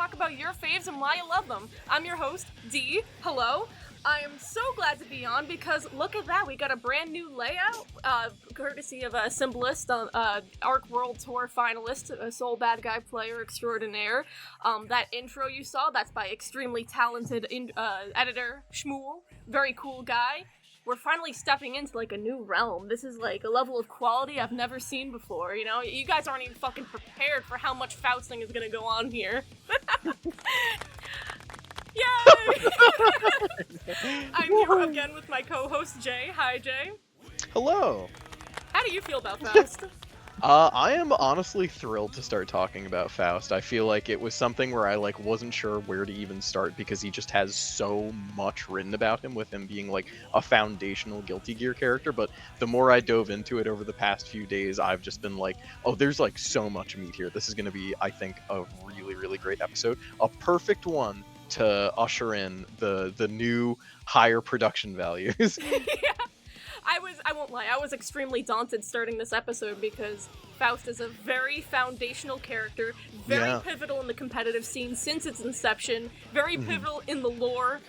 talk about your faves and why you love them. I'm your host, Dee. Hello. I am so glad to be on because look at that, we got a brand new layout, courtesy of a Symbolist, Arc World Tour finalist, a Soul Bad Guy player extraordinaire. That intro you saw, that's by extremely talented editor Shmuel, very cool guy. We're finally stepping into, like, a new realm. This is, like, a level of quality I've never seen before, you know? You guys aren't even fucking prepared for how much Fausting is gonna go on here. Yay! I'm here again with my co-host, Jay. Hi, Jay. Hello. How do you feel about Faust? I am honestly thrilled to start talking about Faust. I feel like it was something where I wasn't sure where to even start because he just has so much written about him, with him being like a foundational Guilty Gear character. But the more I dove into it over the past few days, I've just been like, oh, there's like so much meat here. This is going to be, I think, a really, really great episode. A perfect one to usher in the new higher production values. Yeah. I won't lie, I was extremely daunted starting this episode because Faust is a very foundational character, very pivotal in the competitive scene since its inception, very pivotal in the lore,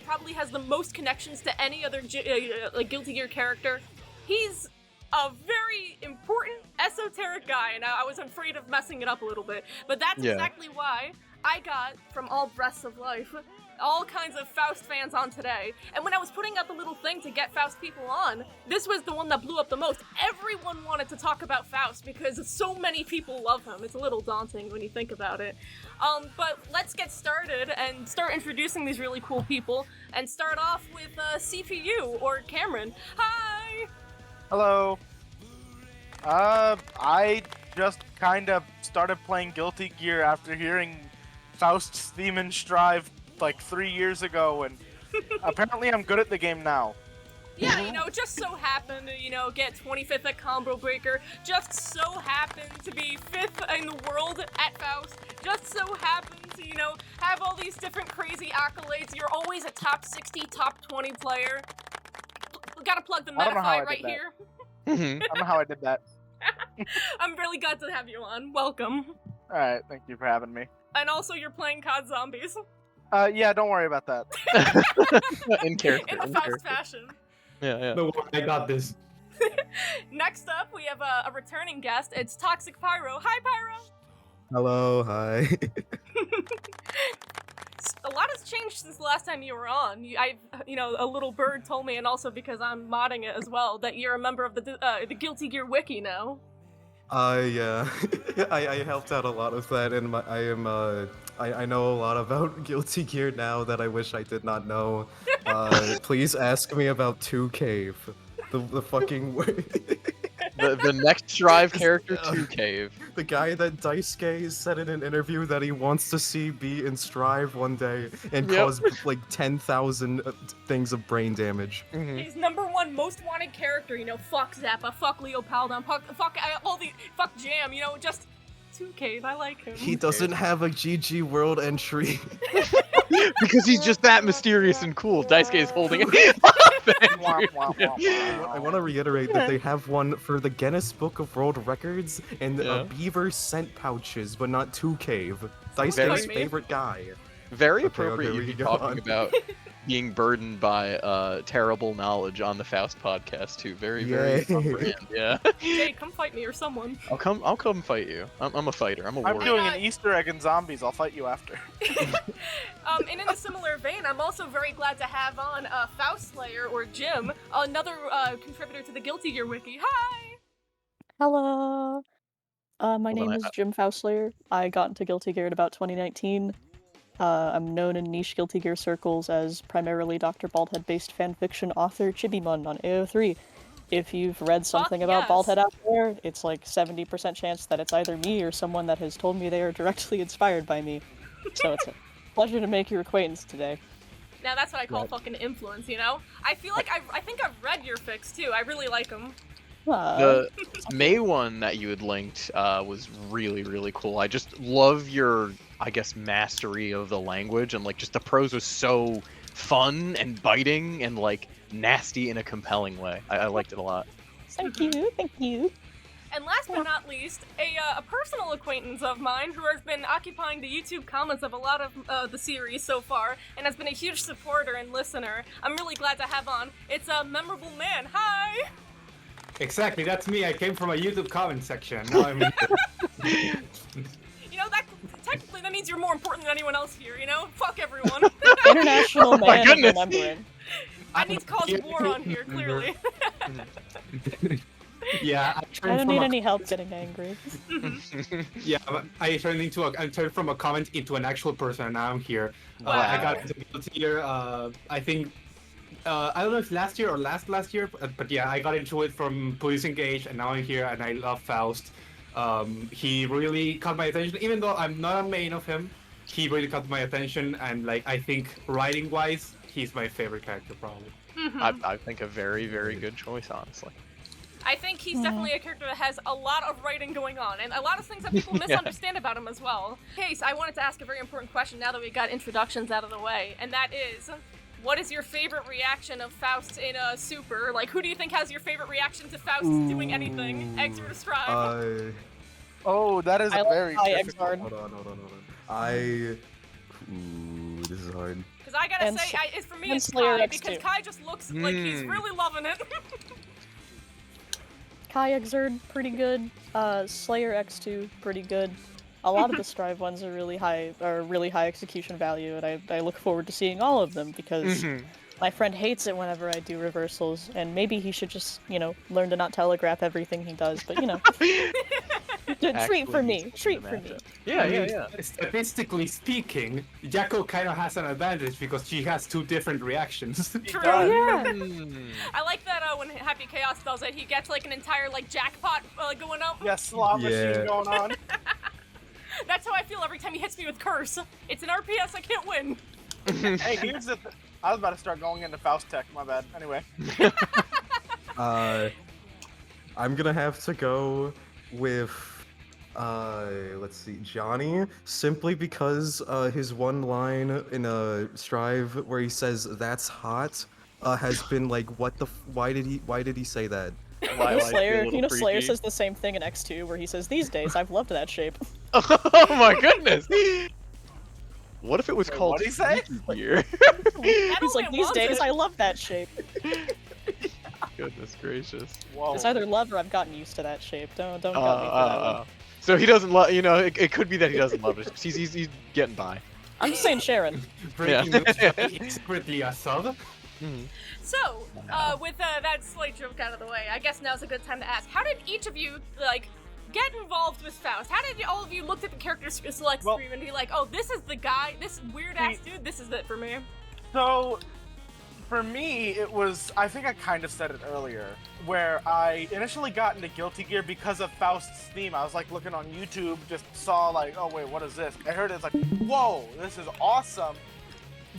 probably has the most connections to any other Guilty Gear character. He's a very important, esoteric guy, and I was afraid of messing it up a little bit, but that's exactly why I got, from all breaths of life, all kinds of Faust fans on today. And when I was putting out the little thing to get Faust people on, this was the one that blew up the most. Everyone wanted to talk about Faust because so many people love him. It's a little daunting when you think about it. But let's get started and start introducing these really cool people and start off with CPU, or Cameron. Hi! Hello. I just kind of started playing Guilty Gear after hearing Faust's theme and Strive like 3 years ago, and apparently I'm good at the game now. Yeah, you know, just so happened to, get 25th at Combo Breaker, just so happened to be 5th in the world at Faust, just so happened to, have all these different crazy accolades. You're always a top 60, top 20 player. Gotta plug the Metafy right here. I don't know how I did that. I'm really glad to have you on. Welcome. Alright, thank you for having me. And also, you're playing COD Zombies. Yeah, don't worry about that. In character. In a Faust fashion. Yeah. No, I got this. Next up, we have a returning guest. It's Toxic Pyro. Hi, Pyro! Hello, hi. A lot has changed since the last time you were on. A little bird told me, and also because I'm modding it as well, that you're a member of the Guilty Gear Wiki now. Yeah. I helped out a lot with that, and I know a lot about Guilty Gear now that I wish I did not know. Please ask me about 2 Cave. The fucking the next Strive character, 2 Cave. The guy that Daisuke said in an interview that he wants to see be in Strive one day and cause like 10,000 things of brain damage. He's #1 most wanted character, fuck Zappa, fuck Leo Paldon, fuck Jam, just 2 Cave, I like him. He doesn't have a GG World entry. Because he's just that mysterious and cool. Daisuke is holding it. I want to reiterate that they have one for the Guinness Book of World Records and beaver scent pouches, but not 2 Cave. Daisuke's favorite guy. Very appropriate you be talking about being burdened by terrible knowledge on the Faust podcast too. Very on brand. Yeah. Jay, come fight me or someone. I'll come fight you. I'm a fighter. I'm a warrior. I'm doing an Easter egg in Zombies. I'll fight you after. And in a similar vein, I'm also very glad to have on Faust Slayer, or Jim, another contributor to the Guilty Gear Wiki. Hi! Hello! My name is Jim Faustslayer. I got into Guilty Gear in about 2019. I'm known in niche Guilty Gear circles as primarily Dr. Baldhead-based fanfiction author Chibimun on AO3. If you've read something about Baldhead out there, it's like 70% chance that it's either me or someone that has told me they are directly inspired by me. So it's a pleasure to make your acquaintance today. Now that's what I call fucking influence, I feel like I think I've read your fics too. I really like them. The May one that you had linked was really, really cool. I just love your, I guess, mastery of the language, and just the prose was so fun and biting and nasty in a compelling way. I liked it a lot. Thank you. And last but not least, a personal acquaintance of mine who has been occupying the YouTube comments of a lot of the series so far, and has been a huge supporter and listener. I'm really glad to have on. It's a memorable man. Hi! Exactly, that's me. I came from a YouTube comment section. Now I'm You know, that technically that means you're more important than anyone else here, you know? Fuck everyone. International my man of goodness. remembering. I need to cause war on here, clearly. Yeah, I don't need any help getting angry. Yeah, but I turned from a comment into an actual person, and now I'm here. Wow. I got into Guilty Gear, I think, I don't know if last year or last year, but yeah, I got into it from Police Engage, and now I'm here, and I love Faust. He really caught my attention, even though I'm not a main of him. He really caught my attention, and like I think writing-wise, he's my favorite character probably. I think a very, very good choice, honestly. I think he's definitely a character that has a lot of writing going on, and a lot of things that people misunderstand about him as well. Case, I wanted to ask a very important question now that we got introductions out of the way, and that is, what is your favorite reaction of Faust in Super? Like, who do you think has your favorite reaction to Faust doing anything? Eggs or Strive? Oh, that is I very like difficult. Exard. Hold on. Ooh, this is hard. Because I gotta And say, it's for me and it's Slayer Kai, X2. because Kai just looks like he's really loving it. Kai Exard, pretty good. Slayer X2, pretty good. A lot of the Strive ones are really high execution value, and I look forward to seeing all of them because my friend hates it whenever I do reversals, and maybe he should just, learn to not telegraph everything he does, but treat for me. Yeah. Statistically speaking, Jakko kind of has an advantage because she has two different reactions. True. Yeah. I like that when Happy Chaos does it, he gets like an entire like jackpot going up. Yeah, slot machine going on. That's how I feel every time he hits me with Curse. It's an RPS, I can't win. Hey, here's the I was about to start going into Faust Tech, my bad. Anyway. I'm gonna have to go with, let's see, Johnny, simply because his one line in Strive where he says "that's hot" has been like, why did he say that? Slayer says the same thing in X2 where he says, "These days I've loved that shape." Oh my goodness! What if it was called what'd he say? Gear? He's like, "These days I love that shape." Goodness gracious. Whoa. It's either love or I've gotten used to that shape. Don't gut me for that one. So he doesn't love, it could be that he doesn't love it. He's getting by. I'm just saying Sharon. Breaking news, he's secretly a sub. So, with that slight joke out of the way, I guess now's a good time to ask, how did each of you, get involved with Faust? How did all of you look at the character select screen and be like, oh, this is the guy, this weird-ass dude, this is it for me? So, for me, it was, I think I kind of said it earlier, where I initially got into Guilty Gear because of Faust's theme. I was like looking on YouTube, just saw like, oh wait, what is this? I heard it's like, whoa, this is awesome.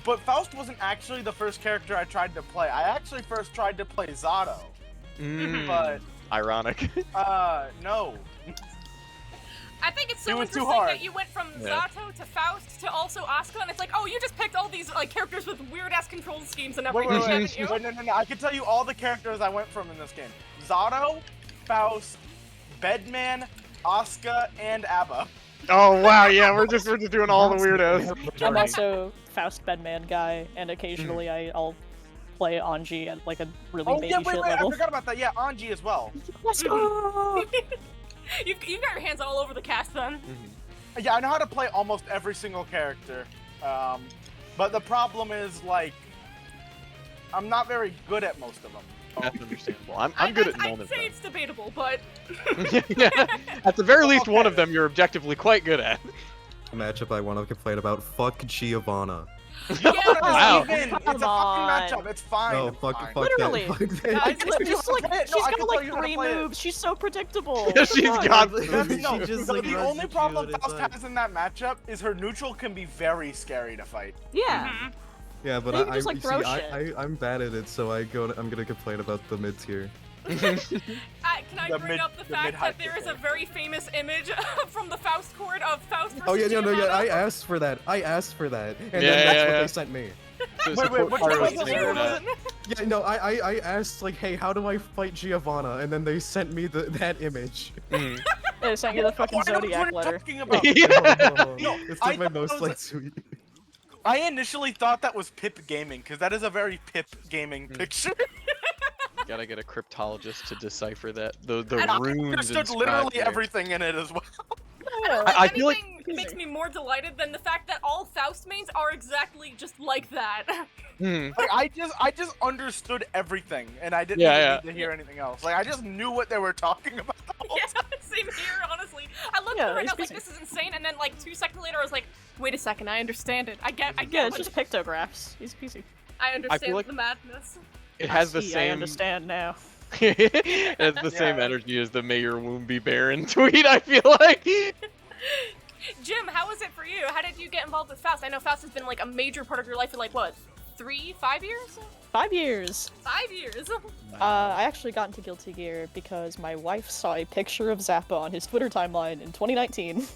But Faust wasn't actually the first character I tried to play. I actually first tried to play Zato. But ironic. No. I think it's so It was too interesting hard. that you went from Zato to Faust to also Asuka, and it's like, oh, you just picked all these characters with weird-ass control schemes and everything, haven't you? Wait, no. I can tell you all the characters I went from in this game. Zato, Faust, Bedman, Asuka, and Abba. Oh wow, yeah, we're just doing all the weirdos. I'm also Faust Bedman guy, and occasionally I'll play Anji at like a really baby shit wait, level. I forgot about that. Yeah, Anji as well. Let's go! You've got your hands all over the cast then. Yeah, I know how to play almost every single character. But the problem is, I'm not very good at most of them. That's understandable. I'm good at none I'd of say them. it's debatable, but... At the very least, one of them you're objectively quite good at. A matchup I want to complain about. Fuck Giovanna. Yeah, Wow. It's a fucking matchup. It's fine. No, it's fuck fine. Literally. that. Fuck that. Just like, No, she's I got can like tell you how to 3 play it. moves. She's so predictable. She's got. No, She just, the runs only at problem you and it's Faust like- has in that matchup is her neutral can be very scary to fight. Yeah. Yeah, but They can just, like, you throw see, shit. I'm bad at it, so I'm gonna complain about the mid tier. Can I The bring mid- up the the fact mid-high that there is a tier. very famous image from the Faust court of Faust versus Oh yeah, no, Giovanna? I asked for that. And Yeah, then that's what yeah. they sent me. Wait, which one was It was it? you, wasn't it? Yeah, no, I asked like, hey, how do I fight Giovanna? And then they sent me that image. Mm. They sent you the fucking I know what Zodiac you're letter. talking about. Wait, hold on, hold on. No, It's I like my thought it most was like tweet. I initially thought that was Pip Gaming, because that is a very Pip Gaming picture. Gotta get a cryptologist to decipher that. The And I runes understood inscribed literally there. everything in it as well. I don't think I feel like- anything makes me more delighted than the fact that all Faust mains are exactly just like that. Hmm. Like, I just understood everything, and I didn't Yeah, even yeah. need to hear anything else. Like, I just knew what they were talking about the whole Yeah, same here, honestly. I looked Yeah, through it and I it's was like, this is insane, and then like 2 seconds later I was like, wait a second, I understand it. I get Yeah, it's what- just pictographs. Easy peasy. I understand like- the madness. It has the See, I same. understand now. It has the same Yeah. energy as the "May your womb be barren" tweet. I feel like. Jim, how was it for you? How did you get involved with Faust? I know Faust has been like a major part of your life for like what, 5 years? 5 years. 5 years. I actually got into Guilty Gear because my wife saw a picture of Zappa on his Twitter timeline in 2019.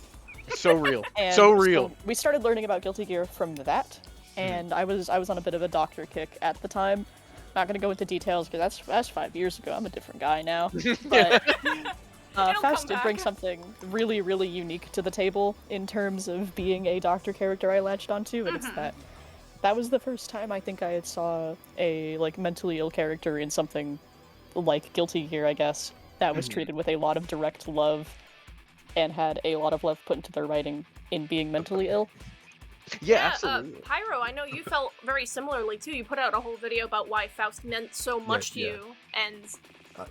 So real. And So real. we started learning about Guilty Gear from that, and I was on a bit of a doctor kick at the time. Not gonna go into details because that's 5 years ago. I'm a different guy now. But It'll Faust come did bring back. something really, really unique to the table in terms of being a doctor character I latched onto, and it's that was the first time I think I had saw a like mentally ill character in something like Guilty Gear, I guess, that was treated with a lot of direct love and had a lot of love put into their writing in being mentally ill. Yeah, absolutely. Pyro, I know you felt very similarly too. You put out a whole video about why Faust meant so much to yeah. you, and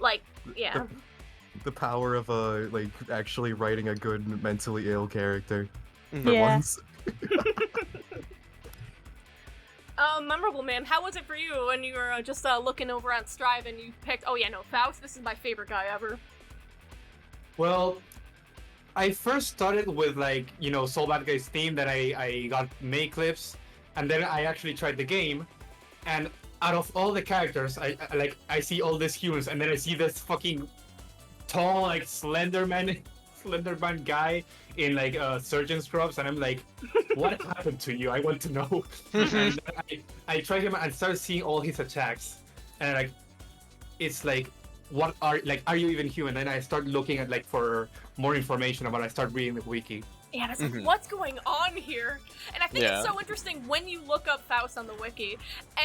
like, yeah. The power of like actually writing a good mentally ill character. For Yeah. once. Memorable man, how was it for you when you were just looking over at Strive and you picked? Oh yeah, no, Faust. This is my favorite guy ever. Well, I first started with like, you know, Soul Bad Guy's theme that I got May clips, and then I actually tried the game, and out of all the characters, I see all these humans, and then I see this fucking tall, like Slenderman guy in like surgeon scrubs, and I'm like, what happened to you? I want to know. And then I tried him and started seeing all his attacks, and like, it's like, what are you even human? Then I start looking at like for more information about it. I start reading the wiki. Yeah, and it's like, what's going on here? And I think Yeah. it's so interesting when you look up Faust on the wiki,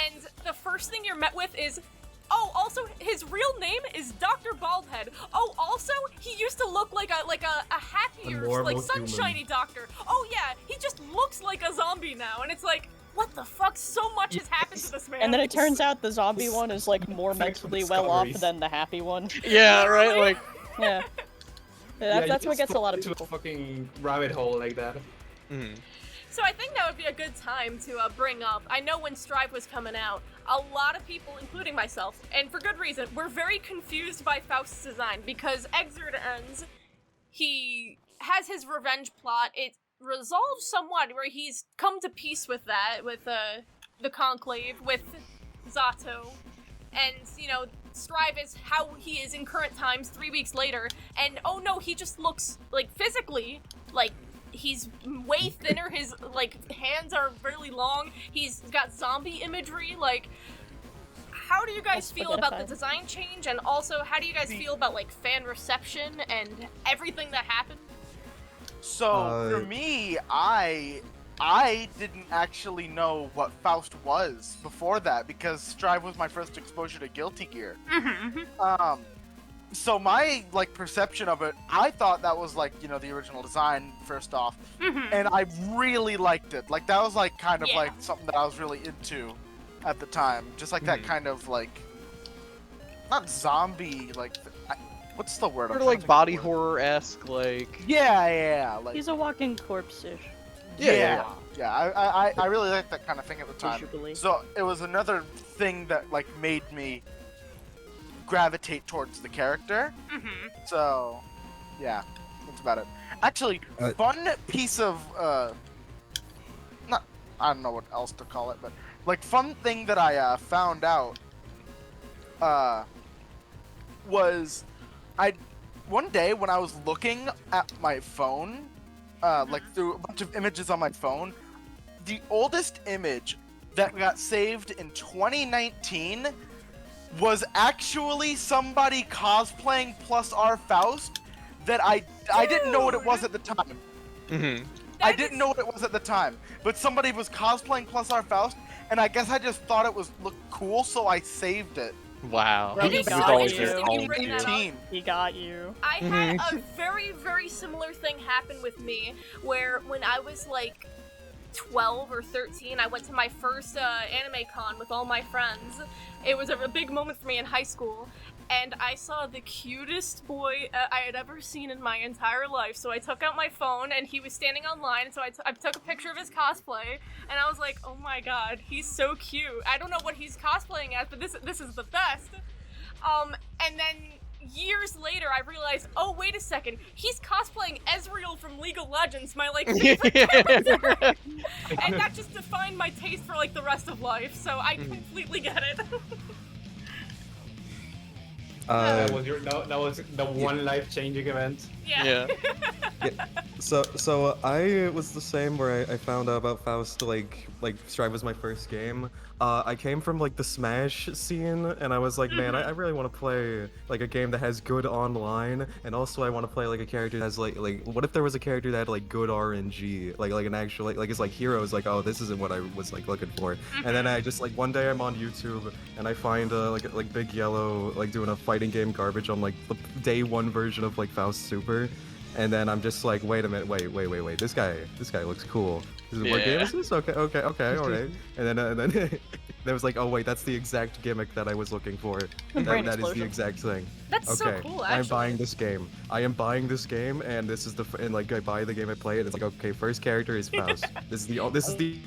and the first thing you're met with is, oh, also his real name is Dr. Baldhead. Oh, also he used to look like a happier, normal like sunshiny human. doctor. Oh yeah, he just looks like a zombie now, and it's like, what the fuck? So much has happened to this man. And then it turns out the zombie one is like more Thanks for mentally the well off discoveries. than the happy one. Yeah, right. Like, Yeah. Yeah, That's you what just gets a lot of fall into people. a fucking rabbit hole like that. mhm. So I think that would be a good time to bring up. I know when Strive was coming out, a lot of people, including myself, and for good reason, were very confused by Faust's design because Exerd ends. He has his revenge plot. It resolves somewhat where he's come to peace with that, with the Conclave, with Zato, and you know, Strive is how he is in current times 3 weeks later, and oh no, he just looks like physically like he's way thinner. His like hands are really long. He's got zombie imagery. Like, how do you guys That's feel about the spaghettified. design change, and also how do you guys feel about like fan reception and everything that happened? So for me, I didn't actually know what Faust was before that because Strive was my first exposure to Guilty Gear. So my like perception of it, I thought that was like, you know, the original design first off, and I really liked it. Like that was like kind of Yeah. like something that I was really into at the time. Just like that kind of like not zombie like what's the word? I'm Sort of trying like to think body of the word. horror-esque, like. Yeah, like He's a walking corpse-ish. yeah. I really liked that kind of thing at the time. Visually. So it was another thing that like made me gravitate towards the character. So yeah, that's about it. Actually, fun piece of not I don't know what else to call it, but like fun thing that I found out was one day when I was looking at my phone like through a bunch of images on my phone, the oldest image that got saved in 2019 was actually somebody cosplaying plus R Faust that I didn't know what it was at the time. Mm-hmm. I didn't know what it was at the time, but somebody was cosplaying plus R Faust, and I guess I just thought it looked cool, so I saved it. Wow. Well, It is he so got interesting you. you bring that up. 2018. He got you. I had a very, very similar thing happen with me, where when I was like 12 or 13, I went to my first anime con with all my friends. It was a big moment for me in high school, and I saw the cutest boy I had ever seen in my entire life. So I took out my phone, and he was standing online, so I took a picture of his cosplay, and I was like, oh my god, he's so cute. I don't know what he's cosplaying as, but this is the best. And then years later, I realized, oh, wait a second, he's cosplaying Ezreal from League of Legends, my, like, favorite character! And that just defined my taste for, like, the rest of life, so I completely get it. That was the one life-changing event. Yeah. So I was the same where I found out about Faust like Strive was my first game. I came from like the Smash scene, and I was like, man, I really want to play like a game that has good online, and also I want to play like a character that has like what if there was a character that had like good RNG, like an actual like it's like heroes, like, oh, this isn't what I was like looking for. And then I just like one day I'm on YouTube and I find like Big Yellow like doing a fighting game garbage on like the day one version of like Faust Super. And then I'm just like, wait a minute, wait. This guy looks cool. What game is this? Okay, all right. And then there was like, oh wait, that's the exact gimmick that I was looking for. That is the exact thing. That's so cool, actually. I'm buying this game. I am buying this game, and this is and like I buy the game, I play it. It's like, okay, first character is Faust. This is the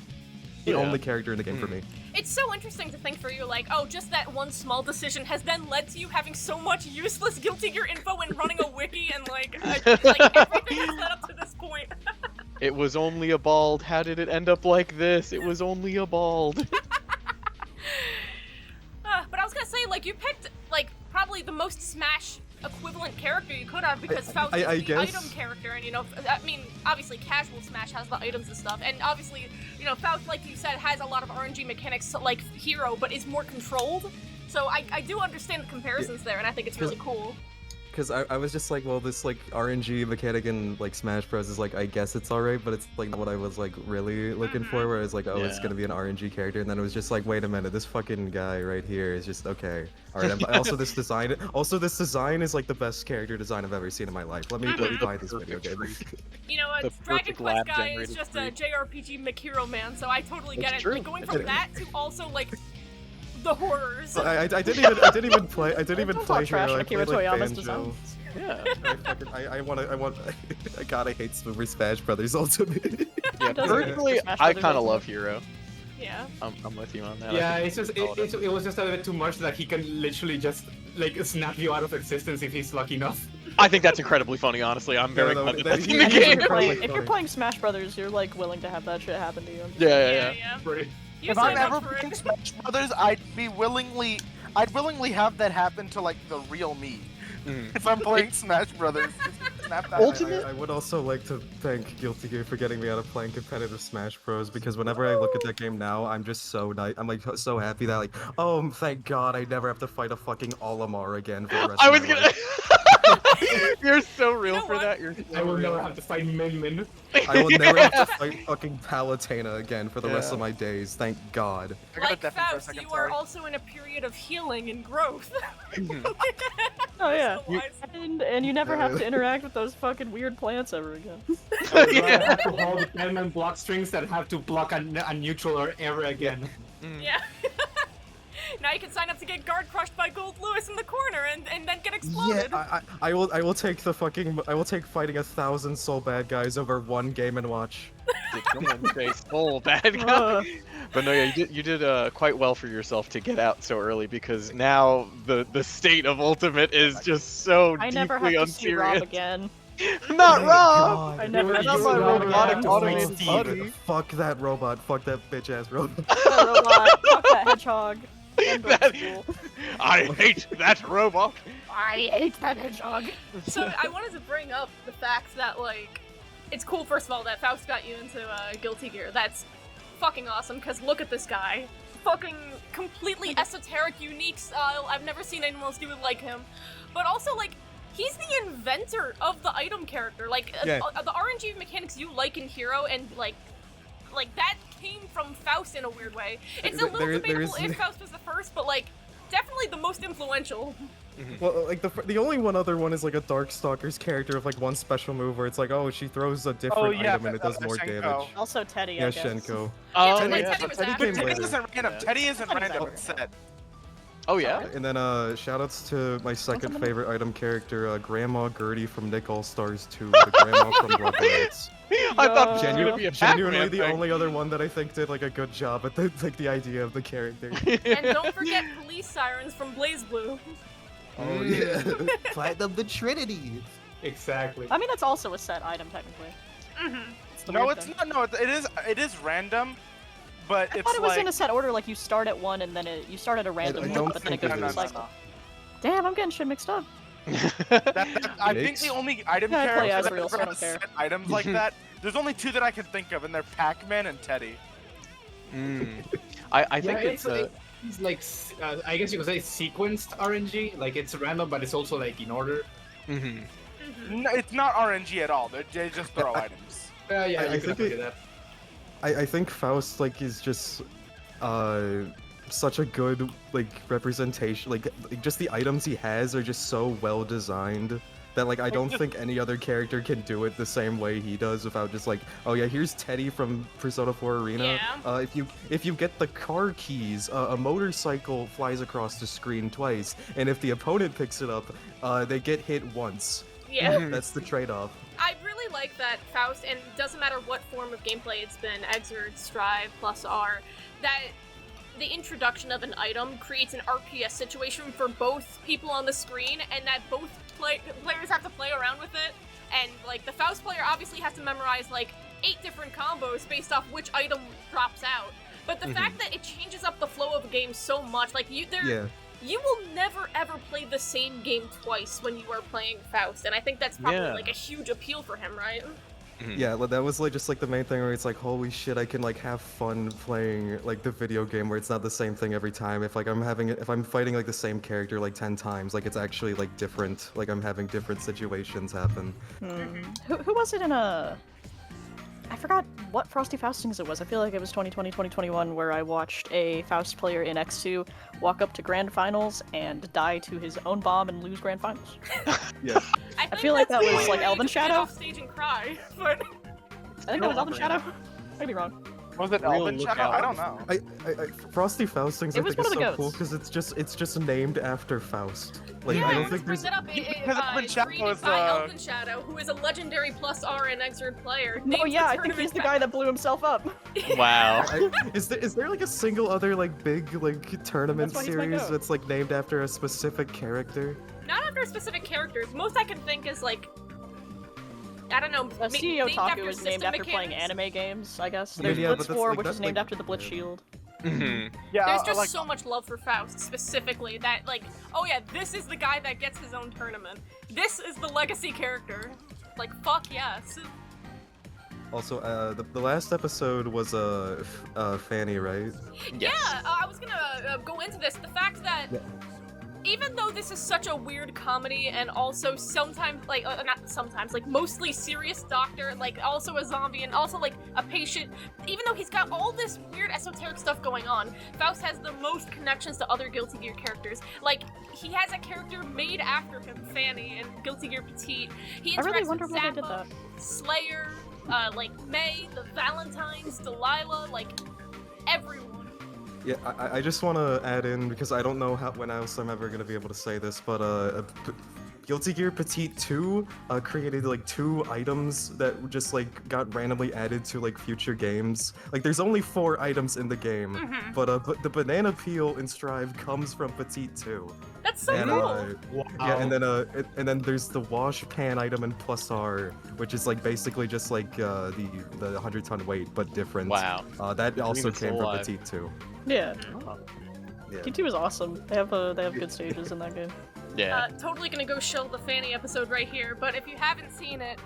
only character in the game for me. It's so interesting to think for you, like, oh, just that one small decision has then led to you having so much useless Guilty Gear info and running a wiki and, like everything has led up to this point. It was only a bald. How did it end up like this? It was only a bald. But I was gonna say, like, you picked, like, probably the most Smash equivalent character you could have, because Faust is the guess. item character, and, you know, I mean, obviously casual Smash has the items and stuff, and obviously, you know, Faust, like you said, has a lot of RNG mechanics like Hero, but is more controlled, so I do understand the comparisons there, and I think it's really cool. Because I was just like, well, this like RNG mechanic in like Smash Bros is like, I guess it's alright, but it's like not what I was like really looking for, where I was like, oh, it's gonna be an RNG character, and then it was just like, wait a minute, this fucking guy right here is just okay. Alright, also this design is like the best character design I've ever seen in my life. Let me buy this video game. You know, a Dragon Quest guy is just a JRPG McHero man, so I totally get it. Like, going from that to also like the horrors. I didn't even play trash Hero. I Akira played, like, Toyama's Banjo. designs. Yeah. I want God, I hate Super Smash Brothers Ultimate. Yeah, Doesn't personally, Smash I Brothers kind of Ultimate? love Hero. Yeah. I'm with you on that. Yeah, I it's think just it was just a bit too much that he can literally just like snap you out of existence if he's lucky enough. I think that's incredibly funny, honestly. I'm very glad that that's in the If game. you're playing Smash Brothers, you're like willing to have that shit happen to you. Yeah. Right. You If I'm signed up ever for it. playing Smash Brothers, I'd willingly have that happen to like the real me. If I'm playing Smash Brothers, just snap that. Ultimate- I would also like to thank Guilty Gear for getting me out of playing competitive Smash Bros. Because whenever I look at that game now, I'm just so I'm like so happy that like, oh, thank God I never have to fight a fucking Olimar again for the rest I of was my gonna. life. You're so real You know for what? that. You're so I will real. never have to fight Min Min. I will never have to fight fucking Palutena again for the rest of my days. Thank God. I got a Like deafen for a Faust, second, you sorry. are also in a period of healing and growth. Oh yeah. So wise. And you never have to interact with those fucking weird plants ever again. I have to hold the 10-man block strings that have to block a neutral or ever again. Yeah. Now you can sign up to get guard crushed by Gold Lewis in the corner and then get exploded. I will take fighting 1,000 soul bad guys over one Game and Watch. Did someone say soul bad guy? But no, yeah, you did quite well for yourself to get out so early, because now the state of Ultimate is just so I never deeply have to see Rob unserious. again. Not Rob. I never have to Not see my Rob robotic again. automated Steve, buddy. fuck that robot. Fuck that bitch ass robot. That robot. Fuck that hedgehog. I'm going to That- school. I hate that robot. I hate that hedgehog. So I wanted to bring up the fact that, like, it's cool, first of all, that Faust got you into Guilty Gear. That's fucking awesome, because look at this guy. Fucking completely esoteric, unique style. I've never seen anyone else do it like him. But also, like, he's the inventor of the item character. Like, the RNG mechanics you like in Hero, and, like that came from Faust in a weird way. It's a little debatable if Faust was the first, but, like, definitely the most influential. Well, like the only one other one is like a Darkstalker's character with like one special move where it's like, oh, she throws a different item and it does more damage. Also Teddy, Yeah, I guess. Shenko. Oh, Teddy yeah. was Teddy after. came Teddy later. isn't random. Yeah. Teddy isn't Teddy's random. out. It's set. Oh, yeah? And then shoutouts to my second favorite item character, Grandma Gertie from Nick All Stars 2, the grandma from Blood Blades. I thought it was gonna be a Genuinely Pac-Man the thing. only other one that I think did like a good job at the idea of the character. And don't forget police sirens from Blaze Blue. Oh yeah, Platinum the Trinity. Exactly. I mean, that's also a set item, technically. It's the No, weird it's thing. not. No, it is random, but I it's thought it was like in a set order, like you start at one and then you start at a random I one, don't but then it think goes it through a is. cycle. Damn, I'm getting shit mixed up. I think Makes- the only item Yeah, I play characters Asriel, that so I ever don't care. set items like that. There's only two that I can think of, and they're Pac-Man and Teddy. I think Yeah, it's it's like I guess you could say sequenced RNG. Like it's random, but it's also like in order. mhm. No, it's not RNG at all. They just throw items. Yeah, I you could think definitely do that. I think Faust like is just such a good like representation. Like just the items he has are just so well designed that like I don't think any other character can do it the same way he does without just like, oh yeah, here's Teddy from Persona 4 Arena. Yeah. If you get the car keys, a motorcycle flies across the screen twice, and if the opponent picks it up, they get hit once. Yeah. That's the trade-off. I really like that Faust, and it doesn't matter what form of gameplay it's been, Exert, Strive, plus R, that the introduction of an item creates an RPS situation for both people on the screen, and that both players have to play around with it. And, like, the Faust player obviously has to memorize, like, 8 different combos based off which item drops out. But the fact that it changes up the flow of a game so much, like, you will never ever play the same game twice when you are playing Faust, and I think that's probably Yeah. like a huge appeal for him, right? Yeah, well, that was like just like the main thing where it's like, holy shit, I can like have fun playing like the video game where it's not the same thing every time. If like if I'm fighting like the same character like 10 times, like it's actually like different. Like I'm having different situations happen. Who was it in I forgot what Frosty Faustings it was. I feel like it was 2020, 2021, where I watched a Faust player in X2 walk up to Grand Finals and die to his own bomb and lose Grand Finals. Yeah. I feel like that's that the was, only like, way Elven to get Shadow? off stage and cry, but I think that was Elven Shadow. I could be wrong. Was it Real Elven Shadow? lookout. I don't know. I Frosty Faustings I It was think is one of the so cool goats. because it's just named after Faust. Like yeah, I don't let's think bring there's that up. Because Elven It's Shadow created is, by Elven Shadow, who is a legendary plus R and Exert player. Oh named yeah, I think tournament he's the guy that blew himself up. Wow. is there like a single other like big like tournament That's why he's my series goat. that's like named after a specific character? Not after specific characters. Most I can think is like, I don't know. CEO named Taku after is named system after playing mechanics. anime games, I guess. Yeah, There's yeah, but Blitz that's 4, like- which that's is named like- after the Blitz Shield. Mhm. Yeah, There's just like, so much love for Faust, specifically, that, like, oh yeah, this is the guy that gets his own tournament. This is the legacy character. Like, fuck yes. Also, the last episode was Fanny, right? Yes. Yeah, I was gonna go into this. The fact that even though this is such a weird comedy and also sometimes, like, not sometimes, like, mostly serious doctor, like, also a zombie and also, like, a patient, even though he's got all this weird esoteric stuff going on, Faust has the most connections to other Guilty Gear characters. Like, he has a character made after him, Fanny, and Guilty Gear Petite. He I really interacts wonder with why they did Zappa, that. Slayer, like, May, the Valentines, Delilah, like, everyone. Yeah, I just want to add in because I don't know when else I'm ever gonna be able to say this, but Guilty Gear Petite 2 created like 2 items that just like got randomly added to like future games. Like there's only 4 items in the game, but the banana peel in Strive comes from Petite 2. That's so And, cool. Yeah, and then there's the wash pan item in Plus R, which is like basically just like the 100-ton weight but different. Wow. That also is came from alive. Petite 2. Yeah, Yeah. T2 is awesome. They have good stages in that game. Yeah. Totally gonna go shill the Fanny episode right here, but if you haven't seen it,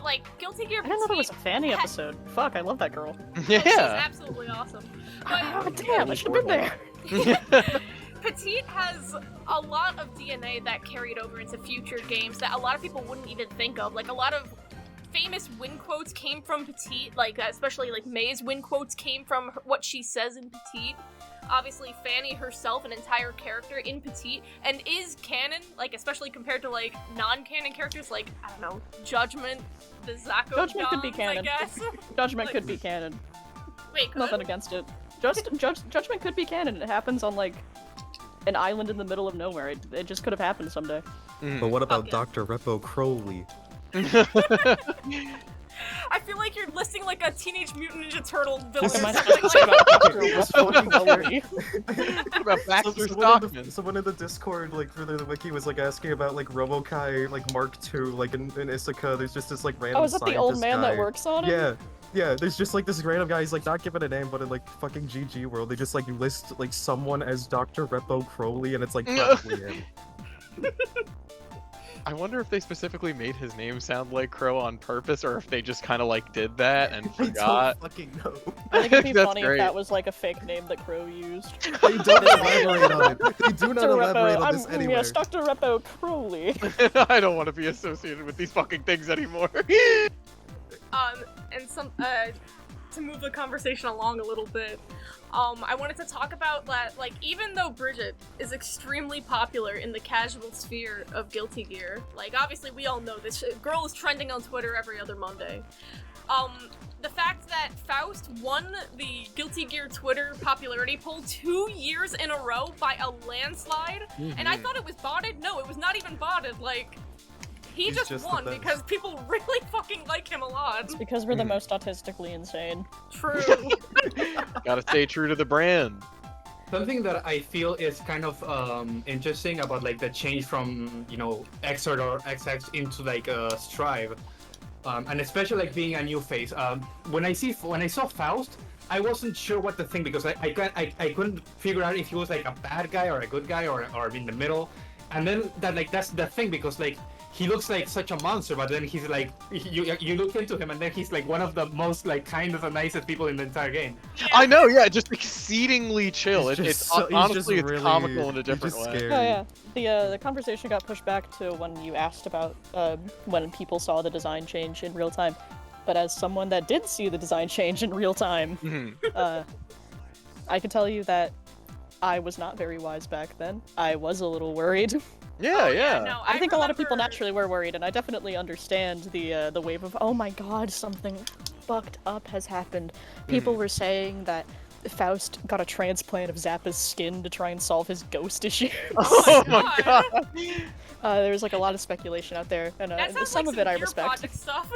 like Guilty Gear. I didn't know there was a Petite Fanny had- episode. Fuck, I love that girl. Yeah. She's absolutely awesome. But Oh, damn, I should have been there. Petite has a lot of DNA that carried over into future games that a lot of people wouldn't even think of. Like, a lot of famous win quotes came from Petite, like, especially, like, May's win quotes came from what she says in Petite. Obviously, Fanny herself, an entire character in Petite, and is canon, like, especially compared to, like, non-canon characters, like, I don't know, Judgment, the Zako Judgment could be Dons, canon. I guess. Judgment Like- could be canon. Wait, could? Nothing against it. Judgment could be canon. It happens on, like, an island in the middle of nowhere. It just could have happened someday. But what about yeah. Dr. Repo Crowley? I feel like you're listing, like, a Teenage Mutant Ninja Turtle villain. Am I or supposed to something say like about Dr. Crowley? What about Baxter Someone in, Stockman? someone in the Discord, like through the wiki, was like asking about like Robokai, like Mark II, like in Issaka. There's just this like random. Oh, is that the old scientist man guy. that works on it? Yeah, yeah. There's just like this random guy. He's like not given a name, but in like fucking GG world, they just like list like someone as Dr. Repo Crowley, and it's like probably him. I wonder if they specifically made his name sound like Crow on purpose, or if they just kind of like did that and I forgot. don't fucking know. I think it'd be That's funny great. if that was like a fake name that Crow used. They don't elaborate on it. They do not Dr. elaborate Repo, on this anywhere. yes, Dr. Repo Crowley. I don't want to be associated with these fucking things anymore. And some to move the conversation along a little bit, I wanted to talk about that, like, even though Bridget is extremely popular in the casual sphere of Guilty Gear, like, obviously we all know this girl is trending on Twitter every other Monday. The fact that Faust won the Guilty Gear Twitter popularity poll 2 years in a row by a landslide, and I thought it was botted. No, it was not even botted. Like, he He's just just the won best. because people really fucking like him a lot. It's because we're the most autistically insane. True. Gotta stay true to the brand. Something that I feel is kind of interesting about like the change from Xrd or XX into like Strive, and especially like being a new face. When I saw Faust, I wasn't sure what to think because I couldn't figure out if he was like a bad guy or a good guy or in the middle, and then that's the thing because like. He looks like such a monster, but then he's like, you look into him, and then he's like one of the most like kindest and nicest people in the entire game. I know, yeah, just exceedingly chill. He's It's just so- he's honestly just it's really- comical in a he's different just way. scary. Oh yeah, the conversation got pushed back to when you asked about when people saw the design change in real time. But as someone that did see the design change in real time, I can tell you that I was not very wise back then. I was a little worried. Yeah. No, I think a lot of people remember- naturally were worried, and I definitely understand the wave of oh my god, something fucked up has happened. People were saying that Faust got a transplant of Zappa's skin to try and solve his ghost issue. Oh my god. There was like a lot of speculation out there, and That sounds some like of it I Gear respect. Project stuff.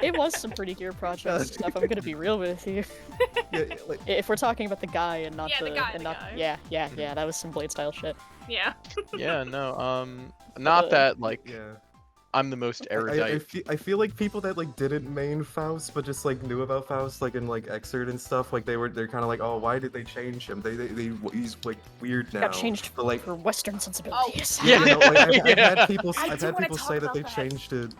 It was some pretty Gear Project stuff. I'm gonna be real with you. Yeah, like, If we're talking about the guy and not Yeah, the guy, and the not guy. yeah, that was some Blade style shit. Yeah. Yeah, no, not that like yeah. I'm the most I erudite. feel like people that like didn't main Faust but just like knew about Faust like in like Xrd and stuff like they're kind of like, oh, why did they change him? He's like weird now. Got changed But, like for Western sensibilities. Yeah. you know, like, I've Yeah. had people I I've do had wanna people talk say that about they that. changed it.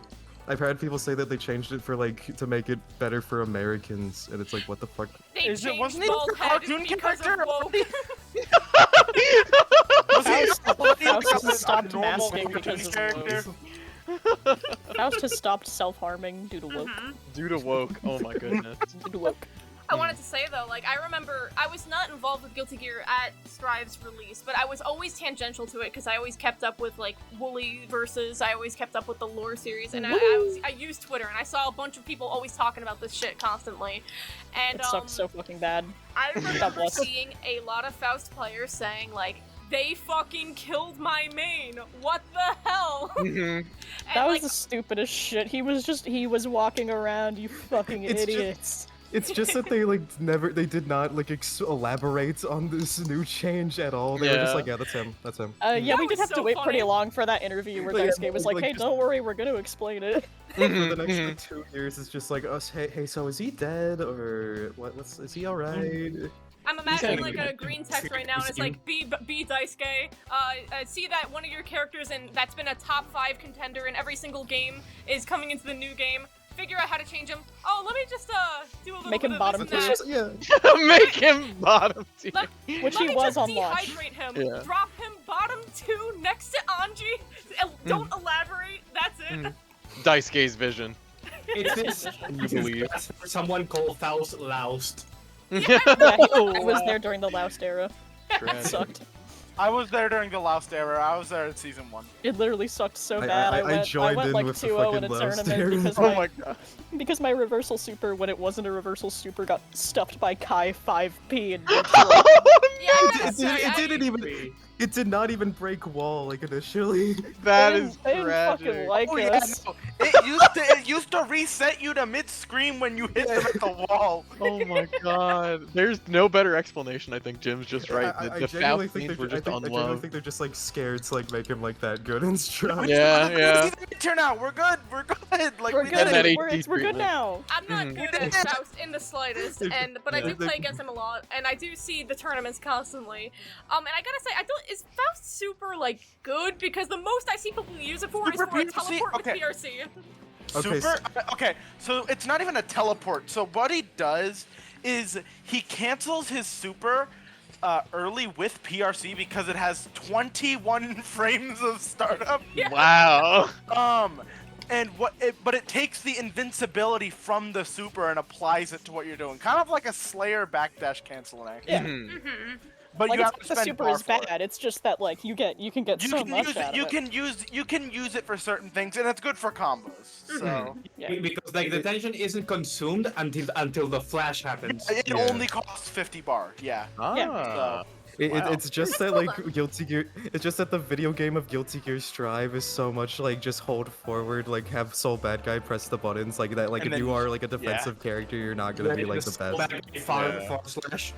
I've heard people say that they changed it for like to make it better for Americans, and it's like, what the fuck? They Is it- changed wasn't it a Baldhead cartoon because of character? woke. Faust has stopped Normal masking cartoon because of character. woke. Faust has stopped self-harming due to woke. Due to woke. Oh my goodness. Due to woke. I wanted to say though, like, I remember I was not involved with Guilty Gear at Strive's release, but I was always tangential to it because I always kept up with like Wooly versus. I always kept up with the lore series, and I used Twitter, and I saw a bunch of people always talking about this shit constantly. And It sucked so fucking bad. I God remember bless. seeing a lot of Faust players saying like, "They fucking killed my main. What the hell?" Mhm. That was like, the stupidest shit. He was walking around, you fucking It's just- idiots. It's just that they did not like elaborate on this new change at all. They were just Yeah. like, yeah, that's him. Yeah, That we did was have to so wait funny. pretty long for that interview where Like, Daisuke was like, like, hey, just- don't worry, we're gonna explain it. For the Mhm, next mhm. like, 2 years, it's just like us. Hey, so is he dead or what? Is he all right? I'm imagining He's like having a green text right now, and it's like, be Daisuke. See that one of your characters, and that's been a top 5 contender in every single game, is coming into the new game. Figure out how to change him. Oh, let me just do a little Make bit him of bottom this and that. tier. Make him bottom tier. Which Let he me was just on launch. dehydrate him. Yeah. Drop him bottom 2 next to Anji. Don't elaborate. That's it. Daisuke's vision. It's You believe. someone called Faust Loust. Yeah, I was there during the Loust era. It Tragic. sucked. I was there during the Loust era. I was there in season 1. It literally sucked so bad. I joined went in like with the 2-0 in a fucking Loust tournament era. because Oh my god. because my reversal super, when it wasn't a reversal super, got stuffed by Kai 5P and neutral. Yeah, I gotta It say, didn't even. It did not even break wall like initially. That They is didn't fucking tragic. like Oh yeah, us. no. It used to reset you to mid-screen when you hit them at the wall. Oh my god. There's no better explanation. I think Jim's just right. I The genuinely Faust think scenes they're were just I genuinely unloved. think they're just like scared to like make him like that good and strong. Yeah, yeah. See the mid-turn out. We're good. We're good. Like We're we good. did that it. HD We're good treatment. now. I'm not Mhm. good at Faust in the slightest, but I do Yeah. play against him a lot, and I do see the tournaments constantly. And I gotta say, is Faust super like good? Because the most I see people use it for is Super for a PRC? teleport with Okay. PRC. Okay, Super. Okay, so it's not even a teleport. So what he does is he cancels his super early with PRC because it has 21 frames of startup. Wow. But it takes the invincibility from the super and applies it to what you're doing, kind of like a Slayer backdash canceling. Yeah. Mhm. But Like you it's have not to the spend super bar is for it. bad. It's just that like you can get so much use out it. of it. You can use it for certain things, and it's good for combos. So Yeah. Because like the tension isn't consumed until the flash happens. it Yeah. only costs 50 bar. Yeah. Ah. Wow. It's just that like Guilty Gear. It's just that the video game of Guilty Gear Strive is so much like just hold forward, like have Soul Bad Guy press the buttons like that. Like And if then you are like a defensive character, you're not gonna be like the best. Far slash.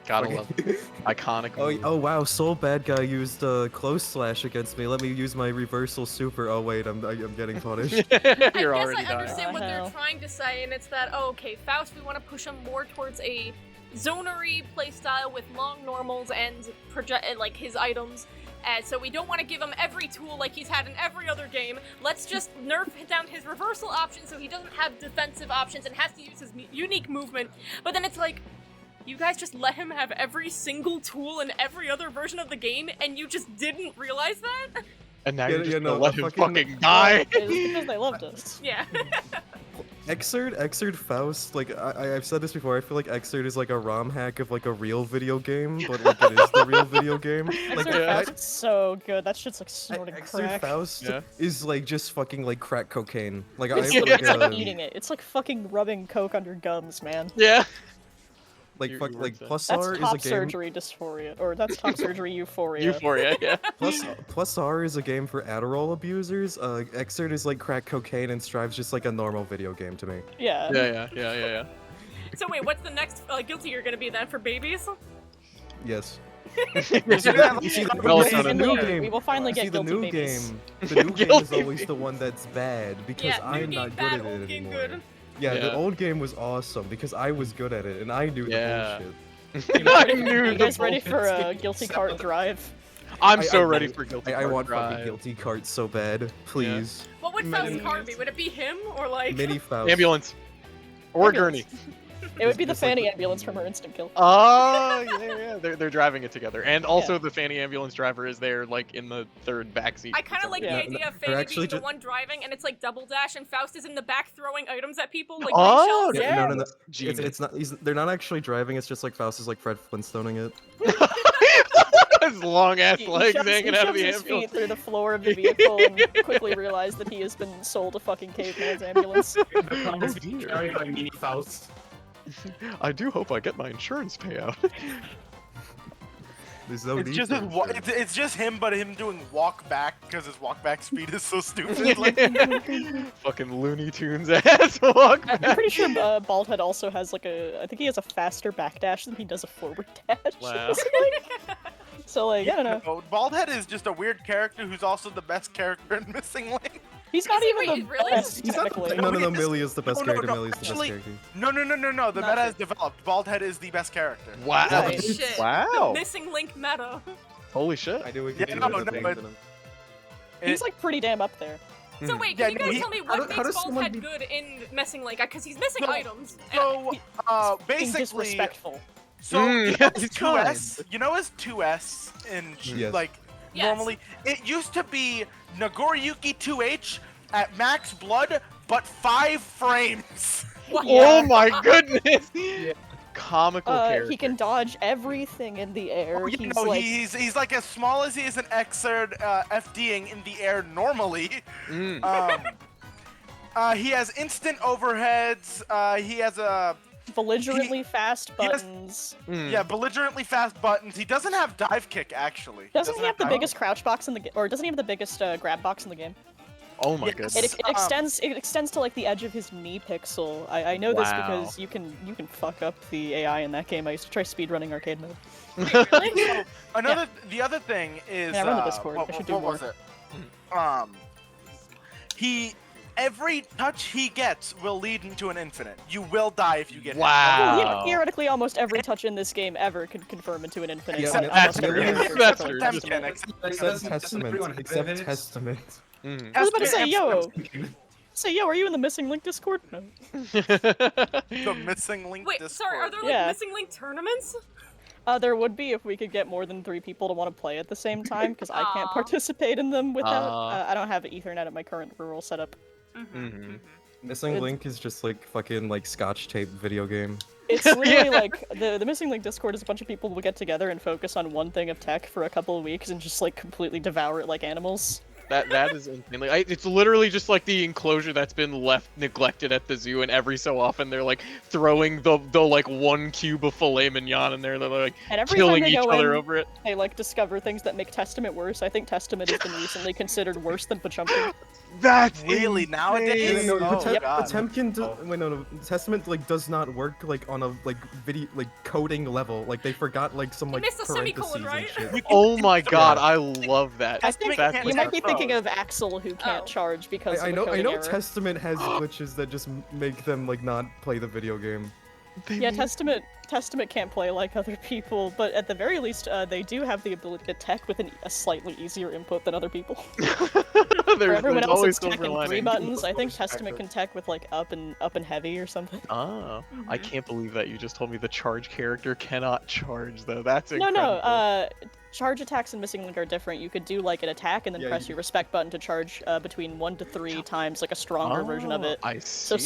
Gotta love it. Iconic. move. Oh wow, Soul Bad Guy used close slash against me. Let me use my reversal super. Oh wait, I'm getting punished. You're I guess already I dying. understand what they're Hell. trying to say, and it's that, oh, okay, Faust, we want to push him more towards a zonery playstyle with long normals and like his items. So we don't want to give him every tool like he's had in every other game. Let's just nerf down his reversal option so he doesn't have defensive options and has to use his unique movement. But then it's like, you guys just let him have every single tool in every other version of the game, and you just didn't realize that? And now Yeah, you're just yeah, gonna no, let the him fucking- fucking die. It's because they loved us. Yeah. Exerd Faust, like I've said this before, I feel like Exerd is like a ROM hack of like a real video game, but like it is the real video game. Like Exert yeah. Faust's so good. That shit's like snorting Exerd crack. Faust Yeah. is like just fucking like crack cocaine. Like I It's, have it's like, like eating it. It's like fucking rubbing coke on your gums, man. Yeah. like Your fuck words like said. Plus That's R is a top game. surgery dysphoria, or that's top surgery euphoria. Euphoria. Yeah. Plus R is a game for Adderall abusers. Exerd is like crack cocaine, and Strive's just like a normal video game to me. Yeah. Yeah. So wait, what's the next Guilty Gear gonna be then for babies? Yes. You see You see, that? Well, you see it's the not new a- game. we will finally you get see the Guilty new Babies. game. The new game is Guilty always the Babies. one that's bad because Yeah, new I'm game not bad, good at old it game anymore. good. Yeah, Yeah. the old game was awesome because I was good at it and I knew Yeah. the bullshit. I knew Are you the guys ready for a bullshit. Guilty Cart Drive? I'm I- so I ready really- for Guilty I Gear want Drive. fucking Guilty Cart so bad. Please. What would Faust's car be? Would it be him or like? Mini Faust. Ambulance. Or Ambulance. Gurney. It would be the Just like Fanny the- ambulance from her instant kill. Oh, yeah. They're driving it together. And also the Fanny ambulance driver is there, like, in the third backseat. I kind of like Yeah. the idea of They're Fanny actually being the ju- one driving, and it's like double dash, and Faust is in the back throwing items at people like Oh, green Yeah, shells. no, no, no. Genius. It's not. They're not actually driving. It's just like Faust is like Fred Flintstoning it. His long ass He legs shoves, hanging he out of shoves the his feet ambulance. through the floor of the vehicle and quickly realizes that he has been sold a fucking caveman's ambulance. The car is being dear. carried by mini Faust. I do hope I get my insurance payout. There's no It's need just for his insurance. it's just him, but him doing walk back because his walk back speed is so stupid. Like, Fucking Looney Tunes ass walk I'm back. pretty sure Baldhead also has like a. I think he has a faster backdash than he does a forward dash. Wow. So like, I don't know. No, Baldhead is just a weird character who's also the best character in Missing Link. He's not Is he- even wait, the really? best, He's not the technically. best. No, Millie is the best No, character. no, Millie's the best actually- character. No. The Not meta has true. developed. Baldhead is the best character. Wow. Holy shit. Wow. The Missing Link meta. Holy shit. I do Yeah, no, but- He's like pretty damn up there. So Hmm. wait, Yeah, can you guys he- tell me how what do- how makes does someone Baldhead be- good in Missing Link? Because he's missing So- items. So, Being basically, disrespectful. so Mm, you know he's his 2S, you know his 2S in Yes. like Yes. normally it used to be Nagoriyuki 2H at max blood, but 5 frames. What? Oh my goodness. Comical character. He can dodge everything in the air. You He's know, like, he's like as small as he is an Xrd FDing in the air normally. Mm. He has instant overheads. He has a belligerently fast he does- buttons. Mm. yeah belligerently fast buttons. He doesn't have dive kick actually. Doesn't he have the dive- biggest crouch box in the game? Or doesn't he have the biggest grab box in the game? Oh my Yes. goodness. It extends. It extends to like the edge of his knee pixel. I know this Wow. because you can fuck up the AI in that game. I used to try speedrunning arcade mode. So, the other thing is Yeah, I run the Discord. what, I should do what more. was it? Every touch he gets will lead into an infinite. You will die if you get hit. Wow. Yeah, theoretically, almost every touch in this game ever can confirm into an infinite. Yeah, on that's almost every true. character. That's So- true. Except Just- Ken, except- Except Testament. Except Testament. Mm. I was about to say, yo, Except- are you in the Missing Link Discord? No. The missing link. Wait, Discord. sorry, are there like Yeah. Missing Link tournaments? There would be if we could get more than 3 people to want to play at the same time, because I can't Aw. participate in them without. Aw. I don't have Ethernet at my current rural setup. Mhm. Missing It's- Link is just like fucking like Scotch tape video game. It's literally like the Missing Link Discord is a bunch of people who will get together and focus on one thing of tech for a couple of weeks and just like completely devour it like animals. That is insane. Like, it's literally just like the enclosure that's been left neglected at the zoo, and every so often they're like throwing the like 1 cube of filet mignon in there, and they're like And every killing time they each go other in, over it. they like discover things that make Testament worse. I think Testament has been recently considered worse than Pachumpa. That's Really nowadays? No, Oh, God. Potemkin Testament like does not work like on a like video like coding level. Like they forgot like some like missed a parentheses semicolon, right? and shit. Oh my god, I love that. I think That's you might be pro. thinking of Axel, who can't Oh. charge because I of a know coding error. Testament has glitches that just make them like not play the video game. Yeah, Testament can't play like other people, but at the very least, they do have the ability to tech with a slightly easier input than other people. For there's everyone else, always it's tech silver and 3 lining. buttons. I think Testament can tech with like up and heavy or something. Oh, I can't believe that you just told me the charge character cannot charge though. That's No, incredible. charge attacks in Missing Link are different. You could do like an attack and then Yeah, press you- your respect button to charge between 1 to 3 times, like a stronger version of it. I So see.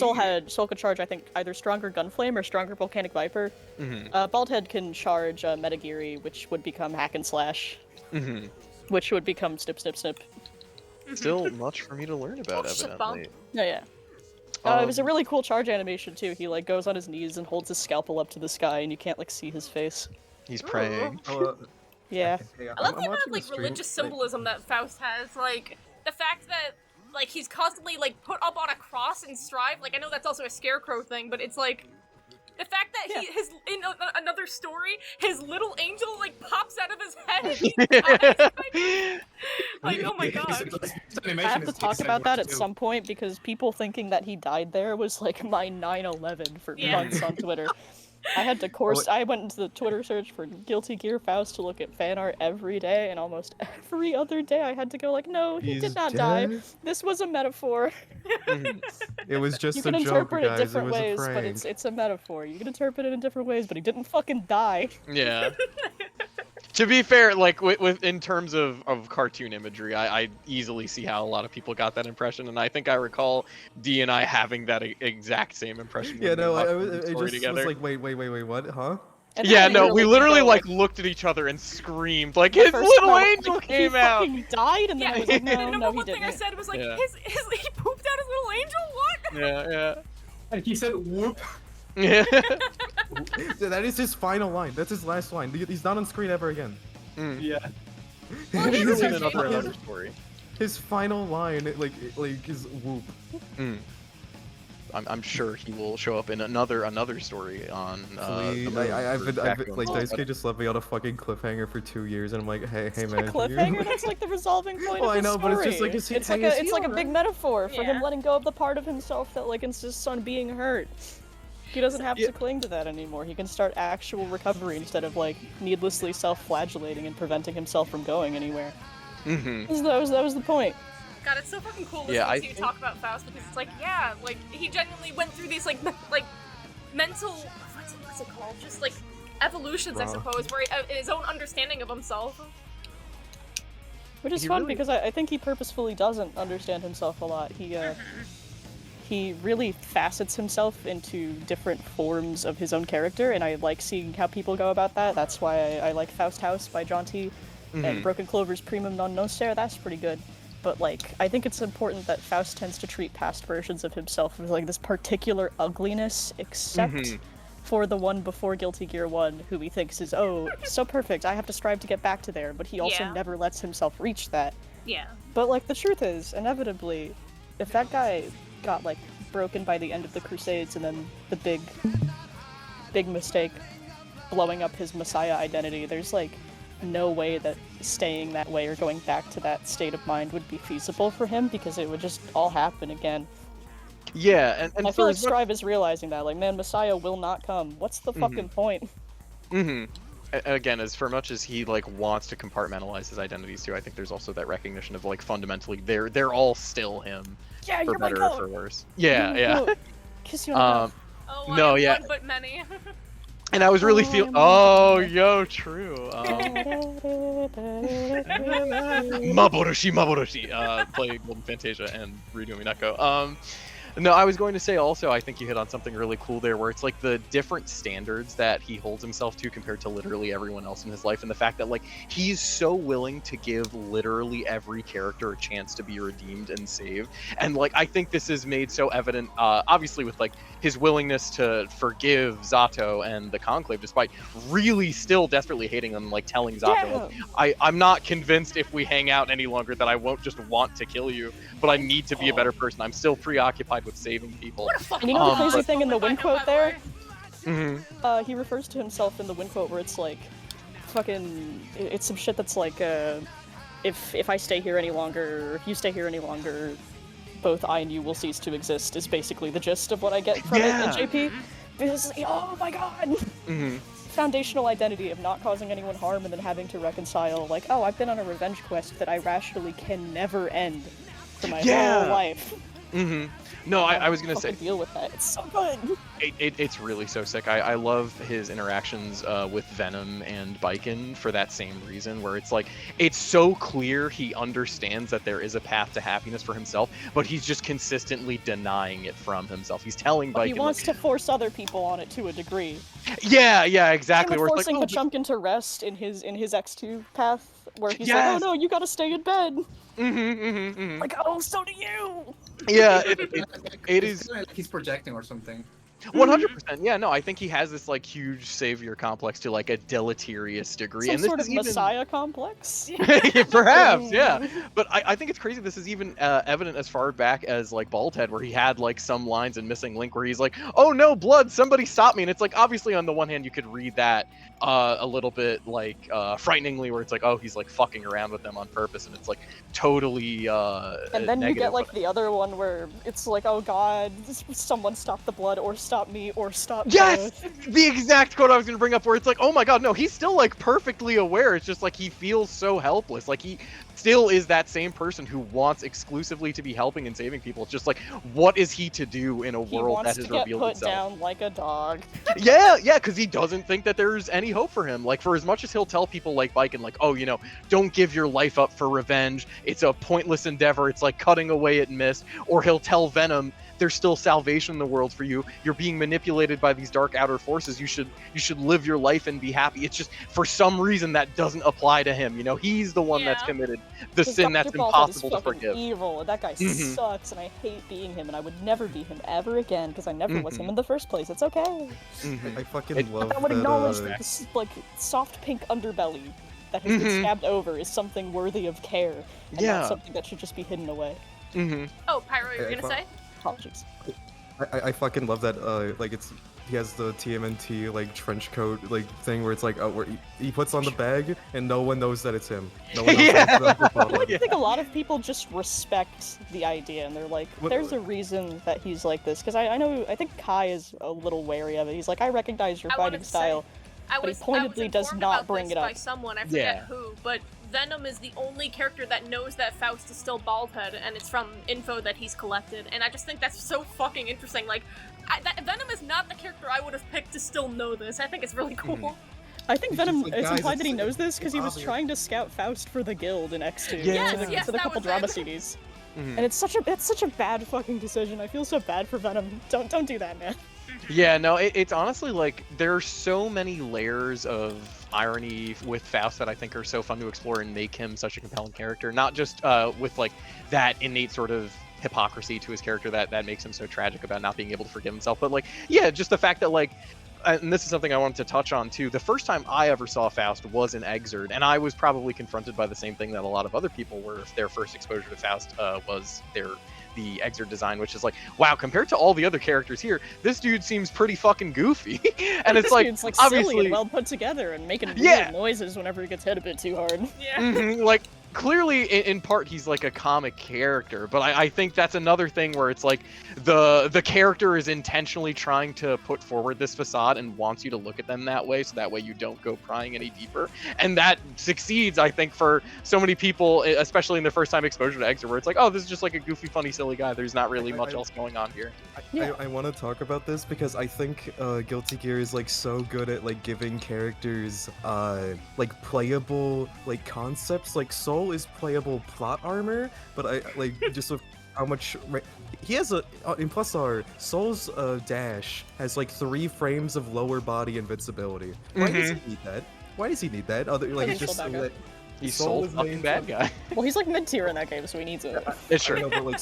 Soul could charge, I think, either stronger Gunflame or stronger Volcanic Viper. Mhm. Baldhead can charge Metagiri, which would become Hack and Slash, Mhm. which would become Snip Snip Snip. Still much for me to learn about, Oh, shit, evidently. Oh yeah. It was a really cool charge animation too. He like goes on his knees and holds his scalpel up to the sky, and you can't like see his face. He's praying. Yeah. I love the amount of like religious symbolism that Faust has. Like the fact that like he's constantly like put up on a cross and strive. Like I know that's also a scarecrow thing, but it's like the fact that another story, his little angel like pops out of his head. And he dies. Like oh my god. I have to talk about that at some point because people thinking that he died there was like my 9/11 for Yeah. months on Twitter. I had to I went into the Twitter search for Guilty Gear Faust to look at fan art every day, and almost every other day I had to go like, no, he He's did not die. dead? This was a metaphor. It was just You a can joke, interpret it guys. It different was a ways, prank. but it's a metaphor. You can interpret it in different ways, but he didn't fucking die. Yeah. To be fair, like with in terms of cartoon imagery, I easily see how a lot of people got that impression, and I think I recall D and I having that exact same impression. when Yeah, we no, watched I the story just together. was like, wait, what? Huh? And Yeah, then no, we literally go, like looked at each other and screamed, like the his first little time I was angel like, came he out. fucking died, and then Yeah, I was like, and no, the no, number he one thing I didn't. said was like Yeah. he pooped out his little angel. What? Yeah, And he said, whoop. yeah. That is his final line. That's his last line. He's not on screen ever again. Yeah. Well, he This is was another story. His final line, like is whoop. Mm. I'm sure he will show up in another story on. Please, I've been like, Daisuke just left me on a fucking cliffhanger for 2 years, and I'm like, hey, It's man. a cliffhanger. That's like the resolving point Well, of the I know, story. but it's just like it's like a big metaphor for him Yeah. letting go of the part of himself that like insists on being hurt. He doesn't have to cling to that anymore. He can start actual recovery instead of like needlessly self-flagellating and preventing himself from going anywhere. Mm-hmm. That was the point. God, it's so fucking cool listening Yeah, to I you think- talk about Faust because it's like, yeah, like he genuinely went through these like mental what's it called? Just like evolutions, I suppose, where his own understanding of himself. Which is He fun really- because I think he purposefully doesn't understand himself a lot. He really facets himself into different forms of his own character, and I like seeing how people go about that. That's why I like Faust House by John T. And Broken Clover's Primum Non Nocere, that's pretty good. But like, I think it's important that Faust tends to treat past versions of himself with like this particular ugliness, except for the one before Guilty Gear 1, who he thinks is, oh, so perfect, I have to strive to get back to there, but he also Yeah. never lets himself reach that. Yeah. But like, the truth is, inevitably, if that guy got like broken by the end of the Crusades and then the big mistake, blowing up his Messiah identity, there's like no way that staying that way or going back to that state of mind would be feasible for him, because it would just all happen again. Yeah, and I for feel like as much- Strive is realizing that, like, man, Messiah will not come. What's the fucking point? Again, as for much as he like wants to compartmentalize his identities too, I think there's also that recognition of like fundamentally they're all still him, Yeah, for you're my better or goat. for worse. Yeah, You're my yeah. goat. Kiss you on the mouth. Oh, No, I am yeah. one but many. And I was really feel. Oh, yo, true. Maboroshi. Play Golden Fantasia and redo Minako. No, I was going to say also, I think you hit on something really cool there, where it's like the different standards that he holds himself to compared to literally everyone else in his life, and the fact that like he's so willing to give literally every character a chance to be redeemed and saved. And like I think this is made so evident, obviously with like his willingness to forgive Zato and the Conclave, despite really still desperately hating them, like telling Zato, like, I'm not convinced if we hang out any longer that I won't just want to kill you, but I need to be a better person. I'm still preoccupied with saving people. What a fucking And you know the crazy but- thing in the win quote there? Mhm. He refers to himself in the win quote where it's like, fucking, it's some shit that's like, if I stay here any longer, or if you stay here any longer, both I and you will cease to exist, is basically the gist of what I get from it in JP. Because, oh my god! Foundational identity of not causing anyone harm and then having to reconcile, like, oh, I've been on a revenge quest that I rationally can never end for my whole life. No, I was gonna say Fucking deal with that. It's so good. it's really so sick. I love his interactions with Venom and Baiken for that same reason, where it's like it's so clear he understands that there is a path to happiness for himself, but he's just consistently denying it from himself. He's telling But Baiken, he wants to force other people on it to a degree. yeah, exactly. Same Where with it's like, forcing oh, Pachunkin to rest in his X2 path, where he's like, Yes! oh no, you gotta stay in bed. Like, oh, so do you. yeah, it is. Like he's projecting or something. 100%. Yeah, no, I think he has this like huge savior complex to like a deleterious degree, Some and this sort is of even... Messiah complex. Perhaps, yeah. But I think it's crazy. This is even evident as far back as like Baldhead, where he had like some lines in Missing Link where he's like, "Oh no, blood! Somebody stop me!" And it's like obviously on the one hand you could read that a little bit like frighteningly, where it's like, oh, he's like fucking around with them on purpose, and it's like totally. And then you get like the other one where it's like, oh god, someone stop the blood, or stop me, or stop Yes, both. the exact quote I was gonna bring up, where it's like, oh my god, no, he's still like perfectly aware. It's just like he feels so helpless. Like he still is that same person who wants exclusively to be helping and saving people. It's just like, what is he to do in a He world wants that has to get revealed put itself? down like a dog. Yeah, because he doesn't think that there's any hope for him. Like, for as much as he'll tell people like Baiken, like, oh, you know, don't give your life up for revenge. It's a pointless endeavor. It's like cutting away at mist. Or he'll tell Venom, there's still salvation in the world for you. You're being manipulated by these dark outer forces. You should live your life and be happy. It's just for some reason that doesn't apply to him. You know, he's the one that's Yeah. committed the 'Cause sin Dr. that's Baldhead impossible is to fucking forgive. evil, and that guy sucks, and I hate being him, and I would never be him ever again because I never was him in the first place. It's okay. I fucking It- love That would that, acknowledge that this like soft pink underbelly that has been stabbed over is something worthy of care, and Yeah. not something that should just be hidden away. Mm-hmm. Oh, Pyro, you're Okay, gonna well- say? Apologies. I fucking love that. Like he has the TMNT like trench coat like thing where it's like where he puts on the bag and no one knows that it's him. No one knows that it's Dr. Baldhead. I think a lot of people just respect the idea and they're like, there's a reason that he's like this. Because I think Kai is a little wary of it. He's like, I recognize your fighting style, but he pointedly does not bring it up. By someone, I forget who, but Venom is the only character that knows that Faust is still Baldhead, and it's from info that he's collected, and I just think that's so fucking interesting. Like, Venom is not the character I would have picked to still know this. I think it's really cool. I think Venom, like, it's guys, implied that he knows this because he was obvious. trying to scout Faust for the guild in X2 Yes, to the couple drama CDs. And it's such a bad fucking decision. I feel so bad for Venom. Don't do that, man. Yeah, no, it's honestly like there are so many layers of irony with Faust that I think are so fun to explore and make him such a compelling character. Not just with like that innate sort of hypocrisy to his character that makes him so tragic about not being able to forgive himself, but like, yeah, just the fact that like, and this is something I wanted to touch on too, the first time I ever saw Faust was in Exerd, and I was probably confronted by the same thing that a lot of other people were. Their first exposure to Faust was the Exerd design, which is like, wow, compared to all the other characters here, this dude seems pretty fucking goofy. And it's like, dude's like obviously silly and well put together and making weird noises whenever he gets hit a bit too hard. Yeah. Like, clearly in part he's like a comic character, but I think that's another thing where it's like the character is intentionally trying to put forward this facade and wants you to look at them that way, so that way you don't go prying any deeper, and that succeeds, I think, for so many people, especially in their first time exposure to Exer, where it's like, oh, this is just like a goofy, funny, silly guy, there's not really much else going on here. I want to talk about this because I think Guilty Gear is like so good at like giving characters like playable like concepts. Like Soul is playable plot armor, but I like just with how much he has a in Plus R, Soul's dash has like 3 frames of lower body invincibility. Why does he need that? Why does he need that? Other like He's just so so bad that He's Soul so is fucking made bad to- guy. Well, he's like mid-tier in that game, so he needs it. It's I true. know, but like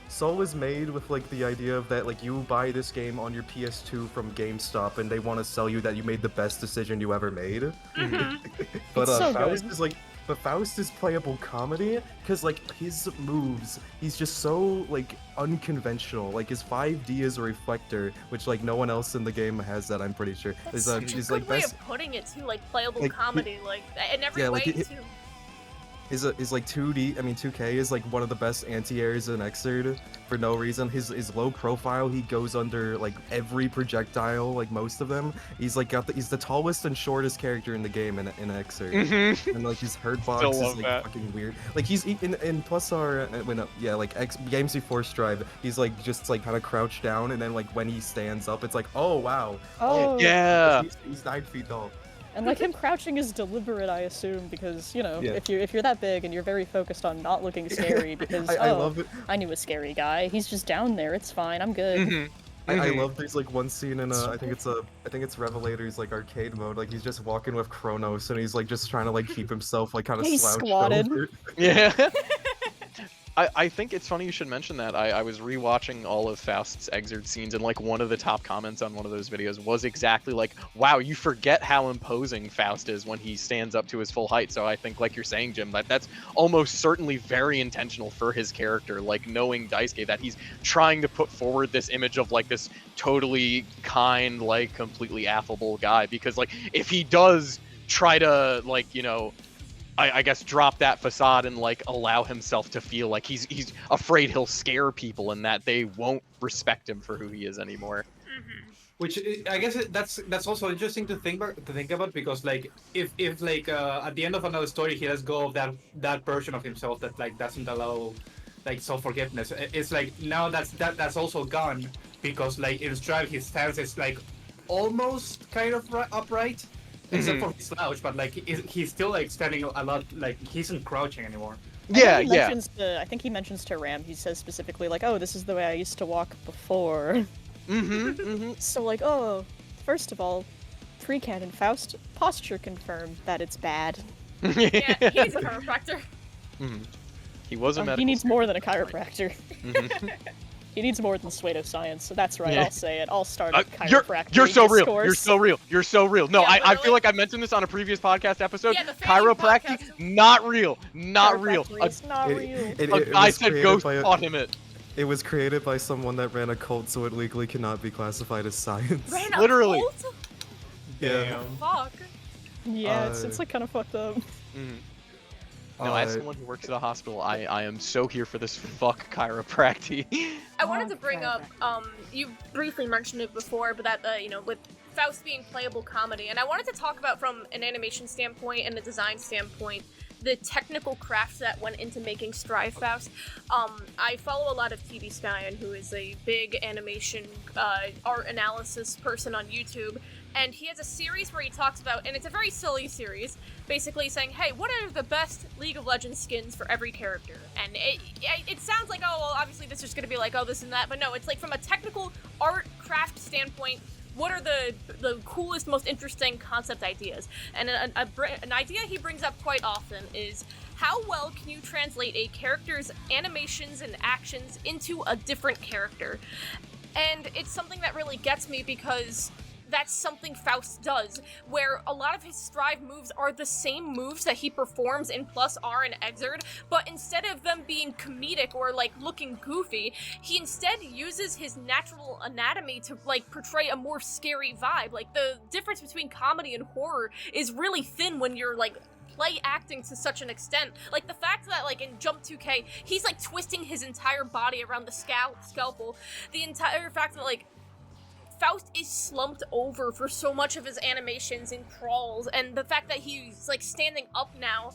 Soul is made with like the idea of that like you buy this game on your PS2 from GameStop and they want to sell you that you made the best decision you ever made. But It's so Faust good. is like, but Faust is playable comedy because like his moves, he's just so like unconventional. Like his 5D is a reflector, which like no one else in the game has that. I'm pretty sure. That's such a He's good like way best. of putting it too, like playable Like, comedy, like in every yeah, way like, too. Is like 2D, I mean 2K is like one of the best anti-airs in Exerd for no reason. His low profile, he goes under like every projectile, like most of them. He's like he's the tallest and shortest character in the game in Exerd. And like his hurt box Still is love like that. fucking weird. Like he's in Plus R like Games Before Strive, he's like just like kind of crouched down, and then like when he stands up, it's like, oh wow. Oh, Yeah. He's 9 feet tall. And like him crouching is deliberate, I assume, because you know, Yeah. if you're that big and you're very focused on not looking scary, because I love it. I knew a scary guy. He's just down there. It's fine. I'm good. I love there's like one scene in I think it's Revelator's like arcade mode, like he's just walking with Kronos and he's like just trying to like keep himself like kind of He's slouched squatted. over. Yeah. I think it's funny you should mention that. I was rewatching all of Faust's Exerd scenes, and like one of the top comments on one of those videos was exactly like, wow, you forget how imposing Faust is when he stands up to his full height. So I think, like you're saying, Jim, that's almost certainly very intentional for his character, like knowing Daisuke, that he's trying to put forward this image of like this totally kind, like completely affable guy, because like if he does try to like, you know, I guess drop that facade and like allow himself to feel like he's afraid he'll scare people and that they won't respect him for who he is anymore. Which I guess that's also interesting to think about because like if like at the end of another story he lets go of that version of himself that like doesn't allow like self-forgiveness, it's like now that's also gone, because like in Strive his stance is like almost kind of upright. Except for his slouch, but like he's still like standing a lot, like he isn't crouching anymore. I think he mentions to Ram, he says specifically like, oh, this is the way I used to walk before. So like, oh, first of all, pre-canon Faust, posture confirmed that it's bad. Yeah, he's a chiropractor. He was a medical. He needs more than a chiropractor. He needs more than pseudoscience, so that's right, I'll say it. I'll start a chiropractor You're so real. discourse. You're so real. You're so real. No, Yeah, I literally. feel like I mentioned this on a previous podcast episode. Yeah, the fan Chiropractic, podcast. not real. Not real. Chiropractic is not real. It A guy was said created Ghost by a- taught him it. It was created by someone that ran a cult, so it legally cannot be classified as science. Ran a Literally. cult? Yeah. Fuck. Yeah, it's like kind of fucked up. No, as someone who works at a hospital, I am so here for this fuck chiropractic. I wanted to bring up, you briefly mentioned it before, but that, with Faust being playable comedy, and I wanted to talk about from an animation standpoint and a design standpoint, the technical craft that went into making Strive Faust. I follow a lot of TV Skyen, who is a big animation art analysis person on YouTube, and he has a series where he talks about, and it's a very silly series, basically saying, hey, what are the best League of Legends skins for every character? And it sounds like, oh, well, obviously this is going to be like, oh, this and that, but no, it's like from a technical art craft standpoint, what are the coolest, most interesting concept ideas? And an idea he brings up quite often is, how well can you translate a character's animations and actions into a different character? And it's something that really gets me because that's something Faust does, where a lot of his Strive moves are the same moves that he performs in Plus R and Exerd, but instead of them being comedic or, like, looking goofy, he instead uses his natural anatomy to, like, portray a more scary vibe. Like, the difference between comedy and horror is really thin when you're, like, play acting to such an extent. Like, the fact that, like, in Jump 2K, he's, like, twisting his entire body around the scalpel. The entire fact that, like, Faust is slumped over for so much of his animations in crawls, and the fact that he's, like, standing up now,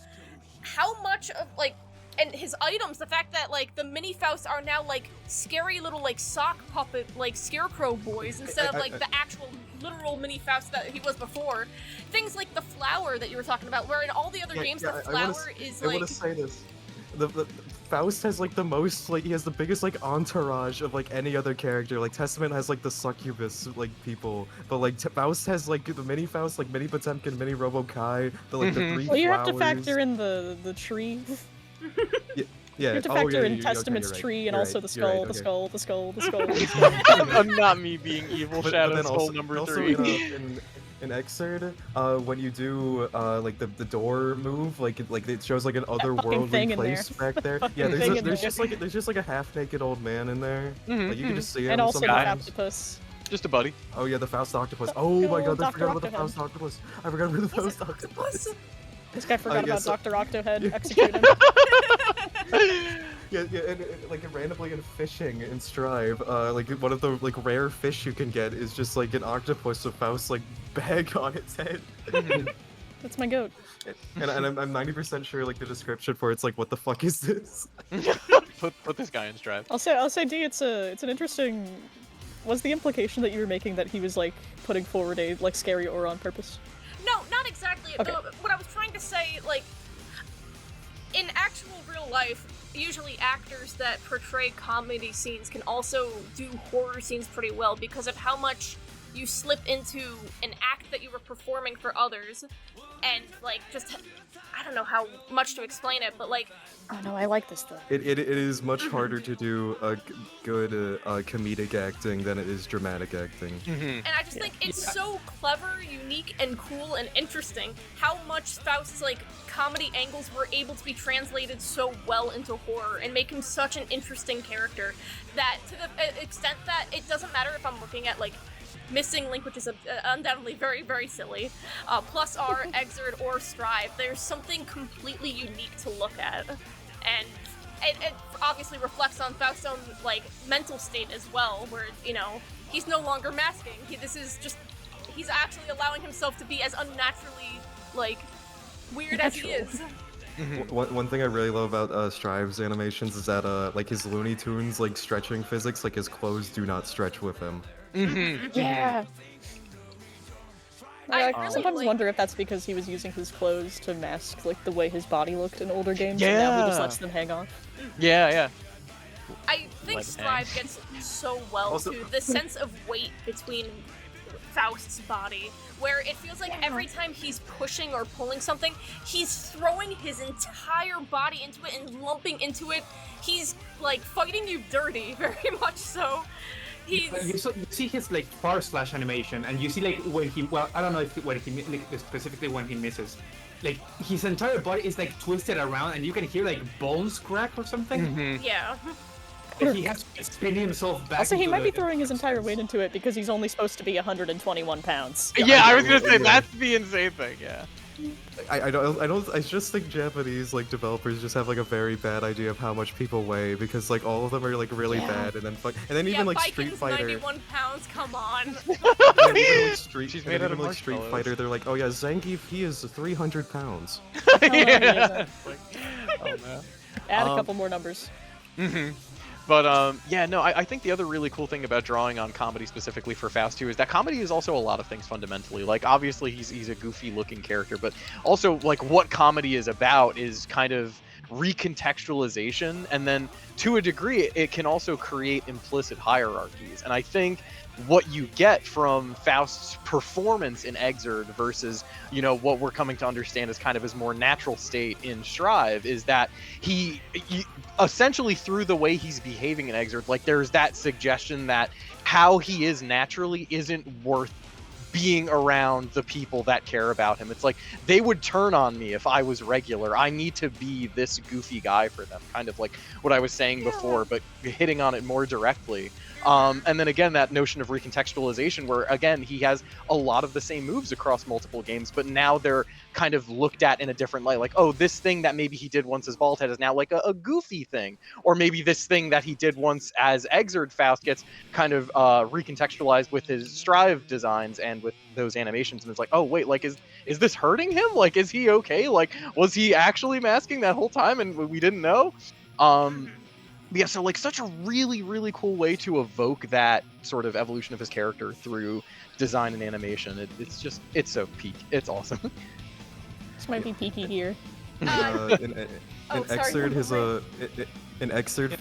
how much of, like, and his items, the fact that, like, the mini Fausts are now, like, scary little, like, sock puppet, like, scarecrow boys, instead of, like, the actual literal mini Faust that he was before. Things like the flower that you were talking about, where in all the other games the flower is, like... I want to say this. The Faust has, like, the most, like, he has the biggest, like, entourage of, like, any other character. Like, Testament has, like, the succubus, like, people. But, like, Faust has, like, the mini Faust, like, mini Potemkin, mini Robo-Kai, the, like, the 3 Well, you flowers. have to factor in the tree. Yeah. You have to factor in Testament's tree and also the skull, the skull, the skull, the skull. Not me being evil Shadow Skull number 3. In Exerd, when you do like the door move, like it shows like an otherworldly place back there. Yeah, there's just like a half-naked old man in there. Like you can just see him. And also the sometimes. octopus. Just a buddy. Oh yeah, the Faust octopus. Oh my god, I forgot about the Octohead. Faust octopus. I forgot about the Faust octopus. This guy forgot about Dr. Octohead. Execute him. Yeah, and like randomly in fishing in Strive, like one of the like rare fish you can get is just like an octopus with Faust's like bag on its head. That's my goat. And I'm 90% sure like the description for it's like, what the fuck is this? put this guy in Strive. I'll say D, it's an interesting. Was the implication that you were making that he was like putting forward a like scary aura on purpose? No, not exactly. Okay. What I was trying to say, like, in actual real life, usually actors that portray comedy scenes can also do horror scenes pretty well because of how much you slip into an act that you were performing for others, and, like, just, I don't know how much to explain it, but, like... Oh no, I like this though. It is much harder to do a good comedic acting than it is dramatic acting. And I just think it's so clever, unique, and cool and interesting how much Faust's, like, comedy angles were able to be translated so well into horror and make him such an interesting character that, to the extent that it doesn't matter if I'm looking at, like, Missing Link, which is undoubtedly very, very silly, Plus R, Exerd, or Strive, there's something completely unique to look at. And it obviously reflects on Faust's own, like, mental state as well, where, you know, he's no longer masking. He's actually allowing himself to be as unnaturally, like, weird as he is. One thing I really love about Strive's animations is that, like, his Looney Tunes, like, stretching physics, like, his clothes do not stretch with him. Yeah. I really sometimes wonder if that's because he was using his clothes to mask like the way his body looked in older games, and now he just lets them hang off. Yeah. I think Strive gets so well to the sense of weight between Faust's body, where it feels like every time he's pushing or pulling something, he's throwing his entire body into it and lumping into it. He's, like, fighting you dirty, very much so. You see his like far slash animation, and you see like when he I don't know if when he like, specifically when he misses, like his entire body is like twisted around, and you can hear like bones crack or something. Yeah. he has to spin himself back. Also, he into might be the- throwing his entire weight into it because he's only supposed to be 121 pounds. Yeah, I was gonna say that's the insane thing. Yeah. I just think Japanese like developers just have like a very bad idea of how much people weigh because like all of them are like really bad and then even like Street Viking's Fighter 91 pounds, come on. and then even, like, Street, She's and made then out of even, like Street marshmallows. Fighter they're like, oh yeah, Zangief, he is 300 pounds. Yeah. Oh man. Add a couple more numbers. But yeah, no, I think the other really cool thing about drawing on comedy specifically for Faust 2 is that comedy is also a lot of things fundamentally. Like, obviously he's a goofy looking character, but also like what comedy is about is kind of recontextualization, and then to a degree it can also create implicit hierarchies. And I think what you get from Faust's performance in Exerd versus, you know, what we're coming to understand as kind of his more natural state in Strive is that he essentially, through the way he's behaving in Exerd, like there's that suggestion that how he is naturally isn't worth being around the people that care about him. It's like they would turn on me if I was regular. I need to be this goofy guy for them, kind of like what I was saying before, but hitting on it more directly. And then again, that notion of recontextualization, where again he has a lot of the same moves across multiple games, but now they're kind of looked at in a different light. Like, oh, this thing that maybe he did once as Baldhead is now like a goofy thing, or maybe this thing that he did once as Exerd Faust gets kind of recontextualized with his Strive designs and with those animations, and it's like, oh wait, like is this hurting him? Like, is he okay? Like, was he actually masking that whole time and we didn't know? Yeah, so like such a really, really cool way to evoke that sort of evolution of his character through design and animation. It's so peak. It's awesome. This might be peaky here. In Exerd, in Exerd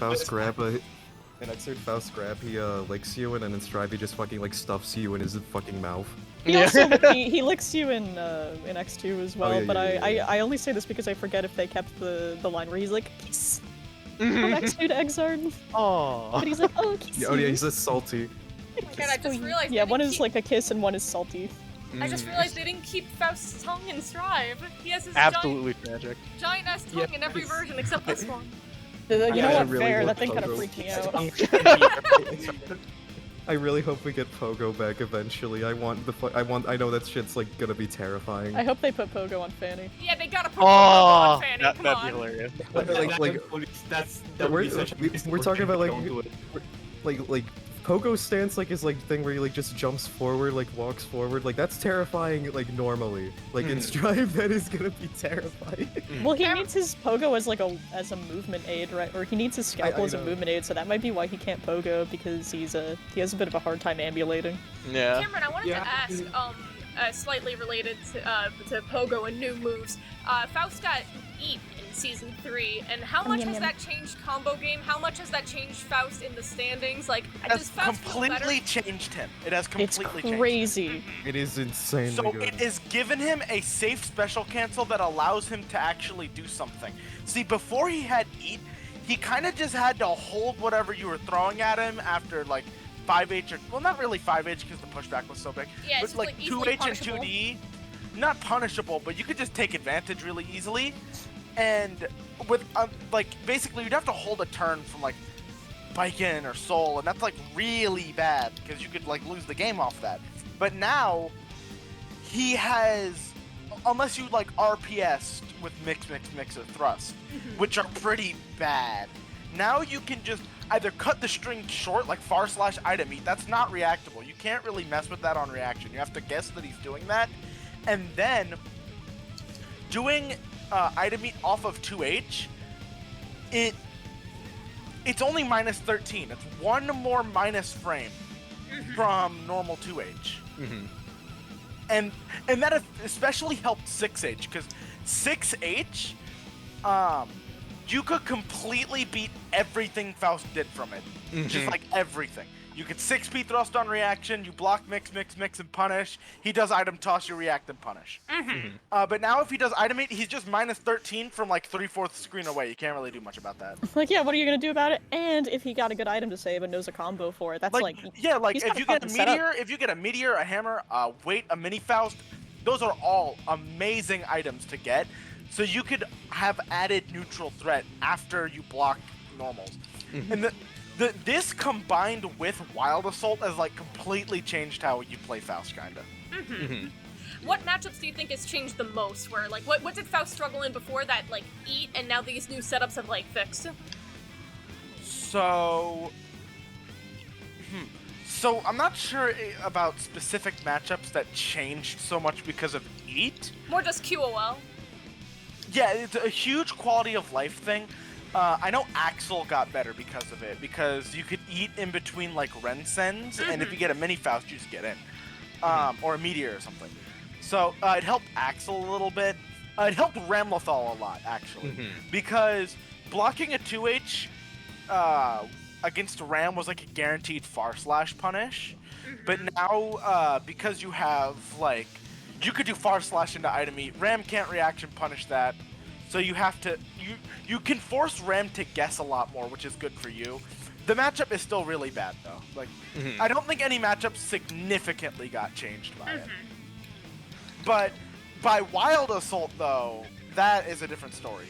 Faust grab, he licks you, and then in Strive he just fucking like stuffs you in his fucking mouth. He also he licks you in X2 as well, but I only say this because I forget if they kept the line where he's like, kiss. From X2 to Exard. Aww. But he's like, oh, kiss. Oh yeah, he's just salty. Oh my god, I just realized. Yeah, one is like a kiss and one is salty. I just realized they didn't keep Faust's tongue in Strive. He has his absolutely tragic. Giant ass tongue in every version except this one. You know what? really Fair. hope That thing kind of Pogo- freaked me out. I really hope we get Pogo back eventually. I know that shit's like gonna be terrifying. I hope they put Pogo on Fanny. Yeah, they gotta put Pogo on Fanny. Come that'd on. be hilarious. We're talking about like Pogo's stance like is like thing where he like just jumps forward, like walks forward, like that's terrifying like normally. Like in Strive that is gonna be terrifying. Well, he needs his Pogo as like a movement aid, right? Or he needs his scalpel as a movement aid, so that might be why he can't Pogo, because he has a bit of a hard time ambulating. Yeah. Cameron, I wanted to ask, slightly related to Pogo and new moves. Faust got Eat in Season 3, and how much has that changed combo game? How much has that changed Faust in the standings? Like, does Faust completely changed him. It has completely It's crazy. It is insanely So good. it has given him a safe special cancel that allows him to actually do something. See, before he had Eat, he kind of just had to hold whatever you were throwing at him after like 5H or, well, not really 5H because the pushback was so big. Yeah, but it's like easily 2H and 2D, not punishable, but you could just take advantage really easily. And with like basically you'd have to hold a turn from like Baiken or Soul, and that's like really bad because you could like lose the game off that. But now he has, unless you like RPS with mix or thrust, which are pretty bad. Now you can just either cut the string short, like /item eat. That's not reactable. You can't really mess with that on reaction. You have to guess that he's doing that, and then doing item eat off of 2H. It's only -13. It's one more minus frame from normal 2H. And that especially helped 6H, because 6H, you could completely beat everything Faust did from it. Just like everything. You could 6P thrust on reaction, you block mix, and punish. He does item toss, you react and punish. But now if he does item eat, he's just -13 from like 3/4 screen away. You can't really do much about that. Like, yeah, what are you gonna do about it? And if he got a good item to save and knows a combo for it, that's like yeah, like he's if got you a get a fucking setup. meteor, a hammer, a weight, a mini Faust, those are all amazing items to get. So you could have added neutral threat after you block normals. And this combined with Wild Assault has like completely changed how you play Faust, kinda. What matchups do you think has changed the most? Where like what did Faust struggle in before that, like eat, and now these new setups have like fixed? So I'm not sure about specific matchups that changed so much because of eat. More just QOL. Yeah, it's a huge quality of life thing. I know Axel got better because of it, because you could eat in between like Rensens, and if you get a mini Faust, you just get in, or a meteor or something. So it helped Axel a little bit. It helped Ramlethal a lot actually, because blocking a 2H against Ram was like a guaranteed far slash punish, but now because you have like you could do far slash into item eat, Ram can't reaction punish that. So you have to you can force Ram to guess a lot more, which is good for you. The matchup is still really bad though. Like I don't think any matchup significantly got changed by it. But by Wild Assault though, that is a different story.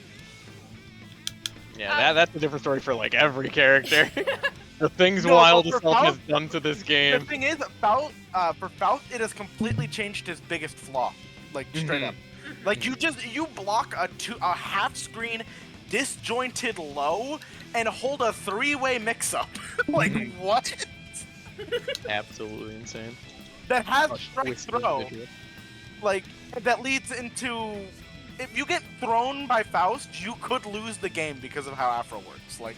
Yeah, that's a different story for like every character. The things Wild Assault has done to this game. The thing is, for Faust, it has completely changed his biggest flaw, like straight up. Like you block a half screen disjointed low and hold a 3-way mix-up. Like what? Absolutely insane. That has strike throw. Like that leads into, if you get thrown by Faust, you could lose the game because of how Afro works. Like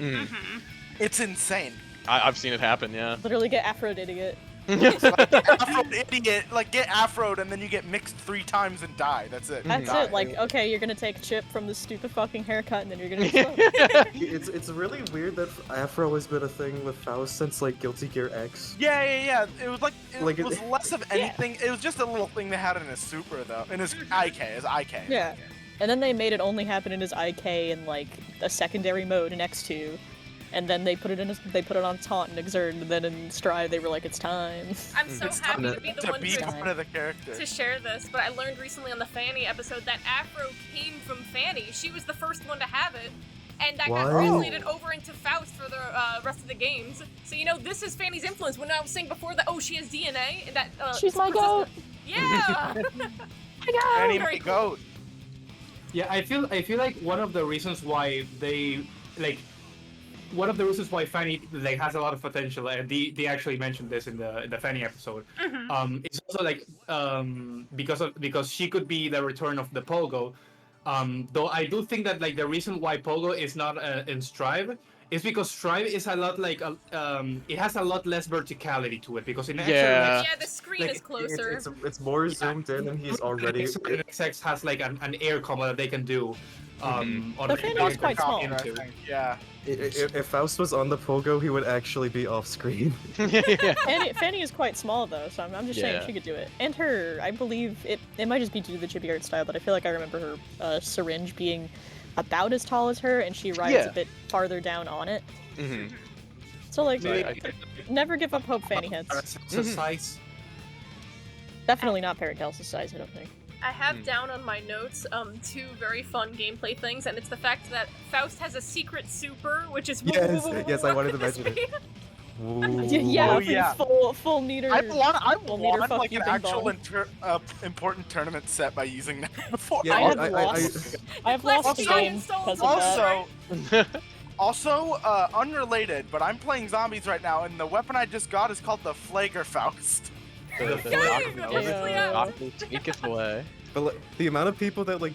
it's insane. I've seen it happen, yeah. Literally get Afro'd, idiot. Afro'd idiot, like get Afro'd and then you get mixed 3 times and die. That's it. That's it. Like, okay, you're gonna take a chip from this stupid fucking haircut and then you're gonna It's really weird that Afro has been a thing with Faust since like Guilty Gear X. Yeah. It was like it was less of anything. It was just a little thing they had in his super though, in his IK. Yeah. And then they made it only happen in his IK in like a secondary mode in X2. And then they put it on Taunt and Exert, and then in Strive they were like, it's time. I'm so happy to be the one part of the character. to share this, but I learned recently on the Fanny episode that Afro came from Fanny. She was the first one to have it, and that got translated over into Faust for the rest of the games. So this is Fanny's influence. When I was saying before that, she has DNA, and that she's my goat. Yeah. Fanny my goat. Yeah, I feel like one of the reasons why they Fanny like has a lot of potential, and they actually mentioned this in the Fanny episode. It's also like because she could be the return of the Pogo. Though I do think that like the reason why Pogo is not in Strive is because Strive is a lot like it has a lot less verticality to it, because in the screen is closer. It's more zoomed in, and he's already. XX has like an air combo that they can do. The Fanny is quite small. Yeah. If Faust was on the Pogo, he would actually be off screen. Fanny is quite small though, so I'm just saying she could do it. And her, I believe it might just be due to the chibi art style, but I feel like I remember her syringe being about as tall as her, and she rides a bit farther down on it. So like, never give up hope, Fanny heads. Size. Definitely not Paracelsus size, I don't think. I have down on my notes 2 very fun gameplay things, and it's the fact that Faust has a secret super, which is yes, I wanted to mention it. Full meter. I've won like an actual important tournament set by using that before. I have lost the game because of that. Also, unrelated, but I'm playing zombies right now, and the weapon I just got is called the Flagger Faust. Take it away. But like, the amount of people that like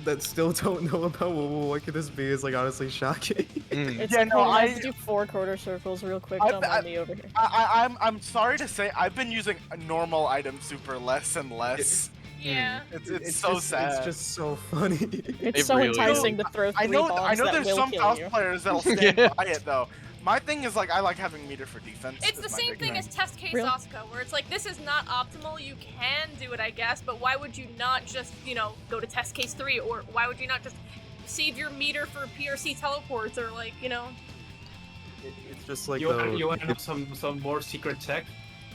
that still don't know about what could this be is like honestly shocking. It's I have to do 4 quarter circles real quick. Don't mind me over here. I'm sorry to say I've been using a normal item super less and less. Yeah. It's so sad. It's just so funny. It's so enticing to throw 3 bombs I know that there's will some kill Faust you. players that'll stand by it though. My thing is like I like having meter for defense. It's the same thing as test case Asuka, where it's like this is not optimal. You can do it, I guess, but why would you not just go to test case 3, or why would you not just save your meter for PRC teleports, or like It's just like you want to know some more secret tech.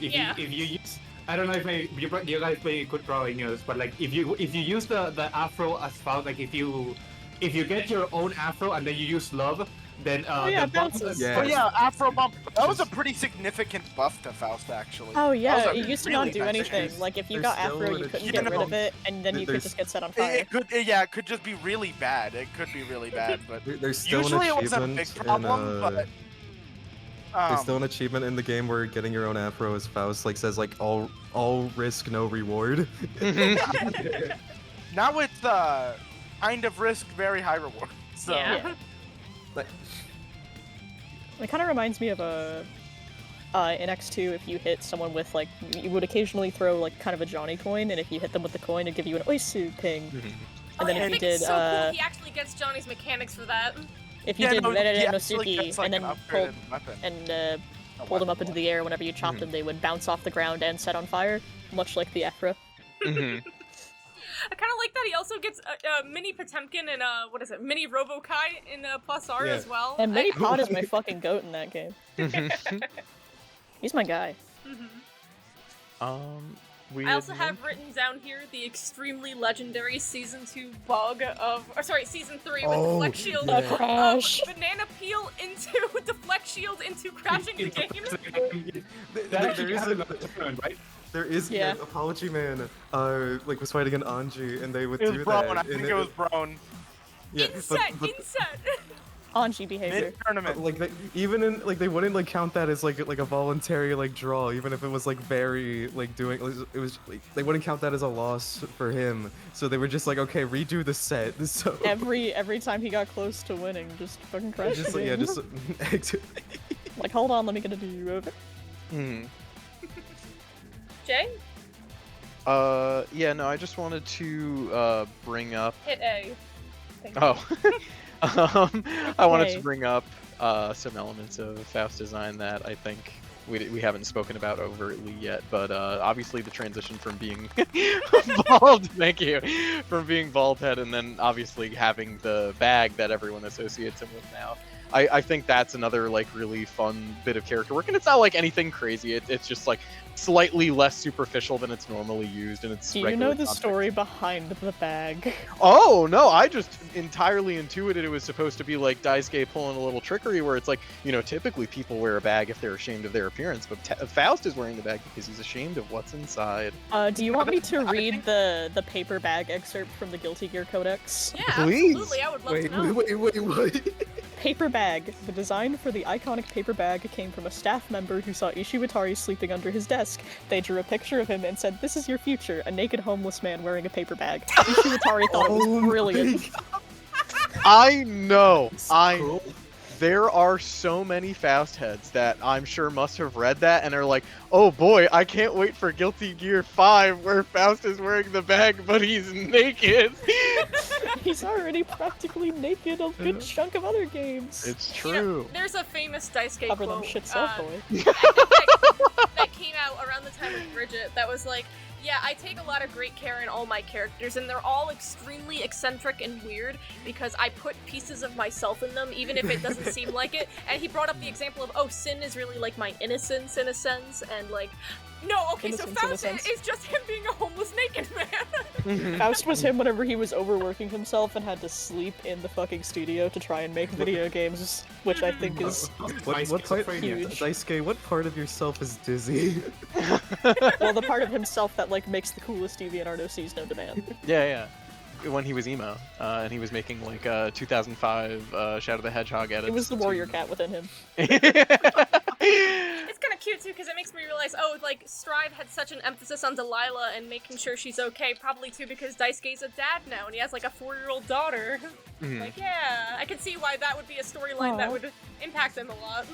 If you use, I don't know if you guys could probably know this, but like if you use the Afro as Faust, like if you get your own Afro and then you use Love, Then yeah, the bump bounces. was Yeah. Oh yeah, Afro bump. That was a pretty significant buff to Faust, actually. Oh That yeah, was a it used to really not do nice anything. change. Like if you There's got still Afro, an you couldn't achievement. get rid of it, and then you could There's- just get set on It, fire. it could, yeah, it could just be really bad. It could be really bad, but There's still usually an it wasn't a achievement big problem. in, But there's still an achievement in the game where getting your own Afro as Faust like says like all risk, no reward. now it's kind of risk, very high reward. So Yeah. Like, It kind of reminds me of in X2, if you hit someone with like, you would occasionally throw like kind of a Johnny coin, and if you hit them with the coin, it'd give you an Oisu ping. And then I if you think did, it's so cool he actually gets Johnny's mechanics for that. if you yeah, did no, Rere he no actually Suki, gets, like, and then an pulled upgraded weapon. and A pulled them up weapon. into the air whenever you chopped them, they would bounce off the ground and set on fire, much like the Afro. I kind of like that he also gets Mini Potemkin and what is it, Mini Robokai in Plus R Yeah. as well. And Mini Pod is my fucking goat in that game. He's my guy. We I also had have written down here the extremely legendary season 2 bug of, or sorry, season 3 with Oh, Deflect Shield. yeah. Crash. Banana peel into Deflect Shield into crashing the game. That there actually is has a- another turn, right? There is Yeah. an Apology Man, like was fighting an Anji, and they would It do was Brown. that. I and think it was Brown. yeah, Inset, but inset. Anji behavior. Mid tournament. like even in like they wouldn't like count that as like a voluntary like draw, even if it was like very like doing it was like, they wouldn't count that as a loss for him. So they were just like, okay, redo the set. So Every time he got close to winning, just fucking crashed just the yeah, game. just Like, hold on, let me get a do-over. Jay, yeah, no, I just wanted to bring up. hit A. Thank you. Oh, I wanted Okay. to bring up some elements of Faust design that I think we haven't spoken about overtly yet, but obviously the transition from being bald, thank you, from being Baldhead, and then obviously having the bag that everyone associates him with now. I think that's another like really fun bit of character work, and it's not like anything crazy. It's just like slightly less superficial than it's normally used, and it's. Do you regular know the context. story behind the bag? Oh no, I just entirely intuited it was supposed to be like Daisuke pulling a little trickery where it's like, you know, typically people wear a bag if they're ashamed of their appearance, but Faust is wearing the bag because he's ashamed of what's inside. Do you want me to read the paper bag excerpt from the Guilty Gear Codex? Yeah, Please. absolutely. I would love wait, to know. wait, what? Paper bag. The design for the iconic paper bag came from a staff member who saw Ishiwatari sleeping under his desk. They drew a picture of him and said, "This is your future, a naked homeless man wearing a paper bag." Ishiwatari thought it was brilliant. I know. Cool. There are so many Faust heads that I'm sure must have read that and are like, oh boy, I can't wait for Guilty Gear 5 where Faust is wearing the bag but he's naked. He's already practically naked a good chunk of other games. It's You know, true. there's a famous Daisuke Cover them quote shits up, boy. that came out around the time of Bridget that was like, yeah, I take a lot of great care in all my characters, and they're all extremely eccentric and weird because I put pieces of myself in them, even if it doesn't seem like it. And he brought up the example of, oh, Sin is really like my innocence in a sense, and like, no, okay, so Innocence in a Faust sense. is just him being a homeless naked man. Faust was him whenever he was overworking himself and had to sleep in the fucking studio to try and make video games, which I think is My What part? schizophrenia. huge. Daisuke, what part of yourself is dizzy? well the part of himself that like makes the coolest DeviantArt sees no demand. Yeah. When he was emo, and he was making like 2005 Shadow the Hedgehog edits. It was the warrior cat within him. It's kind of cute too because it makes me realize, oh, like Strive had such an emphasis on Delilah and making sure she's okay. Probably too because Daisuke's a dad now and he has like a 4-year-old daughter. Like, yeah, I can see why that would be a storyline that Aw. would impact him a lot.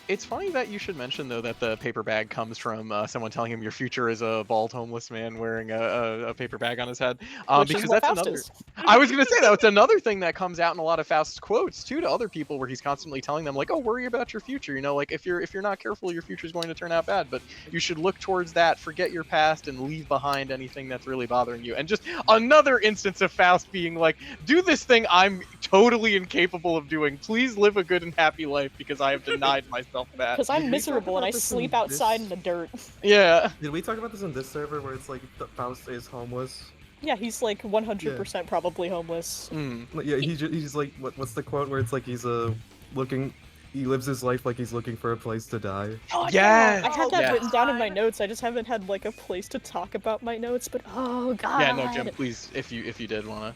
It's funny that you should mention though that the paper bag comes from someone telling him your future is a bald homeless man wearing a paper bag on his head. Which Because is what that's Faust another. is. I was gonna say that's another thing that comes out in a lot of Faust's quotes too to other people, where he's constantly telling them like, "Oh, worry about your future. You know, like if you're not careful, your future's going to turn out bad. But you should look towards that, forget your past, and leave behind anything that's really bothering you." And just another instance of Faust being like, "Do this thing I'm totally incapable of doing. Please live a good and happy life because I have denied myself that." Because I'm Did we talk miserable and I about this in sleep outside in this- the dirt. Yeah. Did we talk about this on this server where it's like Faust is homeless? Yeah, he's like 100% probably homeless. Mm. Like, yeah, he's just like what's the quote where it's like he's a looking. He lives his life like he's looking for a place to die. Oh, Yes! I had that Yes. written down in my notes. I just haven't had like a place to talk about my notes. But oh god. Yeah, no, Jim, please, if you did wanna.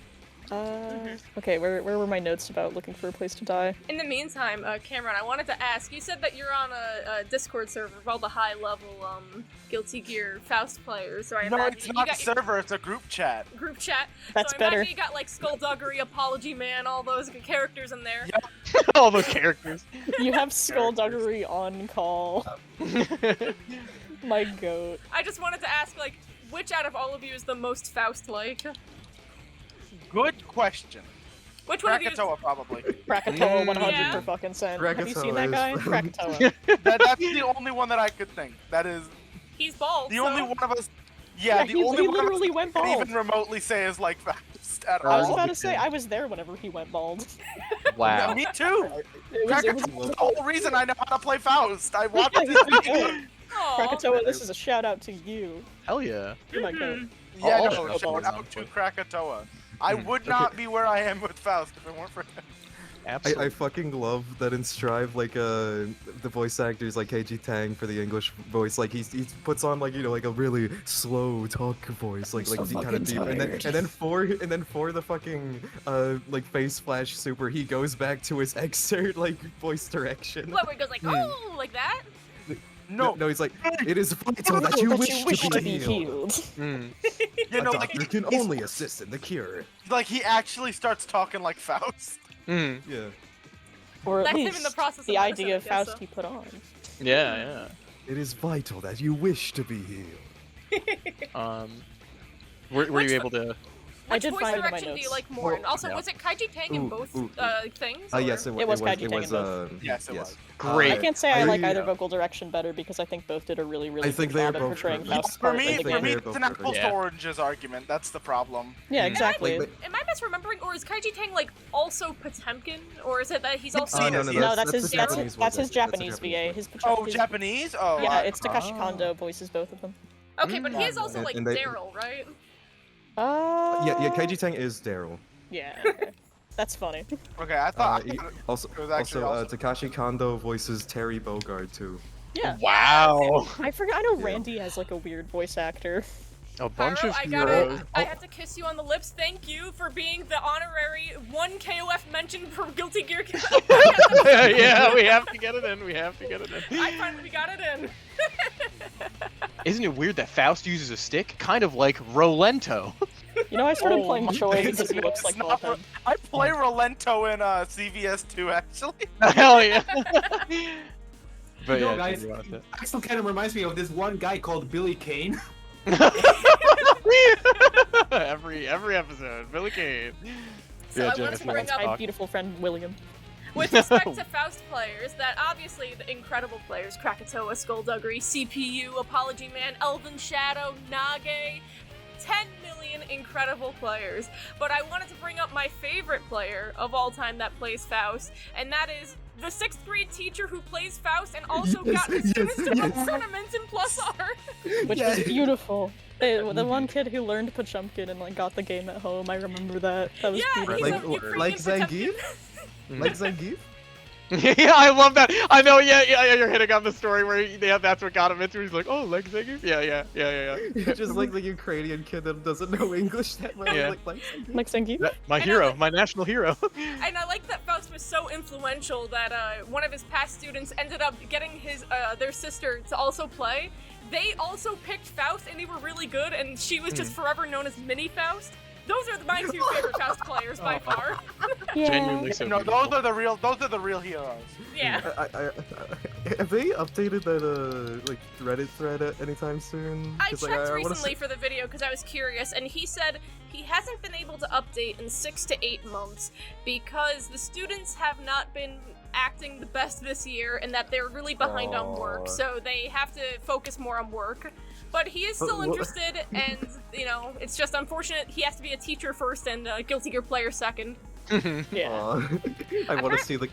Okay, where were my notes about looking for a place to die? In the meantime, Cameron, I wanted to ask, you said that you're on a Discord server of all the high-level Guilty Gear Faust players, so I No, imagine it's you not a got server, it's a group chat. group chat. That's so I better. imagine you got like Skullduggery, Apology Man, all those characters in there. Yep. All those characters. You have Skullduggery on call. My goat. I just wanted to ask, like, which out of all of you is the most Faust-like? Good question. Which one of you is... Krakatoa, probably. Krakatoa 100 Yeah. per fucking cent. Have you seen Krakatoa that guy? is- Krakatoa. That's the only one that I could think. That is He's bald, the so... only one of us. Yeah, Yeah, the he only one of us literally went that can bald. even remotely say is like Faust at I was all. about to say, I was there whenever he went bald. Wow. Me too. It was Krakatoa's the whole reason I know how to play Faust. I watched this video. Aw. Krakatoa, this is a shout out to you. Hell yeah. You're my goat. Yeah, Oh, no, shout shout out. out to Krakatoa. I would not be where I am with Faust if it weren't for him. Absolutely. I fucking love that in Strive, like the voice actors like KG Tang for the English voice, like he puts on like like a really slow talk voice, like so kind of deep, and tired. then for the fucking like face flash super, he goes back to his excerpt like voice direction. What, where it goes like, oh, like that? No, no, he's like, it is vital that you wish to be healed. Mm. you A know, like doctor can he's- only assist in the cure. like he actually starts talking like Faust. Mm. Yeah. Or at That's him least in the process of the medicine, idea I of guess, Faust so. he put on. Yeah, It is vital that you wish to be healed. yeah. Were you Which- able to? I Which did voice find it in my direction do you notes. like more? And also, Yeah. was it Kaiji Tang in Ooh, both ooh. things? Yes, or- it was. Kaiji It Tang was. in both. Yes, it was. Great. I can't say I like I- either vocal direction better because I think both did a really, really I think good they are job at both portraying perfect. Faust's For part me, in the for game. me, They're it's both an apples perfect. to oranges argument. That's the problem. Yeah, Mm. exactly. Like, Am I misremembering, or is Kaiji Tang like also Potemkin, or is it that he's also? Oh, no, No, that's the his Japanese that's his voice. Japanese That's a VA. His Oh, his- Japanese? Oh, Yeah, I- it's Takashi Kondo voices both of them. Okay, but he is also And- like and they- Daryl, right? Yeah, Kaiji Tang is Daryl. Yeah, okay. That's funny. Okay, I thought. Also, It was actually Takashi Kondo voices Terry Bogard too. Yeah. Wow. I forgot. I know Randy has like a weird voice actor. A bunch Pyro, of I heroes. had to kiss you on the lips. Thank you for being the honorary one KOF mention for Guilty Gear. Yeah, we have to get it in. We have to get it in. I finally got it in. Isn't it weird that Faust uses a stick, kind of like Rolento? You know, I started Oh, playing Choi because he it's looks like not- Baldhead. I play Rolento in CVS 2, actually. Hell yeah. But You know, yeah, guys, Jimmy wants it. Axel kind of reminds me of this one guy called Billy Kane. every episode, Billy Kane. So I Jim, wanted if to you bring want up- to My talk. beautiful friend William. With respect to Faust players, that obviously the incredible players, Krakatoa, Skullduggery, CPU, Apology Man, Elven Shadow, Nage, 10 million incredible players. But I wanted to bring up my favorite player of all time that plays Faust, and that is the 6th grade teacher who plays Faust and also Yes, got his yes, students to put yes. tournaments in Plus R. Which was beautiful. The one kid who learned Pochumkin and like got the game at home, I remember that. That was Yeah, beautiful. he's Like- a Ukrainian like Potemkin. Zangief? Like Zangief? Yeah, I love that. I know. Yeah, you're hitting on the story where that's what got him into. He's like, oh, leg Zangief. Yeah. Just like the Ukrainian kid that doesn't know English that well. Yeah. Like Zangief. Like Zangief? My I know hero, that- my national hero. And I like that Faust was so influential that one of his past students ended up getting his their sister to also play. They also picked Faust, and they were really good, and she was just forever known as Mini Faust. Those are my 2 favorite Faust players by far. Genuinely so No, beautiful. those are the real heroes. Yeah. Have they updated that like Reddit thread anytime soon? I 'Cause, checked like, wanna recently see- for the video because I was curious, and he said he hasn't been able to update in 6 to 8 months because the students have not been acting the best this year and that they're really behind on work, Aw. so they have to focus more on work. But he is still But interested, and, you know, it's just unfortunate he has to be a teacher first and a Guilty Gear player second. Yeah. Aw. I want to see the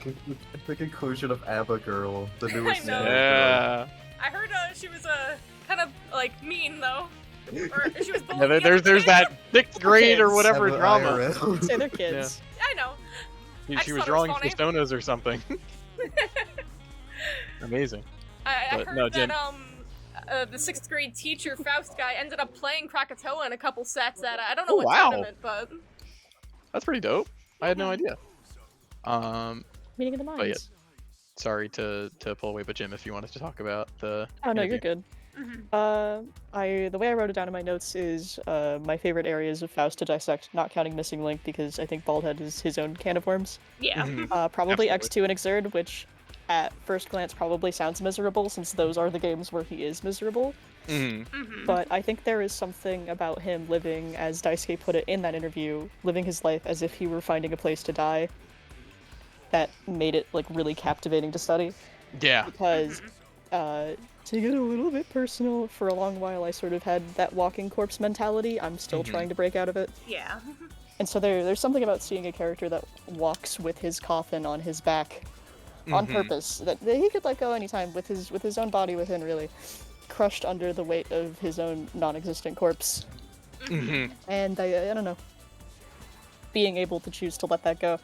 conclusion of ABBA Girl, the I newest know. series. Yeah. I heard she was kind of, like, mean, though. Or she was Yeah, bullying the other there's kid. that 6th grade or Kids. whatever ABBA drama. IRL. Say they're kids. I know. I She just was thought it was drawing funny. personas or something. Amazing. I But, heard no, Jim. that the 6th grade teacher Faust guy ended up playing Krakatoa in a couple sets at I don't know Oh, what wow. tournament, but That's pretty dope. I had no idea. Meeting of the But minds. sorry to pull away, but Jim, if you wanted to talk about the Oh no, interview. you're good. Mhm. The way I wrote it down in my notes is my favorite areas of Faust to dissect, not counting Missing Link because I think Baldhead is his own can of worms. yeah. Mhm. Probably Absolutely. X2 and Exerd, which at first glance probably sounds miserable since those are the games where he is miserable. Mhm. Mhm. But I think there is something about him living, as Daisuke put it in that interview, living his life as if he were finding a place to die, that made it like really captivating to study. Yeah. Because Mhm. to get a little bit personal, for a long while I sort of had that walking corpse mentality. I'm still Mhm. trying to break out of it. Yeah. And so there's something about seeing a character that walks with his coffin on his back on Mhm. purpose, that he could let go anytime with his own body within, really crushed under the weight of his own non-existent corpse. Mhm. And I don't know, being able to choose to let that go,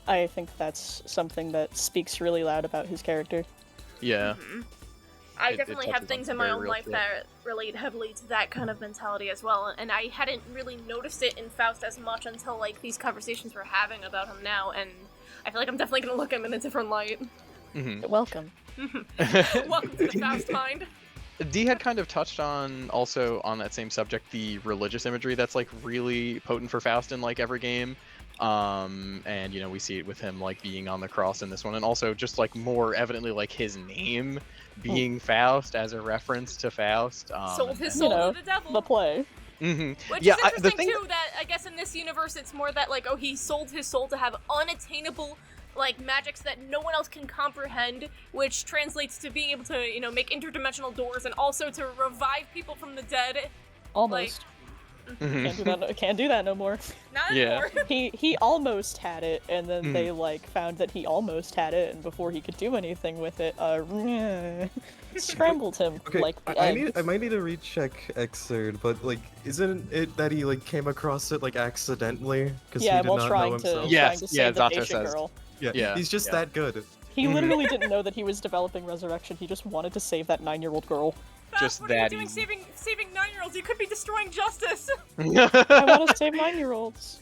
I think that's something that speaks really loud about his character. Yeah. Mhm. I It definitely touches have on things some in my very own real life shit. that relate heavily to that kind of mentality as well, and I hadn't really noticed it in Faust as much until like these conversations we're having about him now, and I feel like I'm definitely gonna look at him in a different light. Mhm. Welcome. Welcome to the Faust mind. D had kind of touched on also on that same subject the religious imagery that's like really potent for Faust in like every game. And we see it with him like being on the cross in this one, and also just like more evidently like his name being Faust as a reference to Faust. Sold his You soul know, to the devil. the play. Which Yeah, is the interesting thing too, that I guess in this universe it's more that like, oh, he sold his soul to have unattainable like magics that no one else can comprehend, which translates to being able to, make interdimensional doors and also to revive people from the dead. Almost. Can't do that no more. Not Yeah. anymore. He almost had it, and then Mhm. they like found that he almost had it, and before he could do anything with it, scrambled him Okay, like the I egg. might need to recheck Xrd, but like, isn't it that he like came across it like accidentally because Yeah, he did while not know trying to himself? Yes, trying to yeah, save the Zato patient says. girl. Yeah, Yeah, he's just yeah. that good. He Mhm. literally didn't know that he was developing resurrection. He just wanted to save that 9-year-old girl. Just what are you that doing easy. saving 9-year-olds? You could be destroying justice. I want to save 9-year-olds.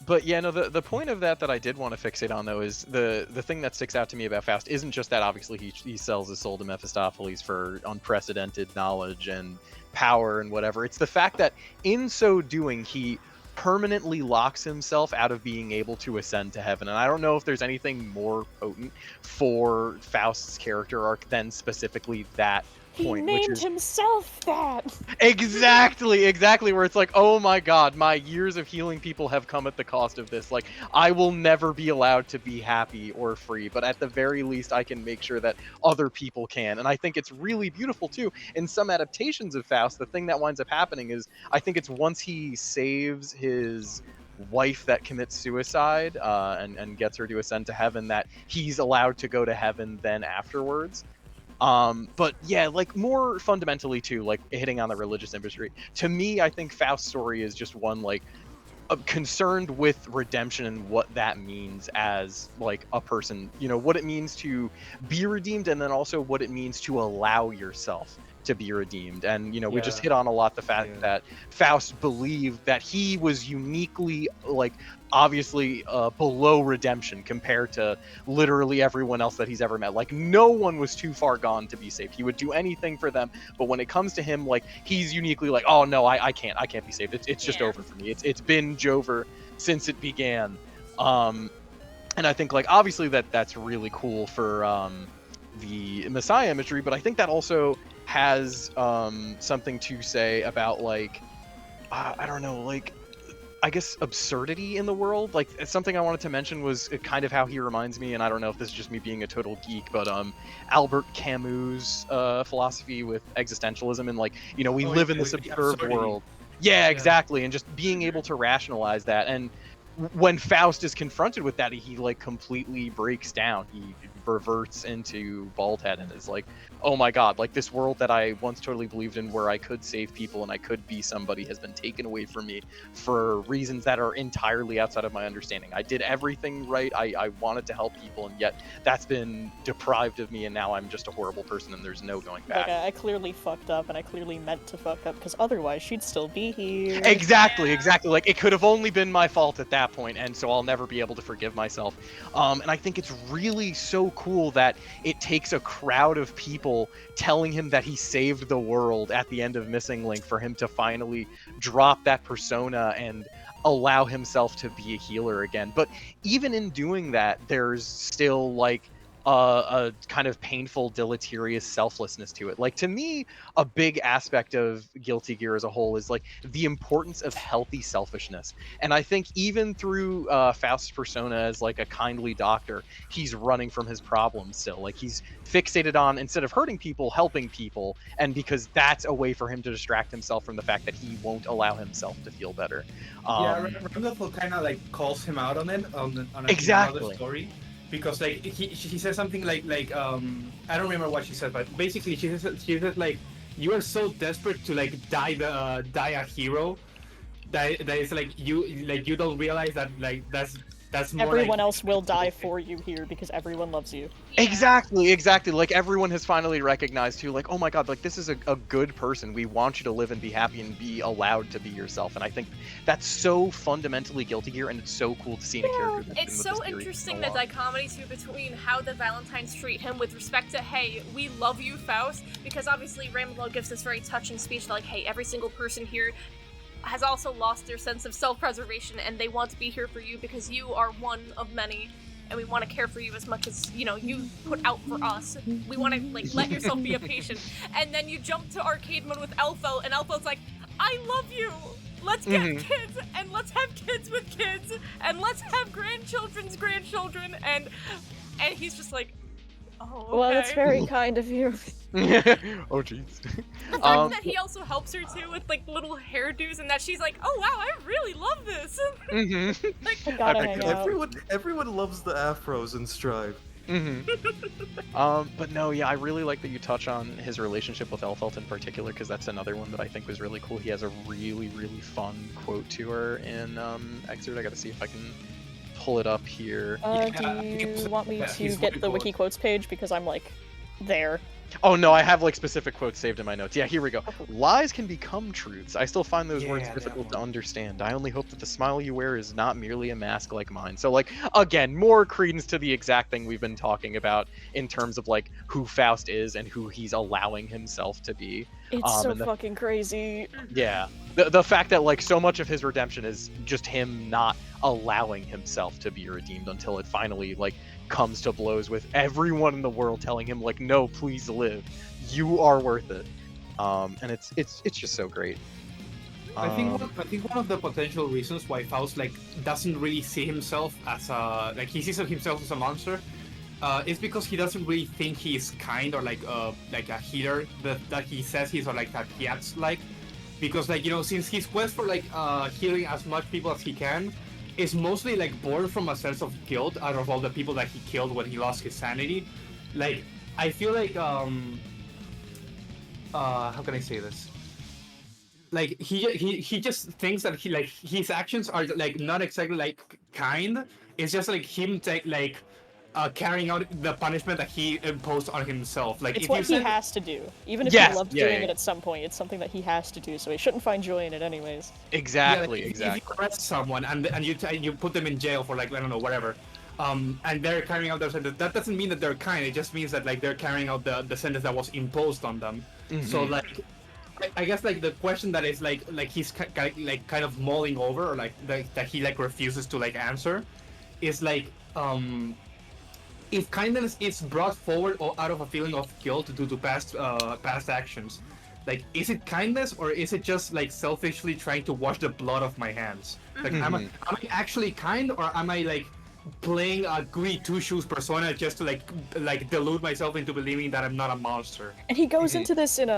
But yeah, no, the point of that I did want to fixate on though is the thing that sticks out to me about Faust isn't just that obviously he sells his soul to Mephistopheles for unprecedented knowledge and power and whatever. It's the fact that in so doing he permanently locks himself out of being able to ascend to heaven. And I don't know if there's anything more potent for Faust's character arc than specifically that He point, which named is himself that. exactly where it's like, oh my god, my years of healing people have come at the cost of this. Like, I will never be allowed to be happy or free, but at the very least I can make sure that other people can. And I think it's really beautiful too. In some adaptations of Faust, the thing that winds up happening is I think it's once he saves his wife that commits suicide and gets her to ascend to heaven that he's allowed to go to heaven then afterwards. But yeah, like more fundamentally too, like hitting on the religious imagery. To me, I think Faust's story is just one like concerned with redemption and what that means as like a person. What it means to be redeemed, and then also what it means to allow yourself to be redeemed. And we just Yeah. hit on a lot the fact Yeah. that Faust believed that he was uniquely like obviously below redemption compared to literally everyone else that he's ever met. Like no one was too far gone to be saved. He would do anything for them, but when it comes to him, like he's uniquely like, oh no, I can't be saved. It's just Yeah. over for me. It's been Jover since it began. And I think like obviously that's really cool for the Messiah imagery, but I think that also has something to say about like I don't know, like I guess absurdity in the world. Like something I wanted to mention was kind of how he reminds me, and I don't know if this is just me being a total geek, but Albert Camus' philosophy with existentialism and like we live in this with the absurd absurdity. world. Yeah, exactly, and just being able to rationalize that. And when Faust is confronted with that, he like completely breaks down. He reverts into Baldhead and is like, oh my god, like this world that I once totally believed in where I could save people and I could be somebody has been taken away from me for reasons that are entirely outside of my understanding. I did everything right, I wanted to help people, and yet that's been deprived of me, and now I'm just a horrible person and there's no going back. Like, I clearly fucked up, and I clearly meant to fuck up, because otherwise she'd still be here. Exactly. Like, it could have only been my fault at that point, and so I'll never be able to forgive myself. And I think it's really so cool that it takes a crowd of people telling him that he saved the world at the end of Missing Link for him to finally drop that persona and allow himself to be a healer again. But even in doing that, there's still like a kind of painful, deleterious selflessness to it. Like, to me, a big aspect of Guilty Gear as a whole is like the importance of healthy selfishness. And I think even through Faust's persona as like a kindly doctor, he's running from his problems still. Like, he's fixated on, instead of hurting people, helping people, and because that's a way for him to distract himself from the fact that he won't allow himself to feel better. Randolph kind of like calls him out on it on Exactly. another story. Because like she says something like I don't remember what she said, but basically she said like, you are so desperate to like die a hero that it's like you don't realize that like that's more Everyone like, else will die for you here because everyone loves you. Exactly. Like, everyone has finally recognized too, like, oh my god, like, this is a good person. We want you to live and be happy and be allowed to be yourself. And I think that's so fundamentally Guilty Gear, and it's so cool to see in a character that's It's been with so the series interesting, so the long. dichotomy too between how the Valentines treat him with respect to, hey, we love you, Faust, because obviously Rambo gives this very touching speech like, hey, every single person here has also lost their sense of self-preservation, and they want to be here for you because you are one of many, and we want to care for you as much as, you know, you put out for us. We want to, like, let yourself be a patient. And then you jump to arcade mode with Elfo, and Elfo's like, I love you! Let's get kids, and let's have kids with kids, and let's have grandchildren's grandchildren, and he's just like, oh, okay. Well, that's very kind of you. Oh jeez. The fact that he also helps her too with like little hairdos, and that she's like, "Oh wow, I really love this." Like, I gotta hang out. Everyone loves the afros in Strive. But no, yeah, I really like that you touch on his relationship with Elfelt in particular, because that's another one that I think was really cool. He has a really, really fun quote to her in Excerpt. I gotta see if I can pull it up here. Do you want me to get the wiki quotes page, because I'm like there? Oh no, I have like specific quotes saved in my notes. Yeah, here we go. Lies can become truths. I still find those words difficult to understand. I only hope that the smile you wear is not merely a mask like mine. So like, again, more credence to the exact thing we've been talking about in terms of like who Faust is and who he's allowing himself to be. It's so fucking crazy. Yeah. The fact that like so much of his redemption is just him not allowing himself to be redeemed until it finally like comes to blows with everyone in the world telling him like, no, please live, you are worth it. And it's just so great. I think one of the potential reasons why Faust like doesn't really see himself as a like he sees himself as a monster is because he doesn't really think he's kind or like a healer that he says he's, or like that he acts like. Because like, you know, since his quest for like healing as much people as he can is mostly like born from a sense of guilt out of all the people that he killed when he lost his sanity. Like, I feel like how can I say this? Like he just thinks that he like his actions are like not exactly like kind. It's just like him carrying out the punishment that he imposed on himself. Like, it's what he has to do. Even if he loved doing it at some point, it's something that he has to do, so he shouldn't find joy in it anyways. Exactly, If you arrest someone and you put them in jail for like, I don't know, whatever, and they're carrying out their sentence, that doesn't mean that they're kind, it just means that like they're carrying out the sentence that was imposed on them. So like, I guess like the question that is like he's like kind of mulling over, or like that he like refuses to like answer, is like if kindness is brought forward or out of a feeling of guilt due to past actions, like, is it kindness or is it just like selfishly trying to wash the blood off my hands? Like, am I actually kind, or am I like playing a Goody Two Shoes persona just to like delude myself into believing that I'm not a monster? And he goes into this in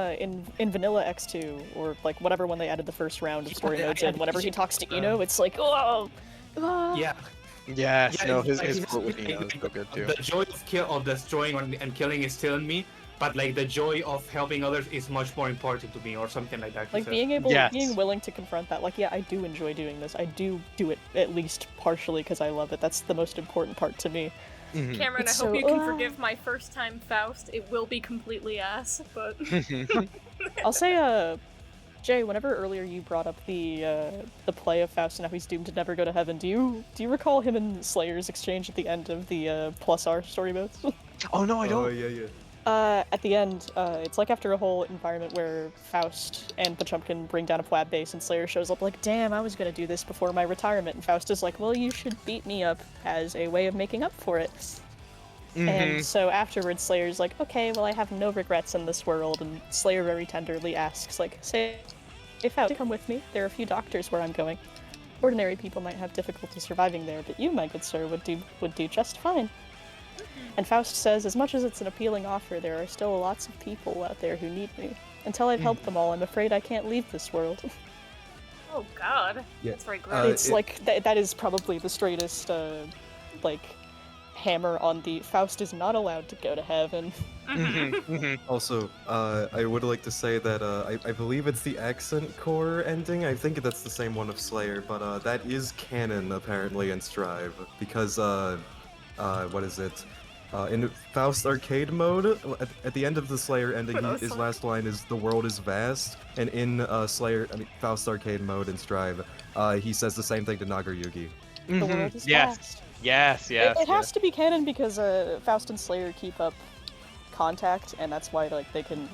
Vanilla X2, or like whatever when they added the first round of story modes in. Whenever he talks to Ino, it's like, oh. Yeah. Yes, Yeah, no, it's his like, his quote with Nino is so good too. the joy of destroying and killing is still in me, but like the joy of helping others is much more important to me, or something like that. he Like says. being willing to confront that. Like, yeah, I do enjoy doing this. I do it at least partially because I love it. That's the most important part to me. Mhm. Cameron, It's I hope so- you can forgive my first time Faust. It will be completely ass, but I'll say, Jay, whenever earlier you brought up the play of Faust and how he's doomed to never go to heaven, do you recall him and Slayer's exchange at the end of the plus R story modes? Oh no, I Oh don't. yeah. At the end, it's like after a whole environment where Faust and Pochumkin bring down a Pwab base and Slayer shows up like, damn, I was gonna do this before my retirement, and Faust is like, well, you should beat me up as a way of making up for it. And so afterwards, Slayer's like, okay, well, I have no regrets in this world, and Slayer very tenderly asks, like, say, if Faust, come with me, there are a few doctors where I'm going. Ordinary people might have difficulty surviving there, but you, my good sir, would do just fine. And Faust says, as much as it's an appealing offer, there are still lots of people out there who need me. Until I've helped them all, I'm afraid I can't leave this world. oh god, Yeah. that's very gross. It's like, that is probably the straightest, like, hammer on the Faust is not allowed to go to heaven. Also, I would like to say that I believe it's the accent core ending. I think that's the same one of Slayer, but that is canon apparently in Strive because what is it? In Faust arcade mode, at the end of the Slayer ending, his last line is "The world is vast," and in Faust arcade mode in Strive, he says the same thing to Nagayuki. The world is Yes. vast. Yes, It has to be canon because Faust and Slayer keep up contact, and that's why like they can.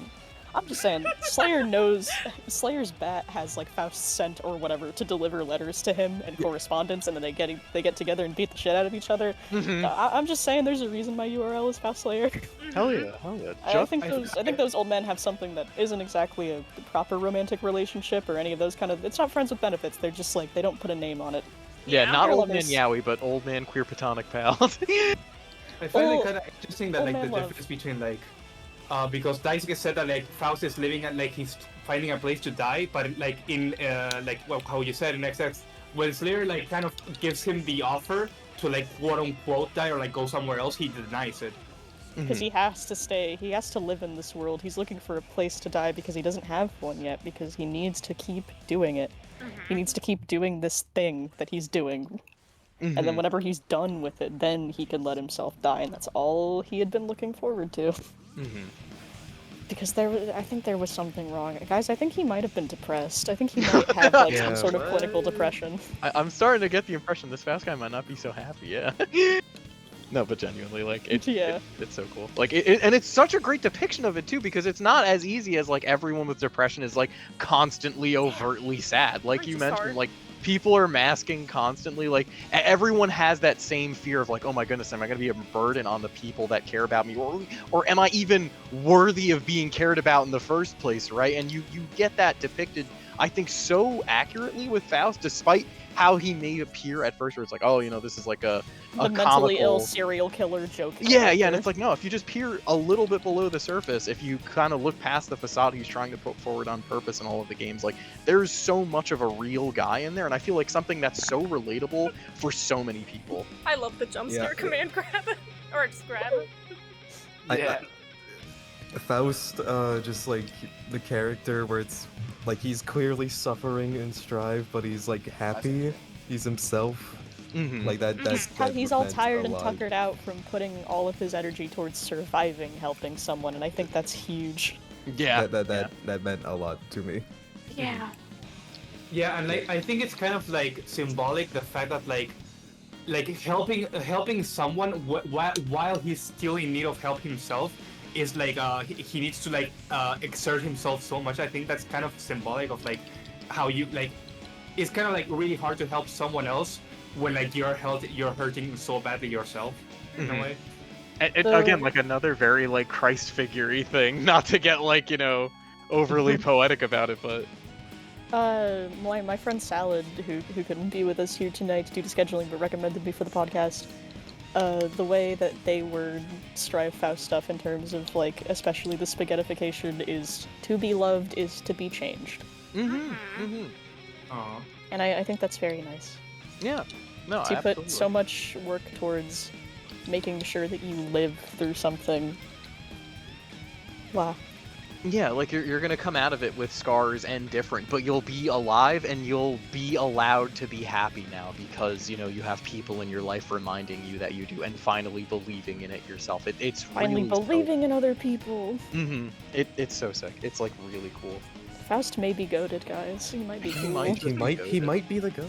I'm just saying, Slayer knows Slayer's bat has like Faust's scent or whatever to deliver letters to him and correspondence, and then they get together and beat the shit out of each other. I'm just saying, there's a reason my URL is Faust Slayer. Hell yeah, hell yeah. I think those old men have something that isn't exactly a proper romantic relationship or any of those kind of. It's not friends with benefits. They're just like they don't put a name on it. Yeah, Yeah. not They're old man lovers. yaoi, but old man queer platonic pals. I find Oh, it kind of interesting that oh, like man, the love. difference between like, because Daisuke said that like Faust is living at like he's finding a place to die, but like in like well how you said in XX, when Slayer like kind of gives him the offer to like quote unquote die or like go somewhere else, he denies it. Because he has to stay, he has to live in this world. He's looking for a place to die because he doesn't have one yet, because he needs to keep doing it. He needs to keep doing this thing that he's doing. And then whenever he's done with it, then he can let himself die, and that's all he had been looking forward to. Because I think there was something wrong. Guys, I think he might have been depressed. I think he might have like some Yeah. sort of clinical depression. I'm starting to get the impression this fast guy might not be so happy, yeah. No, but genuinely, like, it's so cool. Like, and it's such a great depiction of it, too, because it's not as easy as, like, everyone with depression is, like, constantly overtly sad. Like you It's mentioned, hard. like, people are masking constantly. Like, everyone has that same fear of, like, oh my goodness, am I going to be a burden on the people that care about me? Or am I even worthy of being cared about in the first place, right? And you get that depicted, I think, so accurately with Faust, despite how he may appear at first, where it's like, oh, you know, this is like a The mentally comical... ill serial killer joke. Yeah, and character. it's like, no, if you just peer a little bit below the surface, if you kind of look past the facade he's trying to put forward on purpose in all of the games, like, there's so much of a real guy in there, and I feel like something that's so relatable for so many people. I love the jump scare command grab. Or just grab. Yeah. Faust, just like the character where it's like he's clearly suffering in Strive, but he's like happy. He's himself. Like that. He's all meant tired a and lot. tuckered out from putting all of his energy towards surviving, helping someone, and I think that's huge. Yeah. That meant a lot to me. Yeah. Yeah, and like I think it's kind of like symbolic the fact that like helping someone while he's still in need of help himself is like he needs to like exert himself so much. I think that's kind of symbolic of like how you like it's kind of like really hard to help someone else when like you're hurting so badly yourself in a way. And again, like another very like Christ figure-y thing, not to get like, you know, overly poetic about it, but My friend Salad, who couldn't be with us here tonight due to scheduling, but recommended me for the podcast. The way that they word Strive Faust stuff in terms of like, especially the spaghettification, is to be loved is to be changed, Aw. and I think that's very nice. yeah. No, to absolutely. put so much work towards making sure that you live through something. Wow. Yeah, like you're gonna come out of it with scars and different, but you'll be alive and you'll be allowed to be happy now because, you know, you have people in your life reminding you that you do and finally believing in it yourself. It's Finally really believing in other people. It's so sick. It's like really cool. Faust may be goated, guys. He might be cool. He might be the goat.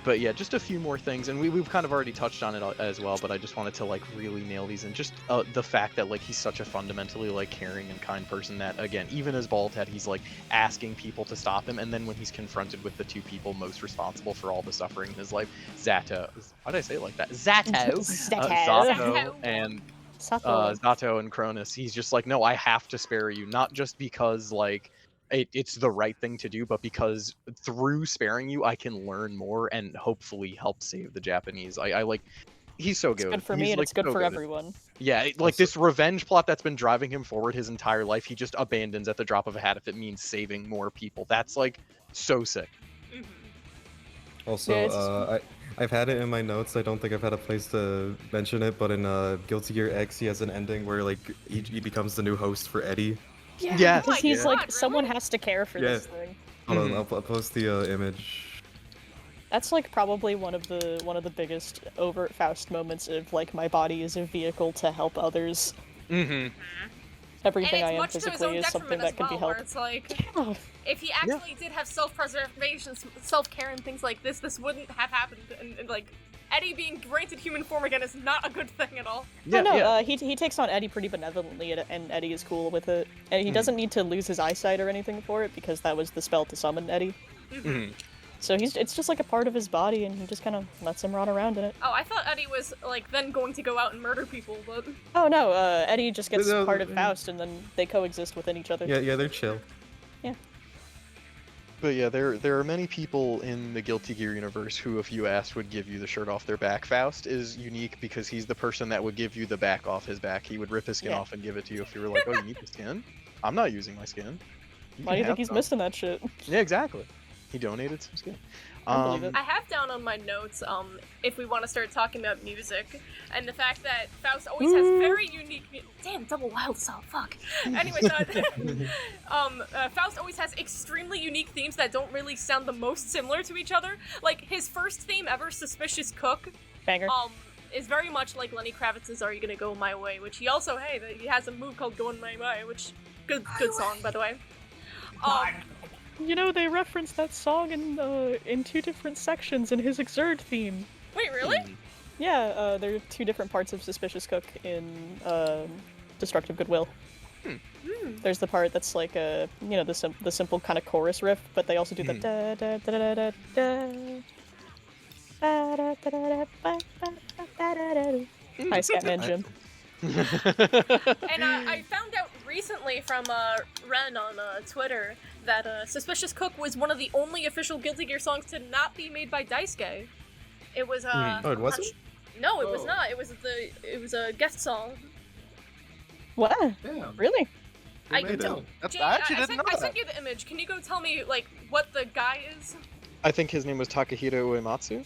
But yeah, just a few more things, and we've kind of already touched on it as well, but I just wanted to like really nail these, and just the fact that like he's such a fundamentally like caring and kind person that, again, even as Baldhead, he's like asking people to stop him, and then when he's confronted with the two people most responsible for all the suffering in his life, Zato, why did I say it like that? Zato, Zato, and Zato and Cronus, he's just like, no, I have to spare you, not just because like it's the right thing to do, but because through sparing you, I can learn more and hopefully help save the Japanese. I like, he's so good. It's good for He's, me and like, it's good so for everyone. Yeah, like this revenge plot that's been driving him forward his entire life, he just abandons at the drop of a hat if it means saving more people. That's like so sick. Also, I've had it in my notes. I don't think I've had a place to mention it, but in Guilty Gear X, he has an ending where like he becomes the new host for Eddie. Yeah, because he's God, like, really? someone has to care for this thing. Hold on, I'll post the image. That's like probably one of the biggest overt Faust moments of like, my body is a vehicle to help others. Everything I am physically is something that can be helped. It's like, if he actually did have self-preservation, self-care, and things like this wouldn't have happened. And like, Eddie being granted human form again is not a good thing at all. He takes on Eddie pretty benevolently, and Eddie is cool with it. And he doesn't need to lose his eyesight or anything for it, because that was the spell to summon Eddie. So it's just like a part of his body, and he just kind of lets him run around in it. Oh, I thought Eddie was like then going to go out and murder people, but oh no, Eddie just gets part of Faust, and then they coexist within each other. Yeah, they're chill. Yeah. But yeah, there are many people in the Guilty Gear universe who, if you asked, would give you the shirt off their back. Faust is unique because he's the person that would give you the back off his back. He would rip his skin off and give it to you if you were like, oh, you need the skin? I'm not using my skin. Why do you think he's missing that shit? Yeah, exactly. He donated some skin. I have down on my notes, if we want to start talking about music, and the fact that Faust always has very unique... Damn, double wild assault, fuck. Anyways, Faust always has extremely unique themes that don't really sound the most similar to each other. Like, his first theme ever, Suspicious Cook, Banger. is very much like Lenny Kravitz's Are You Gonna Go My Way, which he also, he has a move called Going My Way, which, good song, by the way. You know, they referenced that song in two different sections in his Exurd theme. Wait, really? Yeah, there are two different parts of Suspicious Cook in Destructive Goodwill. There's the part that's like you know, the simple kind of chorus riff, but they also do the da da da da da da. Hi, Scatman Jim. And I found out recently from Ren on Twitter that Suspicious Cook was one of the only official Guilty Gear songs to not be made by Daisuke. It was Oh, it wasn't? No, it was not. It was a guest song. What? Yeah. Really? I made it. Jay, I actually didn't know I that. sent you the image. Can you go tell me like what the guy is? I think his name was Takahiro Uematsu.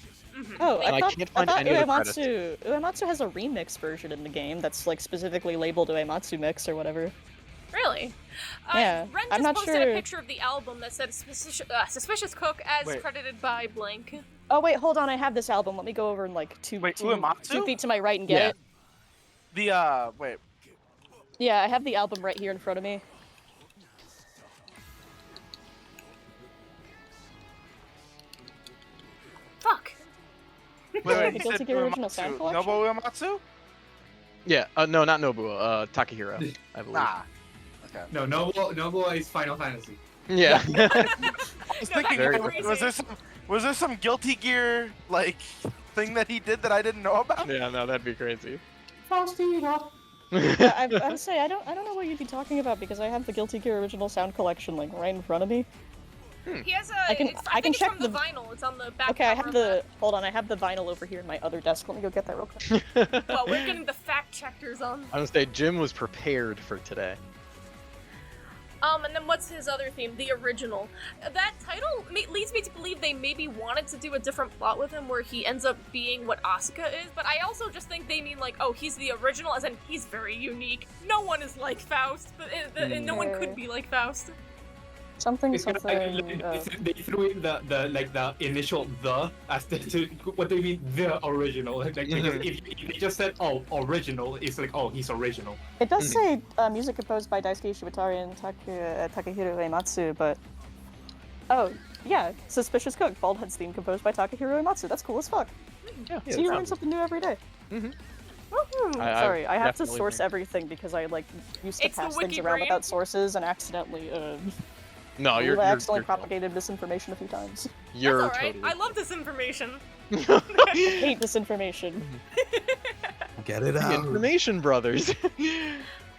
Oh, And I can't find any of the credits. Uematsu has a remix version in the game that's like specifically labeled Uematsu Mix or whatever. Really? Yeah, Ren I'm just not posted sure. a picture of the album that said Suspicious Cook as Wait. credited by blank. Oh wait, hold on, I have this album. Let me go over and like two Uematsu? feet to my right and get Yeah. it. The wait. Yeah, I have the album right here in front of me. Fuck. Wait, The you Guilty said Gear original Uematsu. sound collection? Nobuo Uematsu? Yeah, no, not Nobuo, Takahiro, I believe. Nah. Okay. No, Nobuo is Final Fantasy. Yeah. I was No, thinking, that'd be was there some Guilty Gear like thing that he did that I didn't know about? Yeah, no, that'd be crazy. Yeah, I would say I don't know what you'd be talking about because I have the Guilty Gear original sound collection like right in front of me. He has a. I can I think check it's from the- the vinyl. It's on the back. Okay, I cover have of the hold on, I have the vinyl over here in my other desk. Let me go get that real quick. that. Well, we're getting the fact checkers on. I would say Jim was prepared for today. And then what's his other theme? The original. That title leads me to believe they maybe wanted to do a different plot with him where he ends up being what Asuka is, but I also just think they mean like, oh, he's the original, as in he's very unique. No one is like Faust, but and no one could be like Faust. Something. They threw in the initial "the" as to what they mean the original. Like because if they just said original, it's like he's original. It does say music composed by Daisuke Shibutari and Takahiro Uematsu, but yeah, Suspicious Cook, Baldhead's theme composed by Takahiro Uematsu. That's cool as fuck. Yeah, So you learn something new every day. Sorry, I have to source everything because I used to pass things around without sources and accidentally No, you're accidentally propagated misinformation a few times. You're That's alright. totally. I love disinformation. I hate disinformation. Get it out. Information brothers.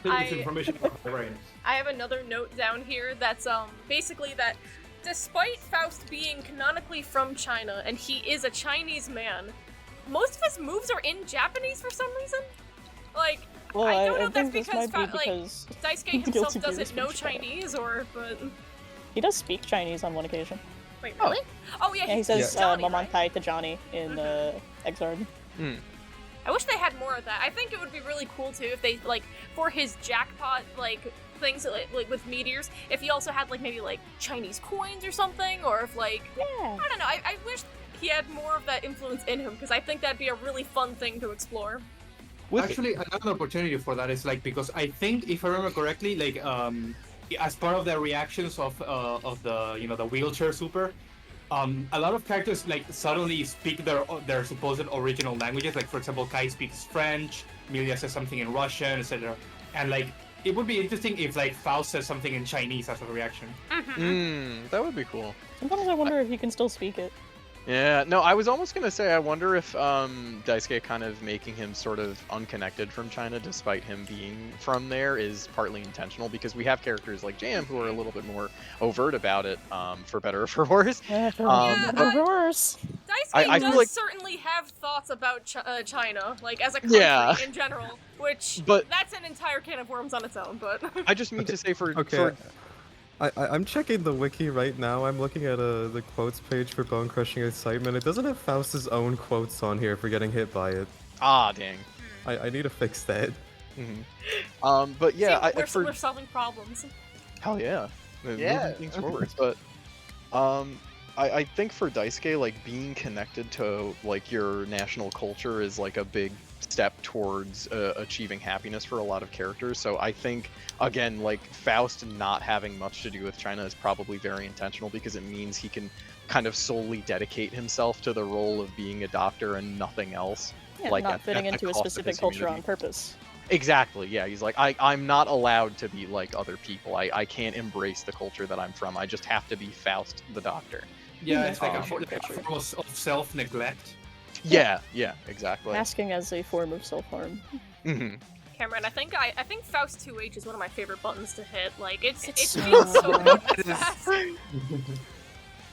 Information from my brain. I have another note down here that's basically that despite Faust being canonically from China and he is a Chinese man, most of his moves are in Japanese for some reason. Like, Well, I don't know I if that's think this because, might be because Daisuke himself Guilty Gear is doesn't from know China. Chinese, but... he does speak Chinese on one occasion. Wait, really? Oh, yeah, Yeah, he says Johnny, Mamantai right? to Johnny in Exard. I wish they had more of that. I think it would be really cool, too, if they, for his jackpot, things, with meteors, if he also had, maybe, Chinese coins or something, or if, Yeah. I don't know, I wish he had more of that influence in him, because I think that'd be a really fun thing to explore. Actually, another opportunity for that is because I think, if I remember correctly, as part of the reactions of the the wheelchair super, a lot of characters suddenly speak their supposed original languages. Like for example, Kai speaks French, Milia says something in Russian, etc. And it would be interesting if Faust says something in Chinese as a reaction. That would be cool. Sometimes I wonder if he can still speak it. Yeah, no, I was almost gonna say I wonder if Daisuke kind of making him sort of unconnected from China despite him being from there is partly intentional, because we have characters like Jam who are a little bit more overt about it, for better or for worse. Worse. Daisuke does feel like... certainly have thoughts about China, as a country in general, which that's an entire can of worms on its own, but... I just mean to say Okay. I'm checking the wiki right now. I'm looking at the quotes page for Bone Crushing Excitement. It doesn't have Faust's own quotes on here for getting hit by it. Ah, dang. I need to fix that. But yeah, See, we're solving problems. Hell yeah. Yeah. Moving things forward. But I think for Daisuke, being connected to your national culture is a big step towards achieving happiness for a lot of characters. So I think, again, Faust not having much to do with China is probably very intentional, because it means he can kind of solely dedicate himself to the role of being a doctor and nothing else. Yeah, not fitting into a specific culture on purpose. Exactly, yeah. He's I'm not allowed to be like other people. I can't embrace the culture that I'm from. I just have to be Faust the doctor. Yeah, it's a form of self-neglect. Yeah, exactly. Masking as a form of self-harm. Cameron, I think Faust 2H is one of my favorite buttons to hit. It feels so good.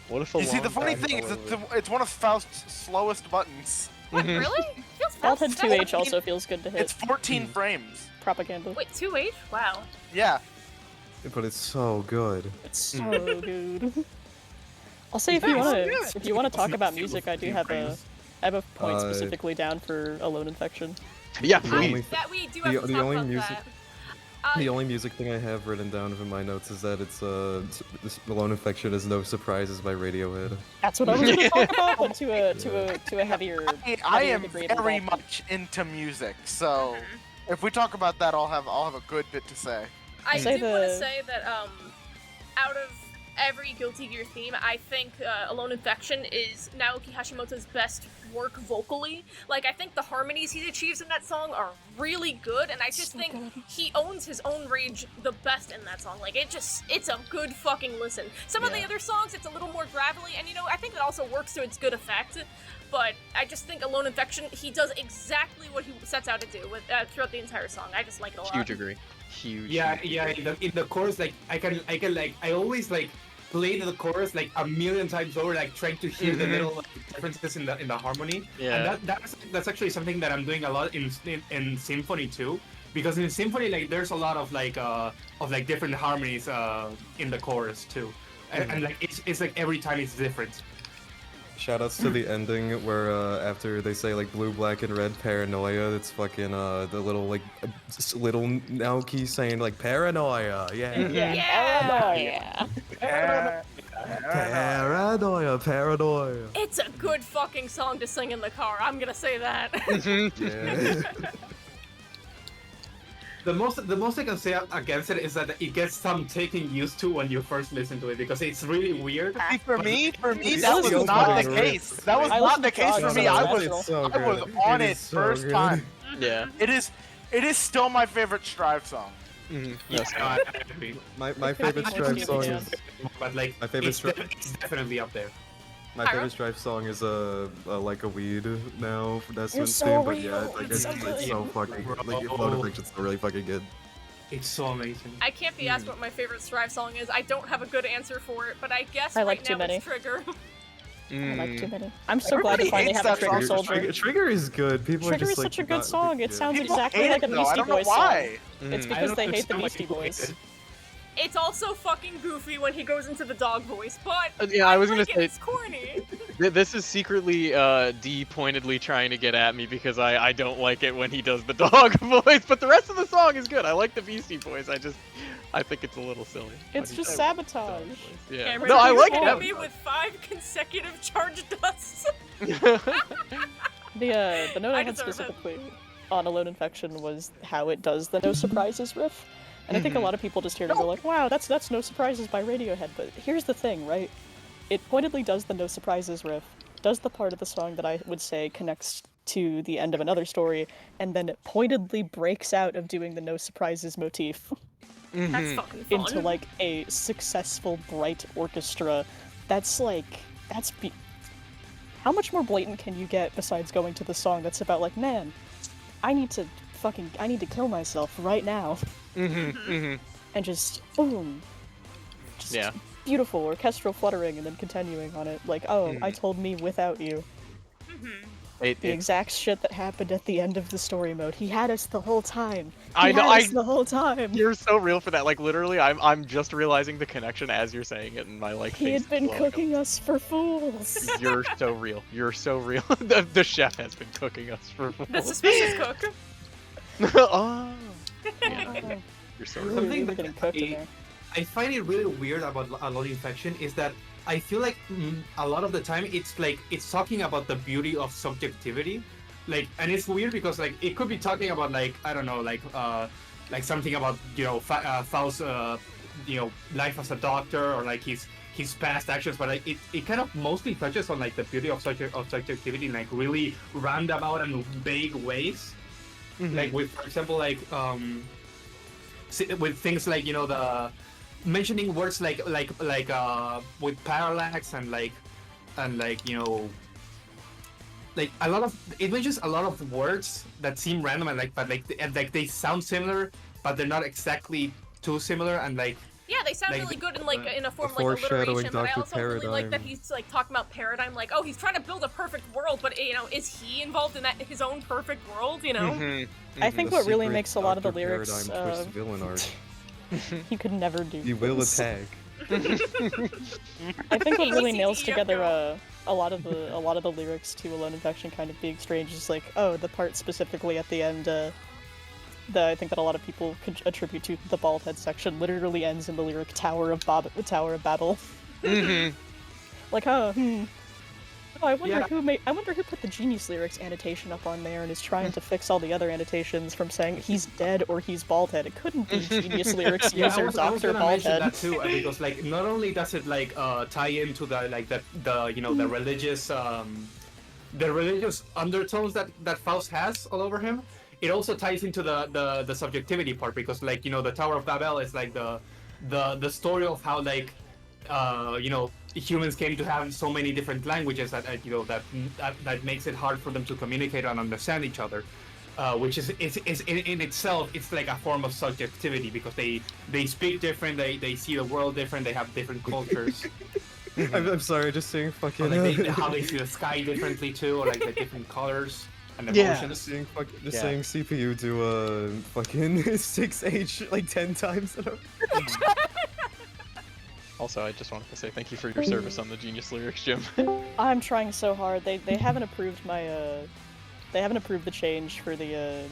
What if a You see, the funny thing is it's one of Faust's slowest buttons. What, really? Feels fast. Baldhead 2H also feels good to hit. It's 14 frames. Propaganda. Wait, 2H? Wow. Yeah. But it's so good. It's so good. I'll say if you want to talk about music, I have a point specifically down for Alone Infection. Yeah, please. That we do have to talk about that. The only music thing I have written down in my notes is that it's this Alone Infection is No Surprises by Radiohead. That's what I was going to talk about, but to a heavier. I am degree very involvement. much into music, so if we talk about that, I'll have a good bit to say. I Say do want to the- say that out of every Guilty Gear theme, I think Alone Infection is Naoki Hashimoto's best work vocally. I think the harmonies he achieves in that song are really good, and I just think he owns his own rage the best in that song. It's a good fucking listen. Some of the other songs, it's a little more gravelly, and I think that also works to its good effect. But I just think Alone Infection, he does exactly what he sets out to do throughout the entire song. I just like it a lot. Huge agree. Huge. Yeah. In the chorus, I always play the chorus a million times over, trying to hear the little differences in the harmony. Yeah. And that's actually something that I'm doing a lot in Symphony 2, because in the symphony, like there's a lot of like different harmonies in the chorus too, and like it's like every time it's different. Shoutouts to the ending where after they say like blue, black, and red paranoia, it's fucking the little like little Naoki saying like paranoia, Yeah. paranoia. It's a good fucking song to sing in the car. I'm gonna say that. Yeah. The most I can say against it is that it gets some taking used to when you first listen to it because it's really weird. See, for me, It's that was so not the fucking case. riff. That was I not listened the to case for Frog me. on I the was, Natural. So I was good. on It it is so first good. time. Yeah. It is still my favorite Strive song. Yes. I agree. My favorite Strive song is But like, My favorite it's definitely up there. my Pyro? favorite Strive song is like a weed now. That's You're what so theme, but real, yeah, like, it's so it's good. so fucking like Float Affliction's so really fucking good. It's so amazing. I can't be asked what my favorite Strive song is. I don't have a good answer for it, but I guess I right like too now many. it's Trigger. I like too many. I'm so glad to Everybody finally hates have a that Trigger song. Soldier. Trigger is good. People Trigger are is just like such a good not- song. It yeah. sounds People exactly hate like a it, though. I Beastie don't know Boys song. why. It's I because don't they know, hate the so Beastie many Boys. people It's also fucking goofy when he goes into the dog voice, but Yeah, I was gonna like it, say it's corny. this is secretly D pointedly trying to get at me because I don't like it when he does the dog voice, but the rest of the song is good. I like the Beastie Boys. I think it's a little silly. It's When he just does sabotage. the dog voice. Yeah. Cameron, No, I you like hit it. me with 5 consecutive charge dusts. The note I I had deserve it. specifically on Alone Infection was how it does the No Surprises riff. And I think a lot of people just hear it and go like, wow, that's No Surprises by Radiohead. But here's the thing, right? It pointedly does the No Surprises riff, does the part of the song that I would say connects to the end of another story, and then it pointedly breaks out of doing the No Surprises motif That's fucking fun. into like a successful, bright orchestra. That's how much more blatant can you get besides going to the song that's about like, man, I need to kill myself right now. And just boom. Just Yeah. beautiful orchestral fluttering and then continuing on it like, oh, I told me without you. The exact shit that happened at the end of the story mode. He had us the whole time. I know, Had us the whole time. You're so real for that. Like literally, I'm just realizing the connection as you're saying it, and my like. He face had been is blowing up. cooking us for fools. You're so real. You're so real. the chef has been cooking us for. The suspicious cook. Oh. Yeah. Oh, You're so really, real. Something really that getting cooked in there. I find it really weird about Alone Infection is that I feel like a lot of the time it's talking about the beauty of subjectivity, like, and it's weird because like it could be talking about like I don't know like something about Faust life as a doctor or like his past actions, but like it kind of mostly touches on like the beauty of subjectivity in like really roundabout and vague ways, like with for example like with things like the mentioning words like with parallax and like like a lot of it mentions a lot of words that seem random and like they sound similar but they're not exactly too similar and like Yeah, they sound Like, really good in like in a form like foreshadowing alliteration, but I Dr. also really like that Paradigm. he's like talking about paradigm, like, oh, he's trying to build a perfect world, but is he involved in that his own perfect world? I think The what really secret makes a lot of the Dr. lyrics Paradigm twist villain art. he could never do. He will this. attack. I think what really ABCD, nails together yo. a lot of the lyrics to Alone Infection kind of being strange is like, oh, the part specifically at the end that I think that a lot of people could attribute to the Baldhead section literally ends in the lyric Tower of Babel. Like, oh, I wonder I wonder who put the Genius lyrics annotation up on there and is trying to fix all the other annotations from saying he's dead or he's Baldhead. It couldn't be Genius lyrics yeah, user I was Dr. gonna mention Baldhead. that too because like not only does it like tie into the like the religious undertones that Faust has all over him, it also ties into the subjectivity part because like the Tower of Babel is like the story of how like humans came to have so many different languages that that makes it hard for them to communicate and understand each other, which is in itself it's like a form of subjectivity because they speak different, they see the world different, they have different cultures. I'm sorry, just saying fucking. Or, like how they see the sky differently too, or like the different colors. and Yeah. emotions. Just saying CPU do fucking 6H like 10 times in a row. Also, I just wanted to say thank you for your service on the Genius Lyrics, Jim. I'm trying so hard. They haven't approved my they haven't approved the change for the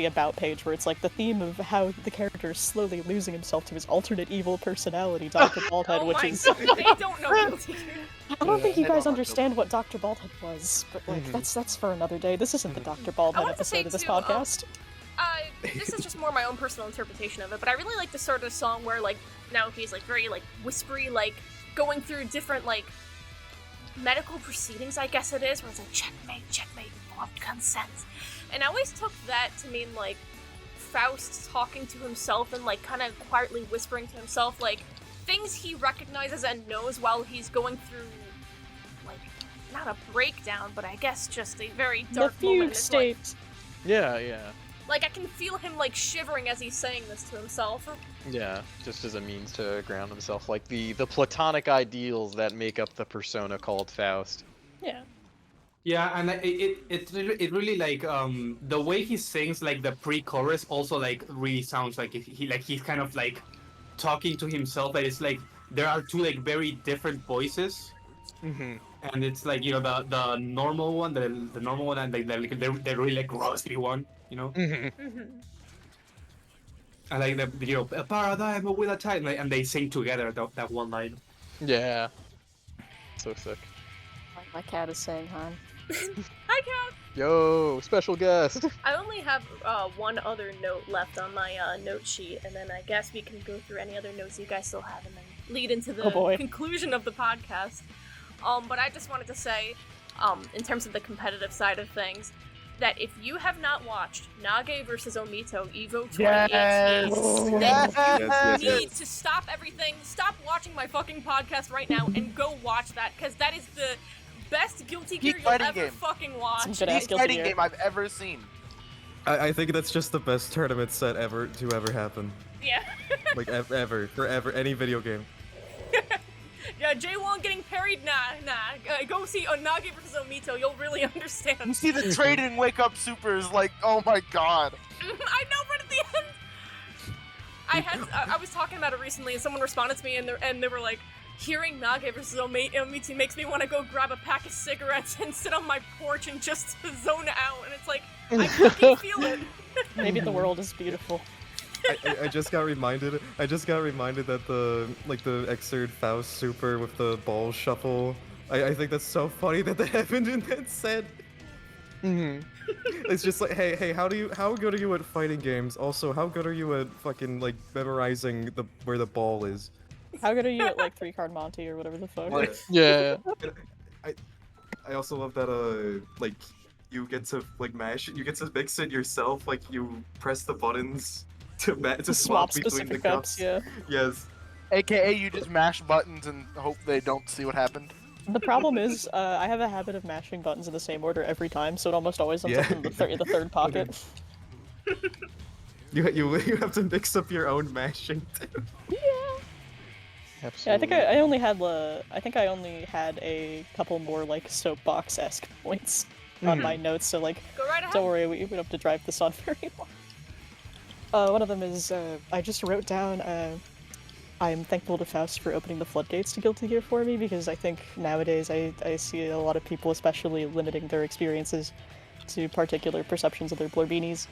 about page where it's like the theme of how the character is slowly losing himself to his alternate evil personality, Dr. Baldhead, Oh which my is god, they don't know Guilty Gear. I don't think you I guys don't know understand what Dr. Baldhead was, but like that's for another day. This isn't the Dr. Baldhead wanted to say, episode of this too, podcast. This is just more my own personal interpretation of it, but I really like the sort of song where, like, now he's, like, very, like, whispery, like, going through different, like, medical proceedings, I guess it is, where it's like, checkmate, informed consent. And I always took that to mean, like, Faust talking to himself and, like, kind of quietly whispering to himself, like, things he recognizes and knows while he's going through, like, not a breakdown, but I guess just a very The dark moment in fugue his life. state. Yeah. Like, I can feel him, like, shivering as he's saying this to himself. Yeah, just as a means to ground himself, like the platonic ideals that make up the persona called Faust. Yeah. Yeah, and it really like the way he sings like the pre-chorus also like really sounds like he's kind of like talking to himself. But it's like there are two like very different voices, Mm-hmm. and it's like the normal one, the normal one, and like they're really like grossly one, you know. Mm-hmm. I like the a paradigm with a time, and they sing together that one line. Yeah. So sick. My cat is saying hi. Hi, Cat! Yo, special guest. I only have one other note left on my note sheet, and then I guess we can go through any other notes you guys still have and then lead into the conclusion of the podcast. But I just wanted to say, in terms of the competitive side of things, that if you have not watched Nage vs. Omito EVO 2018, then you need to stop everything, stop watching my fucking podcast right now, and go watch that, because that is the best Guilty Gear you'll ever fucking watch. Some good-ass Best fighting game I've ever seen. I think that's just the best tournament set to ever happen. Yeah. Like forever, any video game. Yeah, J1 getting parried? Nah. Go see Nage vs. Omito, you'll really understand. You see the trading wake up supers, like, oh my god. I know, but at the end, I was talking about it recently, and someone responded to me, and they were like, hearing Nage vs. Omito makes me want to go grab a pack of cigarettes and sit on my porch and just zone out, and it's like, I fucking feel it. Maybe the world is beautiful. I just got reminded that the Xrd Faust super with the ball shuffle. I think that's so funny that that happened in that set. Mm-hmm. It's just like, hey, how good are you at fighting games? Also, how good are you at fucking like memorizing where the ball is? How good are you at like 3-card Monty or whatever the fuck? Yeah. I also love that like you get to like you get to mix it yourself. Like you press the buttons to swap between the specific cups. Yeah. Yes. AKA you just mash buttons and hope they don't see what happened. The problem is, I have a habit of mashing buttons in the same order every time, so it almost always ends up in the third pocket. You have to mix up your own mashing too. Yeah. Absolutely. Yeah, I think I only had a couple more like soapbox-esque points on my notes, so like, Go right ahead. don't worry, we don't have to drive this on very long. One of them is, I just wrote down, I am thankful to Faust for opening the floodgates to Guilty Gear for me, because I think nowadays I see a lot of people especially limiting their experiences to particular perceptions of their blurbinis.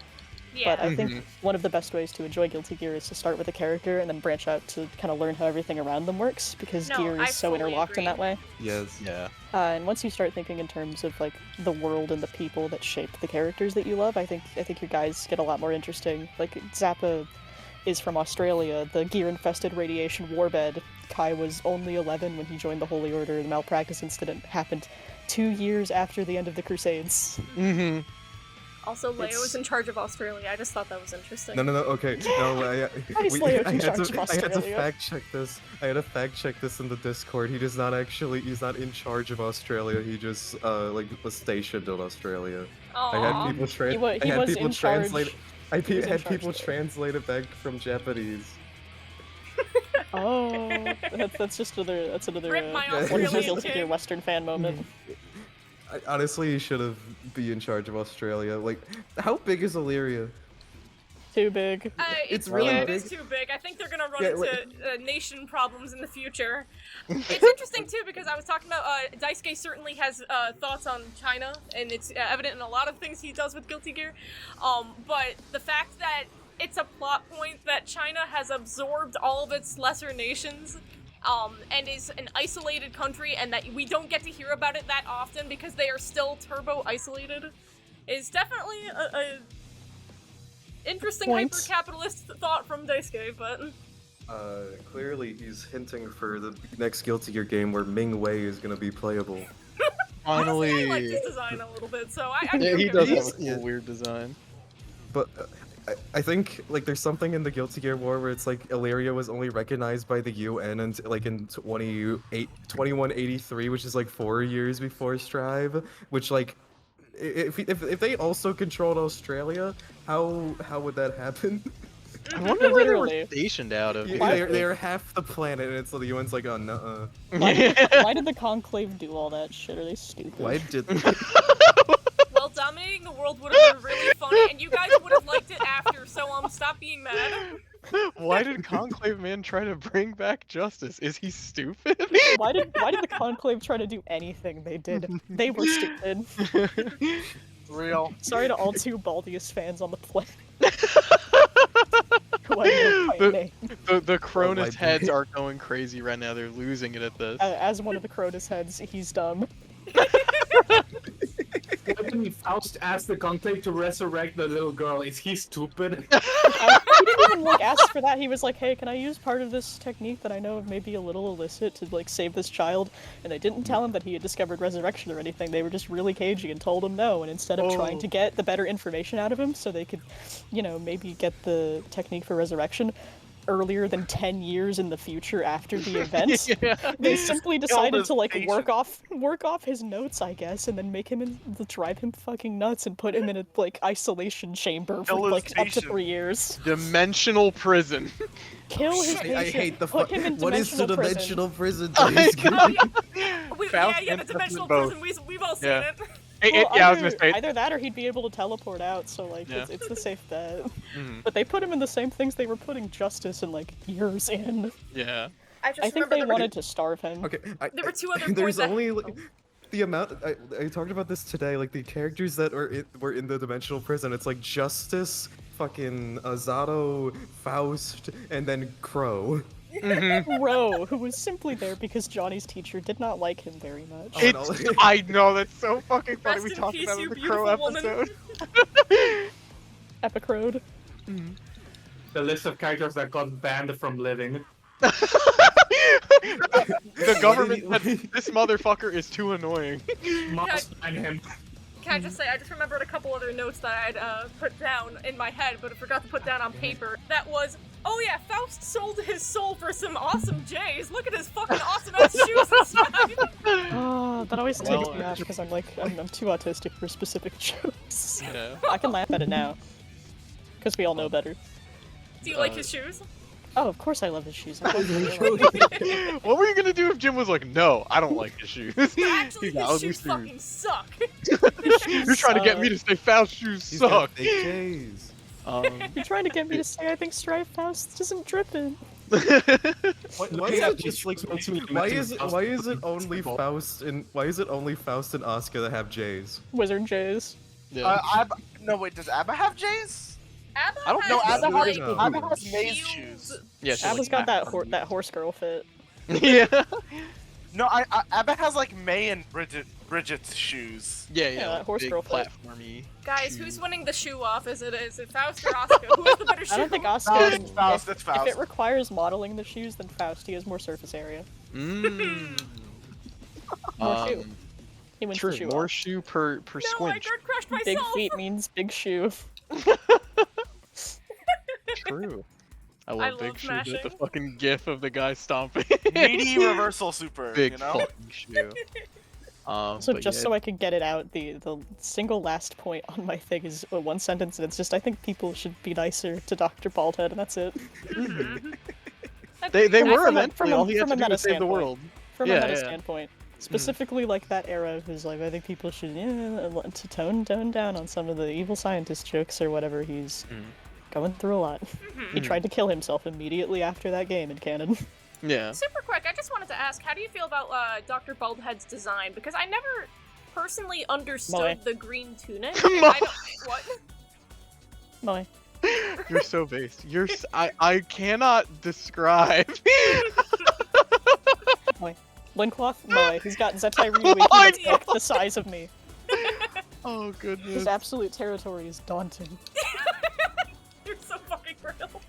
Yeah. But I think one of the best ways to enjoy Guilty Gear is to start with a character and then branch out to kind of learn how everything around them works, because Gear I is so fully interlocked in agree. that way. Yes. Yeah. And once you start thinking in terms of like the world and the people that shape the characters that you love, I think your guys get a lot more interesting. Like Zappa is from Australia, the gear-infested radiation warbed. Kai was only 11 when he joined the Holy Order. The malpractice incident happened 2 years after the end of the Crusades. Mm-hmm. Also, Leo is in charge of Australia. I just thought that was interesting. No, okay. No, I had to fact check this. I had to fact check this in the Discord. He's not in charge of Australia. He just like was stationed in Australia. Aww. I had people translate. I He was in had charge people there. translate it back from Japanese. Oh, that's another Rip my what is Australian Guilty Gear king. Western fan moment. Honestly, he should have be in charge of Australia. Like, how big is Illyria? Too big. It's really yeah, big. it is too big. I think they're gonna run Yeah, into nation problems in the future. It's interesting too because I was talking about Daisuke certainly has thoughts on China, and it's evident in a lot of things he does with Guilty Gear. But the fact that it's a plot point that China has absorbed all of its lesser nations, and is an isolated country, and that we don't get to hear about it that often because they are still turbo isolated, is definitely a interesting hyper-capitalist thought from Daisuke, but... Clearly he's hinting for the next Guilty Gear game where Ming Wei is gonna be playable. Finally. Honestly, I like his design a little bit, so I Yeah, he okay does with have a it. cool, weird design. But I think like there's something in the Guilty Gear War where it's like Illyria was only recognized by the UN and like in 2183, which is like 4 years before Strive, which like if they also controlled Australia, how would that happen? I wonder where they were Literally. stationed out of. They're half the planet, and it's so the UN's like, oh no. Why did the Conclave do all that shit? Are they stupid? Why did? Well, dominating the world would have been really funny, and you guys would have liked it after, so stop being mad. Why did Conclave Man try to bring back justice? Is he stupid? Why did the Conclave try to do anything they did? They were stupid. Real. Sorry to all 2 Baldius fans on the planet. Who I know by name. The Cronus my heads are going crazy right now. They're losing it at this. As one of the Cronus heads, he's dumb. Why didn't Faust ask the Conclave to resurrect the little girl? Is he stupid? He didn't even like ask for that. He was like, "Hey, can I use part of this technique that I know may be a little illicit to like save this child?" And they didn't tell him that he had discovered resurrection or anything. They were just really cagey and told him no. And instead of trying to get the better information out of him, so they could, maybe get the technique for resurrection earlier than 10 years in the future after the events, they simply decided to like work off his notes, I guess, and then make him drive him fucking nuts and put him in a like isolation chamber for like up to 3 years. Dimensional prison. Kill his patient. I hate the put him in What is the dimensional dimensional prison? Faust The and dimensional both. prison, we've all seen Yeah. it. Well, I was gonna say. either that or he'd be able to teleport out, so like Yeah. it's the safe bet. Mhm. But they put him in the same things they were putting Justice in like years in. Yeah. I just I think remember they there were- wanted to starve him. Okay. There were 2 other There's points that- only like, the amount. I talked about this today. Like the characters that were in the dimensional prison. It's like Justice, fucking Zato, Faust, and then Crow. Crow, who was simply there because Johnny's teacher did not like him very much. I know, that's so fucking funny. Rest We in talked peace, about it you in the Crow beautiful woman. episode. Epicrode. The list of characters that got banned from living. The government said this motherfucker is too annoying. Must ban him. Can I just say, I just remembered a couple other notes that I'd put down in my head, but I forgot to put down on paper. That was, oh yeah, Faust sold his soul for some awesome J's. Look at his fucking awesome ass shoes inside. That always takes Well, me off because I'm too autistic for specific jokes. Yeah. I can laugh at it now. Because we all know better. Do you like his shoes? Oh, of course I love his shoes. What were you gonna do if Jim was like, no, I don't like his shoes? Actually, He's got his ugly shoes fucking suck. You're trying to get me to say Faust shoes He's suck. got fake J's. You're trying to get me to say I think Strife Faust isn't dripping. Why Looking at this makes me Why imagine is it Faust only football. Faust and Asuka that have J's? Wizard J's. Yeah. No, wait, does Abba have J's? Abba I don't has, know, Abba like, has- Abba has Maze heels. shoes. Yeah, she's Abba's like got that Matt that horse girl fit. Yeah. No, Abba has like May and Bridget's shoes. Yeah, Yeah, like horse big girl foot. platformy. Guys, shoes. who's winning the shoe off? Is it Faust or Asuka? Who has the better shoe? I don't think Faust, Asuka. Faust, if, it's Faust. if it requires modeling the shoes, then Faust. He has more surface area. Mm. More shoe. He wins True, the shoe more off. shoe per No, I squinch. got crushed myself. Big feet means big shoe. True. I I love big love shoe. mashing. The fucking gif of the guy stomping. Meaty reversal super. Big you know. fucking shoe. So but just yeah, so I can get it out, the single last point on my thing is one sentence, and it's just I think people should be nicer to Dr. Baldhead, and that's it. they were From a- eventually all he had from to a do was meta save the standpoint. world. From Yeah, a meta yeah. standpoint. Specifically, like that era of his life, I think people should to tone down on some of the evil scientist jokes or whatever. He's going through a lot. He tried to kill himself immediately after that game in canon. Yeah. Super quick, I just wanted to ask, how do you feel about Dr. Baldhead's design? Because I never personally understood the green tunic. What? Moe. You're so based. I cannot describe. Moe. Loincloth? Moe. He's got Zetai Ryuiki that's like the size of me. Oh, goodness. His absolute territory is daunting. You're so fucking real.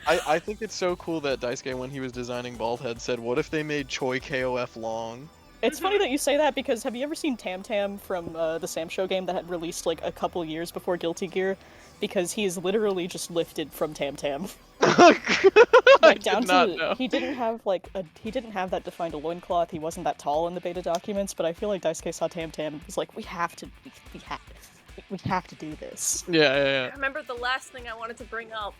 I think it's so cool that Daisuke, when he was designing Baldhead, said, what if they made Choi KOF long? It's funny that you say that, because have you ever seen Tam Tam from the Sam Show game that had released like a couple years before Guilty Gear? Because he is literally just lifted from Tam Tam. Like down to he didn't have that defined a loincloth. He wasn't that tall in the beta documents, but I feel like Daisuke saw Tam Tam and was like, we have to do this. Yeah. I remember the last thing I wanted to bring up,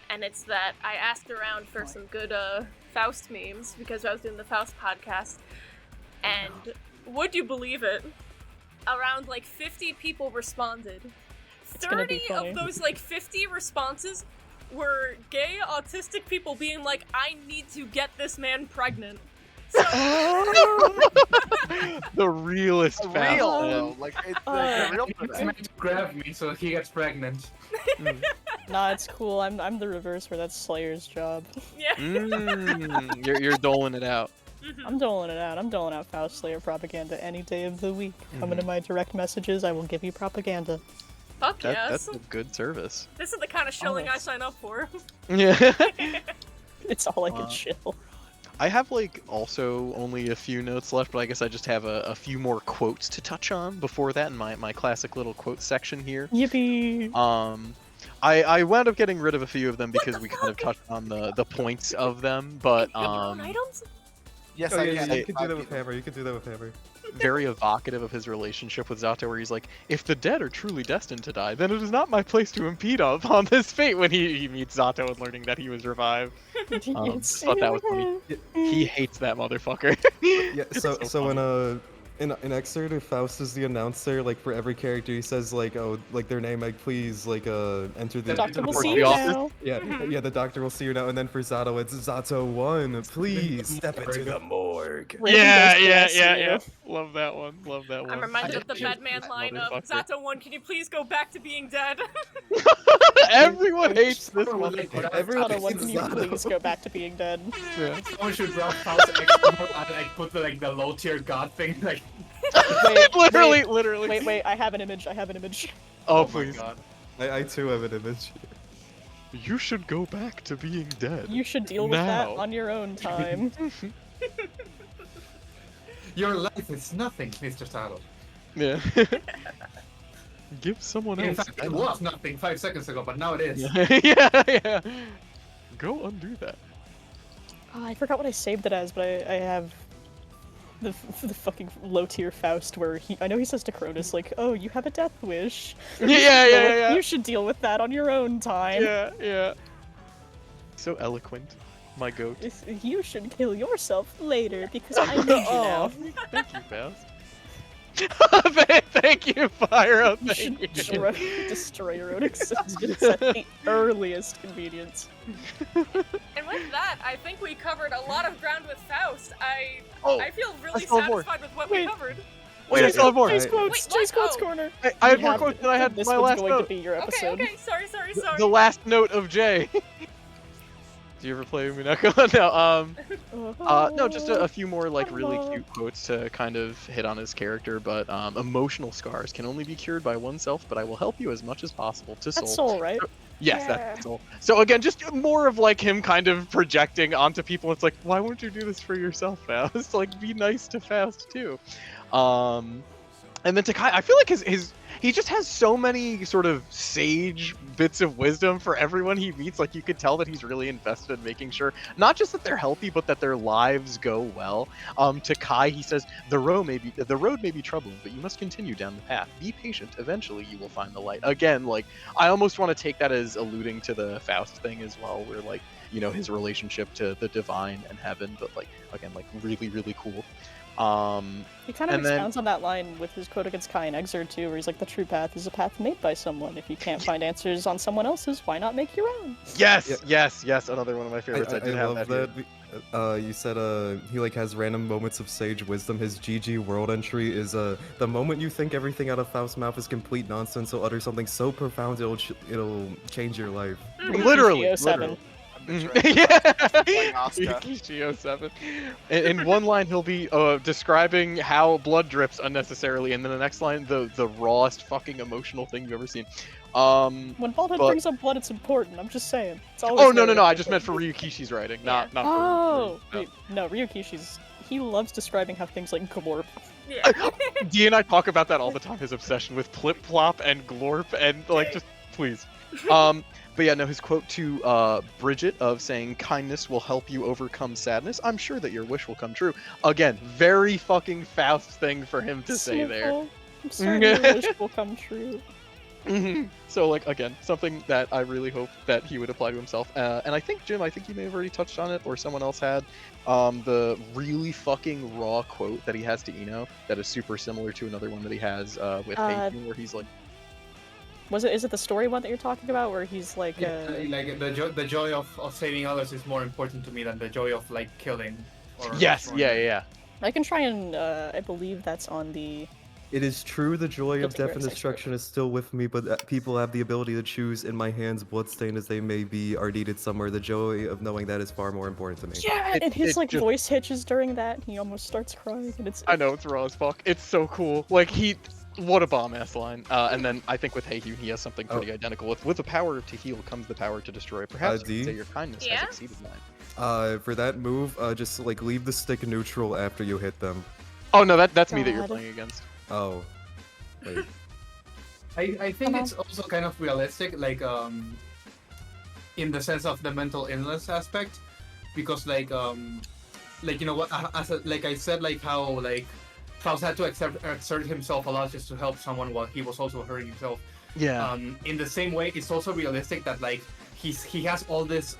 and it's that I asked around for some good Faust memes because I was doing the Faust podcast, and would you believe it? Around like 50 people responded. 30 of those like 50 responses were gay autistic people being like, I need to get this man pregnant. So the realest Faust. Real, like it's the real. It's meant to grab me so he gets pregnant. Nah, it's cool. I'm the reverse where that's Slayer's job. Yeah. You're doling it out. I'm doling it out. I'm doling out Faust Slayer propaganda any day of the week. Come into my direct messages, I will give you propaganda. Fuck yes. That's a good service. This is the kind of shilling I sign up for. Yeah. It's all I can chill. I have like also only a few notes left, but I guess I just have a few more quotes to touch on before that in my classic little quote section here. Yippee! I wound up getting rid of a few of them because we kind of touched on the points of them, but items? Yes, Oh, I yeah, can. you can do that with Hammer. You can do that with Hammer. very evocative of his relationship with Zato, where he's like, if the dead are truly destined to die, then it is not my place to impede upon this fate, when he meets Zato and learning that he was revived. Just thought that was funny. He hates that motherfucker. Yeah, so in excerpt, if Faust is the announcer, like for every character, he says like, oh, like their name, like please, like enter the Doctor will report see to you the office. now. Yeah, the doctor will see you now. And then for Zato, it's Zato 1, please step into the morgue. Yeah. Love that one. I'm reminded of the Batman line of Zato 1, can you please go back to being dead? Everyone hates this motherfucker. Everyone Zato 1, hates can you Zato. please go back to being dead? Yeah. Someone should drop Faust extra and like put the low tier god thing like. Literally. Wait, I have an image. Oh, Oh my please. god. I too have an image. You should go back to being dead. You should deal with that Now. on your own time. Your life is nothing, Mr. Saddle. Yeah. Give someone In else. fact, it was nothing 5 seconds ago, but now it is. yeah. Go undo that. Oh, I forgot what I saved it as, but I have the fucking low tier Faust where I know he says to Cronus like, "Oh, you have a death wish. Yeah. You should deal with that on your own time. Yeah. So eloquent, my goat. You should kill yourself later because I need you now. Thank you, Faust. Thank you, Pyro. You should destroy your own existence at the earliest convenience." And with that, I think we covered a lot of ground with Faust. I feel really still have more. satisfied with what we covered. Wait, I still have more. Chase quotes, Wait, Chase what? quotes Oh. corner. I had We more have- quotes than I had This my one's last going note. to be your episode. Okay, sorry. The last note of Jay. Do you ever play Mineko? No, just a few more like really cute quotes to kind of hit on his character. But emotional scars can only be cured by oneself, but I will help you as much as possible to That's Soul, right? Yes, Yeah. that's Soul. So again, just more of like him kind of projecting onto people. It's like, why won't you do this for yourself, Faust? Like, be nice to Faust too. And then Takai, I feel like he just has so many sort of sage bits of wisdom for everyone he meets. Like, you could tell that he's really invested in making sure not just that they're healthy, but that their lives go well. To Kai, he says, the road may be troubling, but you must continue down the path. Be patient. Eventually, you will find the light. Again, like, I almost want to take that as alluding to the Faust thing as well, where like, you know, his relationship to the divine and heaven, but like, again, like really, really cool. He kind of And then- expounds on that line with his quote against Kai in Exerd too, where he's like, the true path is a path made by someone. If you can't find answers on someone else's, why not make your own? Yes, yes, another one of my favorites. I did have love that. that. You said he like has random moments of sage wisdom. His GG world entry is the moment you think everything out of Faust's mouth is complete nonsense, he'll utter something so profound it'll change your life. Literally. Seven. Yeah. Playing Asuka. Rikishi 07. In one line, he'll be describing how blood drips unnecessarily, and then the next line, the rawest fucking emotional thing you've ever seen. When Baldhead but- brings up blood, it's important. I'm just saying. It's always Oh no, very I just meant important. for Ryukishi's writing, not for. Oh, for- wait, no, Ryukishi's. He loves describing how things like glorp. Yeah. D and I talk about that all the time. His obsession with plip plop and glorp, and like just please. But yeah, no, his quote to Bridget of saying, kindness will help you overcome sadness. I'm sure that your wish will come true. Again, very fucking Faust thing for him to say there. Sniffle. I'm certain your wish will come true. So, like, again, something that I really hope that he would apply to himself. And I think, Jim, you may have already touched on it, or someone else had, the really fucking raw quote that he has to Ino that is super similar to another one that he has with Hayden, where he's like, Is it the story one that you're talking about, where he's like, Like the joy of saving others is more important to me than the joy of like killing. Or yes, destroying. yeah. I can try and, I believe that's on the... It is true the joy of Guilty Gear death and Sex destruction is still with me, but people have the ability to choose. In my hands, bloodstained as they may be, are needed somewhere. The joy of knowing that is far more important to me. Yeah, and his it like just- voice hitches during that, and he almost starts crying, and it's... I know, it's raw as fuck. It's so cool. Like, what a bomb-ass line. And then I think with Heihyun, he has something pretty identical. With the power to heal comes the power to destroy. Perhaps you D? could say your kindness Yeah? has exceeded mine. For that move, just like leave the stick neutral after you hit them. Oh no, that's me that you're God. playing against. Oh. Wait. I think it's also kind of realistic, like in the sense of the mental illness aspect, because like you know what, like I said, like how like Faust had to exert himself a lot just to help someone while he was also hurting himself. Yeah. In the same way, it's also realistic that like he has all this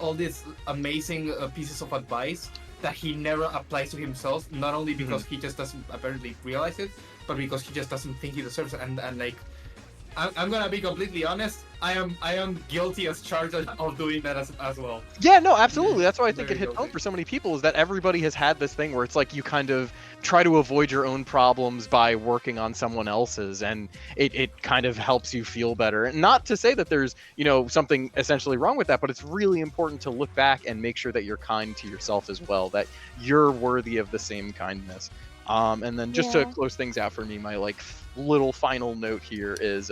amazing pieces of advice that he never applies to himself, not only because he just doesn't apparently realize it, but because he just doesn't think he deserves it. And like, I'm gonna be completely honest, I am guilty as charged of doing that as well. Yeah, no, absolutely. That's why I think Very it hit home guilty. for so many people, is that everybody has had this thing where it's like you kind of try to avoid your own problems by working on someone else's, and it kind of helps you feel better. And not to say that there's, something essentially wrong with that, but it's really important to look back and make sure that you're kind to yourself as well, that you're worthy of the same kindness. And then just to close things out for me, my like little final note here is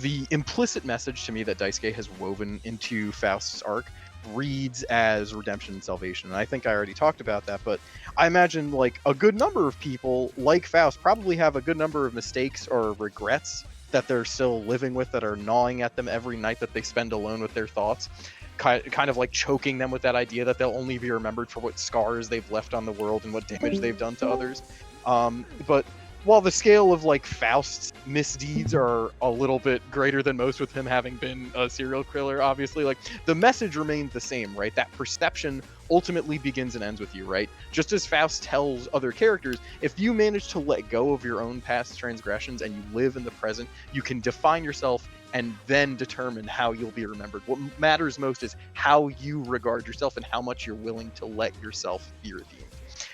the implicit message to me that Daisuke has woven into Faust's arc reads as redemption and salvation. And I think I already talked about that, but I imagine like a good number of people like Faust probably have a good number of mistakes or regrets that they're still living with, that are gnawing at them every night that they spend alone with their thoughts, kind of like choking them with that idea that they'll only be remembered for what scars they've left on the world and what damage they've done to others. But while the scale of like Faust's misdeeds are a little bit greater than most, with him having been a serial killer, obviously, like the message remains the same, right? That perception ultimately begins and ends with you, right? Just as Faust tells other characters, if you manage to let go of your own past transgressions and you live in the present, you can define yourself and then determine how you'll be remembered. What matters most is how you regard yourself and how much you're willing to let yourself be redeemed.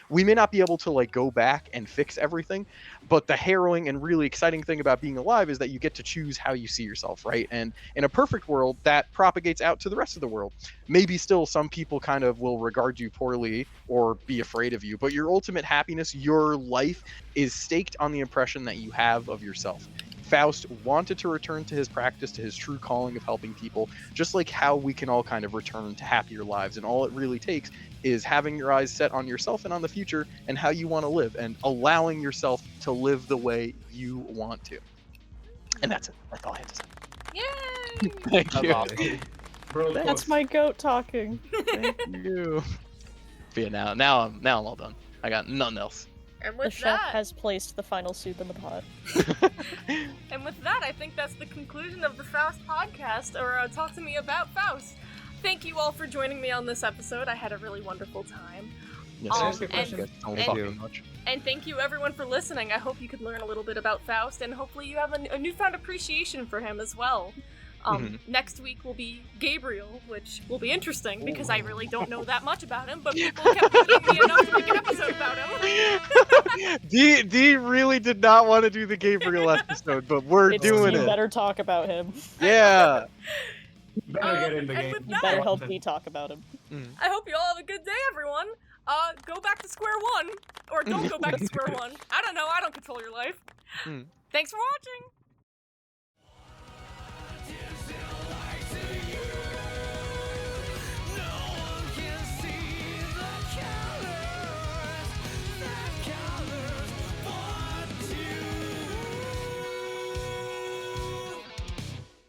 We may not be able to like go back and fix everything, but the harrowing and really exciting thing about being alive is that you get to choose how you see yourself, right? And in a perfect world, that propagates out to the rest of the world. Maybe still some people kind of will regard you poorly or be afraid of you, but your ultimate happiness, your life, is staked on the impression that you have of yourself. Faust wanted to return to his practice, to his true calling of helping people, just like how we can all kind of return to happier lives. And all it really takes is having your eyes set on yourself and on the future and how you want to live, and allowing yourself to live the way you want to. And that's it. That's all I have to say. Yay! Thank That's you. awesome. Bro, That's my goat talking. Thank you. But yeah, now I'm all done. I got nothing else. And The with chef that, has placed the final soup in the pot. and with that, I think that's the conclusion of the Faust podcast, or Talk to Me About Faust. Thank you all for joining me on this episode. I had a really wonderful time. Yes, Um, Ask a question? yes, don't and- fucking much. And thank you everyone for listening. I hope you could learn a little bit about Faust, and hopefully you have a newfound appreciation for him as well. Next week will be Gabriel, which will be interesting because I really don't know that much about him, but people kept begging me enough to make an episode about him. D really did not want to do the Gabriel episode, but we're It's doing you it. better talk about him. Yeah. Better get in the and game. with You that- better help me talk about him. I hope you all have a good day, everyone. Go back to square one, or don't go back to square one. I don't know. I don't control your life. Thanks for watching.